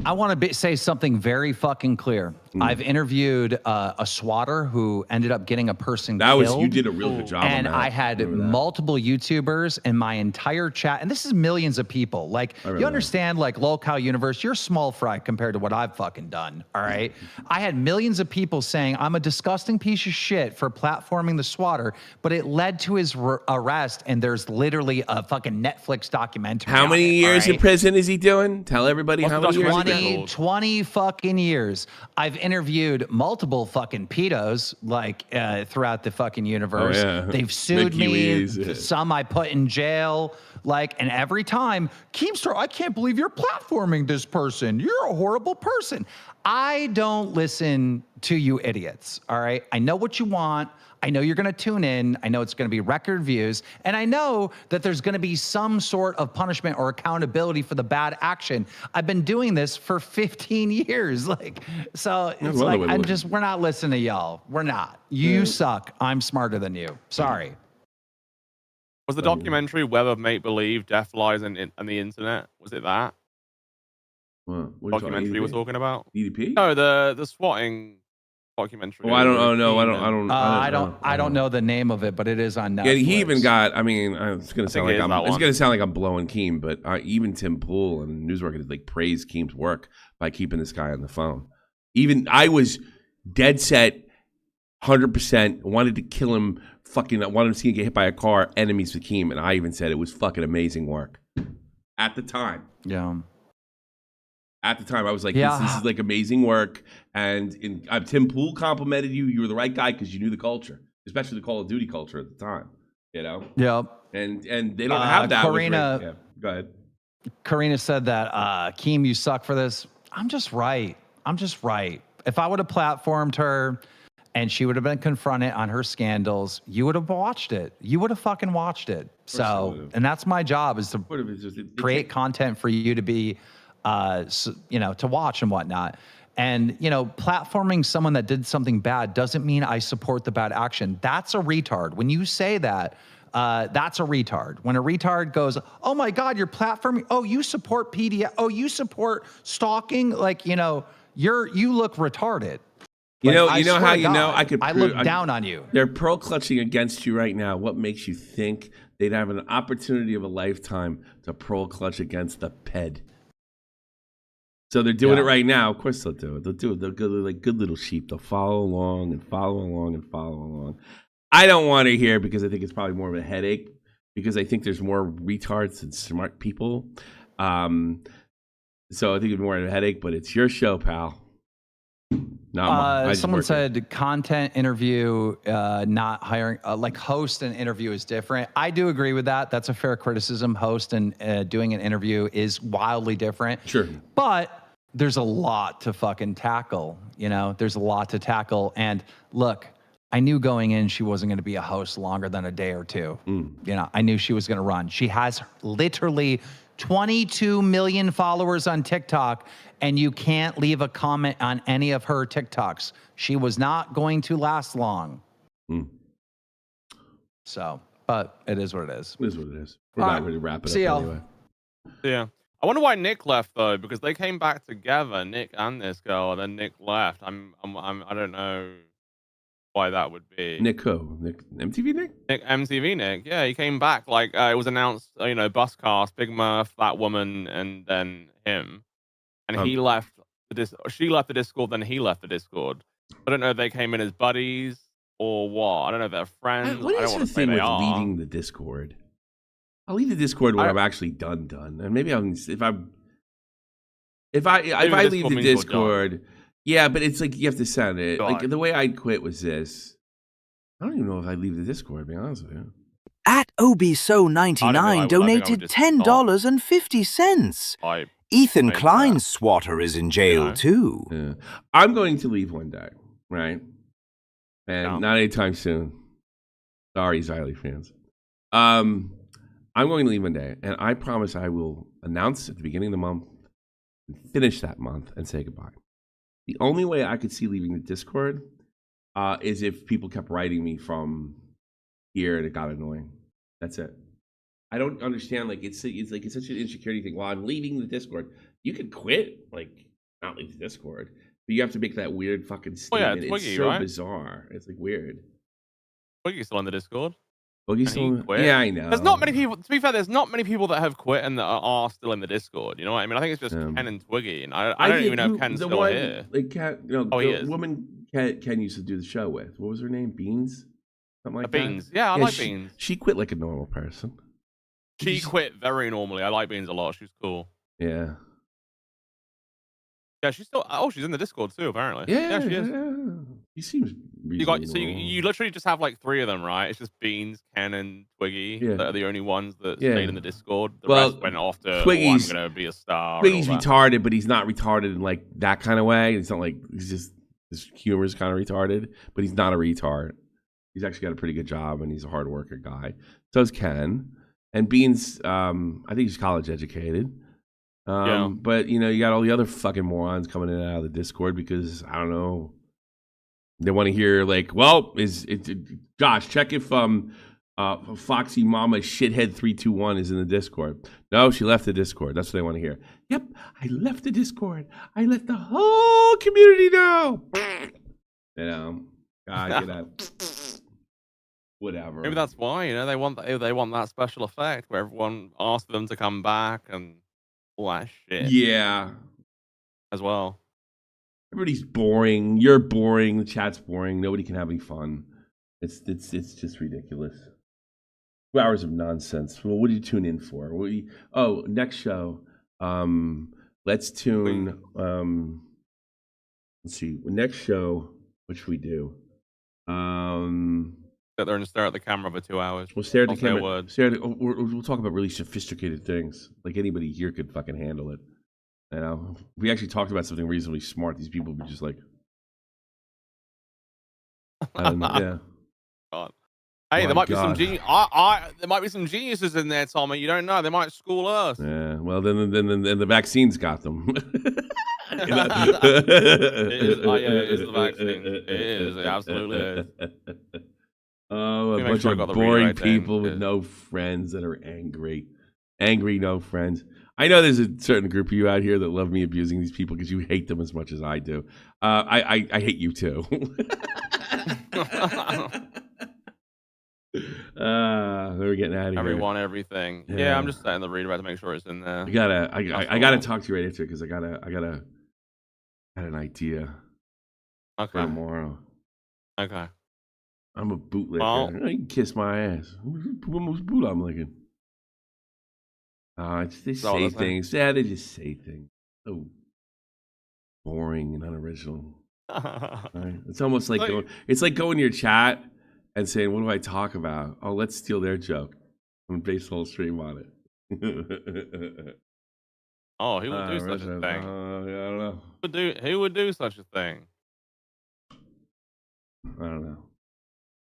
I want to say something very fucking clear. I've interviewed a swatter who ended up getting a person killed. You did a real good job on And that. I had multiple YouTubers in my entire chat, and this is millions of people. Like, you understand, like, Lolcow Universe, you're small fry compared to what I've fucking done, all right? I had millions of people saying, I'm a disgusting piece of shit for platforming the swatter, but it led to his arrest, and there's literally a fucking Netflix documentary. How many years in prison is he doing? Tell everybody how many years. 20 fucking years. I've interviewed multiple fucking pedos like throughout the fucking universe. They've sued me. Some I put in jail. Like, and every time, Keemstar, I can't believe you're platforming this person. You're a horrible person. I don't listen to you idiots. All right. I know what you want. I know you're going to tune in. I know it's going to be record views. And I know that there's going to be some sort of punishment or accountability for the bad action. I've been doing this for 15 years. Like, so it's like, we're not listening to y'all. We're not. You suck. I'm smarter than you. Sorry. Was the documentary Web of Make Believe, Death Lies and the Internet? Was it that? What documentary we're talking about? DDP? No, the swatting documentary. Oh, I don't know the name of it, but it is on Netflix. Yeah, he even got. I mean, it's gonna sound like I'm blowing Keem, but even Tim Pool and Newsworker like praise Keem's work by keeping this guy on the phone. Even I was dead set, 100% wanted to kill him. Fucking wanted to see him get hit by a car. Enemies with Keem, and I even said it was fucking amazing work at the time. Yeah. At the time, I was like, this is like amazing work. And Tim Pool complimented you. You were the right guy because you knew the culture, especially the Call of Duty culture at the time, you know? Yep. And they don't have that. Karina, go ahead. Karina said that, Keem, you suck for this. I'm just right. If I would have platformed her and she would have been confronted on her scandals, you would have watched it. You would have fucking watched it. So, and that's my job, is to create content for you to be, to watch and whatnot. And, platforming someone that did something bad doesn't mean I support the bad action. That's a retard. When you say that, that's a retard. When a retard goes, oh my God, you're platforming. Oh, you support PDA. Oh, you support stalking. Like, you look retarded. I look down on you. They're pearl clutching against you right now. What makes you think they'd have an opportunity of a lifetime to pearl clutch against the ped? So they're doing it right now. Of course they'll do it. They'll do it. They'll go like good little sheep. They'll follow along and follow along and follow along. I don't want to hear because I think it's probably more of a headache because I think there's more retards than smart people. So I think it's more of a headache, but it's your show, pal. Someone said content interview, not hiring, like host and interview is different. I do agree with that. That's a fair criticism. Host and doing an interview is wildly different. Sure. But there's a lot to fucking tackle. There's a lot to tackle. And look, I knew going in she wasn't going to be a host longer than a day or two. I knew she was going to run. She has literally 22 million followers on TikTok, and you can't leave a comment on any of her TikToks. She was not going to last long. So, but it is what it is. It is what it is. We're not ready to wrap it up anyway. Yeah. I wonder why Nick left though, because they came back together, Nick and this girl, and then Nick left. I don't know why that would be. Nick who? Nick MTV Nick? Nick MTV Nick. Yeah, he came back like it was announced. Bus cast, Big Murph, that woman, and then him. And he left she left the Discord, then he left the Discord. I don't know if they came in as buddies or what. I don't know if they're friends. What is I don't the want to say thing they with are. leaving the Discord? I'll leave the Discord when I'm actually done, and maybe if I leave the Discord, yeah, but it's like you have to send it. Like the way I quit was this. I don't even know if I leave the Discord. To be honest with you. At OBSO99 donated $10.50. Ethan Klein's swatter is in jail too. Yeah. I'm going to leave one day, right? And not anytime soon. Sorry, Xylee fans. I'm going to leave one day, and I promise I will announce at the beginning of the month and finish that month and say goodbye. The only way I could see leaving the Discord is if people kept writing me from here and it got annoying. That's it. I don't understand. Like it's such an insecurity thing. Well, I'm leaving the Discord. You could quit, like not leave the Discord, but you have to make that weird fucking statement. Twiggy, it's so right? bizarre. It's like weird. Twiggy's still on the Discord. Twiggy's still. Quit. Yeah, I know. There's not many people. To be fair, there's not many people that have quit and that are still in the Discord. You know what I mean? I think it's just Ken and Twiggy, and I don't even know if Ken's still here. Like Ken, he the is. woman Ken used to do the show with. What was her name? Beans. Something like Beans. that. Yeah, I like Beans. She quit like a normal person. She quit very normally. I like Beans a lot. She's cool. Yeah. Yeah, she's still. Oh, she's in the Discord too. Apparently. Yeah, she is. She seems. You literally just have like 3 of them, right? It's just Beans, Ken, and Twiggy that are the only ones that stayed in the Discord. The rest went off to. Twiggy's I'm gonna be a star. Twiggy's retarded, but he's not retarded in like that kind of way. It's not like he's just his humor is kind of retarded, but he's not a retard. He's actually got a pretty good job, and he's a hard worker guy. So is Ken. And Beans, I think he's college educated. But, you know, you got all the other fucking morons coming in and out of the Discord because, I don't know, they want to hear, like, well, Josh, check if Foxy Mama Shithead 321 is in the Discord. No, she left the Discord. That's what they want to hear. Yep, I left the Discord. I let the whole community know. You know, God, get out. Whatever. Maybe that's why, you know, they want that special effect where everyone asks them to come back and all that shit. Yeah. As well. Everybody's boring. You're boring. The chat's boring. Nobody can have any fun. It's just ridiculous. 2 hours of nonsense. Well, what do you tune in for? Next show. Let's tune. Let's see. Next show. What should we do? Sit there and stare at the camera for 2 hours. We'll stare at the camera. We'll talk about really sophisticated things. Like anybody here could fucking handle it. You know, if we actually talked about something reasonably smart, these people would be just like, I don't know. Yeah. God. Hey, there might be some there might be some geniuses in there, Tommy. You don't know. They might school us. Yeah. Well, then the vaccines got them. It is the vaccine. It is. It absolutely is. Oh, a bunch of boring people with no friends that are angry. Angry, no friends. I know there's a certain group of you out here that love me abusing these people because you hate them as much as I do. I hate you too. We're getting out of here. Everyone, everything. Yeah, I'm just setting the redirect to make sure it's in there. I gotta talk to you right after because I got an idea. Okay. For tomorrow. Okay. I'm a bootlicker. Well, you can kiss my ass. Whose boot I'm licking? They say things. Yeah, they just say things. So boring and unoriginal. Right? It's almost like going to your chat and saying, "What do I talk about?" Oh, let's steal their joke and base the whole stream on it. Oh, he would do such a thing. I don't know. Who would do such a thing? I don't know.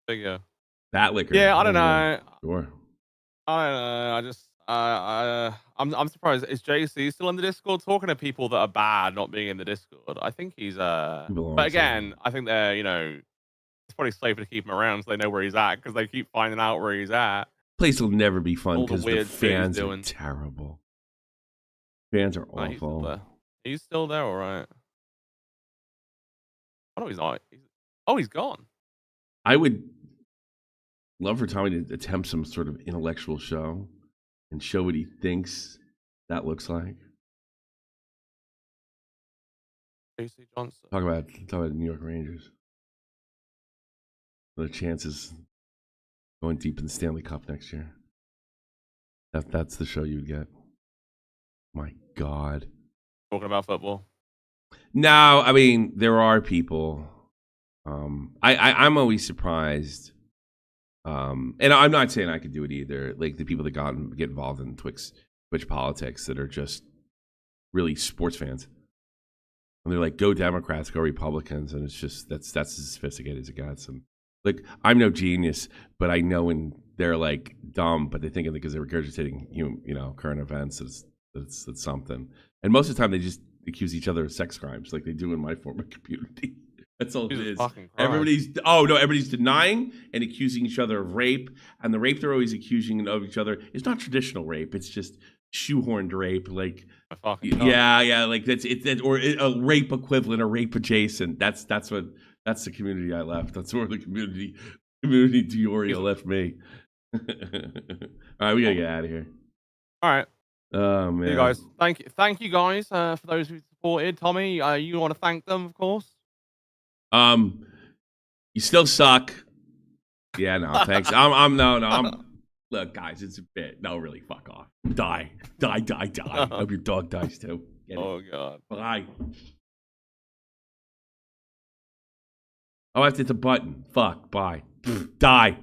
Figure. Bat liquor. Yeah, I don't know. Sure. I don't know. I just I'm surprised. Is JC still in the Discord talking to people that are bad not being in the Discord? I think he's But again, I think they're, you know, it's probably safer to keep him around so they know where he's at because they keep finding out where he's at. Place will never be fun All because the the weird shit he's fans are doing. terrible. Fans are awful. He's still there, all right. Oh, no, he's not. Oh, he's gone. I would love for Tommy to attempt some sort of intellectual show and show what he thinks that looks like. JC Johnson. Talk about the New York Rangers. The chances going deep in the Stanley Cup next year. That's the show you'd get. My God. Talking about football. No, I mean there are people. I'm always surprised. And I'm not saying I could do it either. Like the people that get involved in Twitch politics that are just really sports fans. And they're like, go Democrats, go Republicans. And it's just, that's as sophisticated as it gets. And like, I'm no genius, but I know when they're like dumb, but they think of it because they're regurgitating, current events. It's something. And most of the time they just accuse each other of sex crimes like they do in my former community. That's all it is. Everybody's denying and accusing each other of rape. And the rape they're always accusing of each other is not traditional rape. It's just shoehorned rape, like like that's or a rape equivalent or rape adjacent. That's the community I left. That's where the community Dioria left me. All right, we gotta get out of here. All right. Oh man, you guys, thank you guys for those who supported. Tommy, you want to thank them, of course. You still suck. Yeah, no, thanks. I'm. Look, guys, it's a bit. No, really, fuck off. Die. I hope your dog dies too. Oh, God. Bye. Oh, I have to hit the button. Fuck, bye. Die.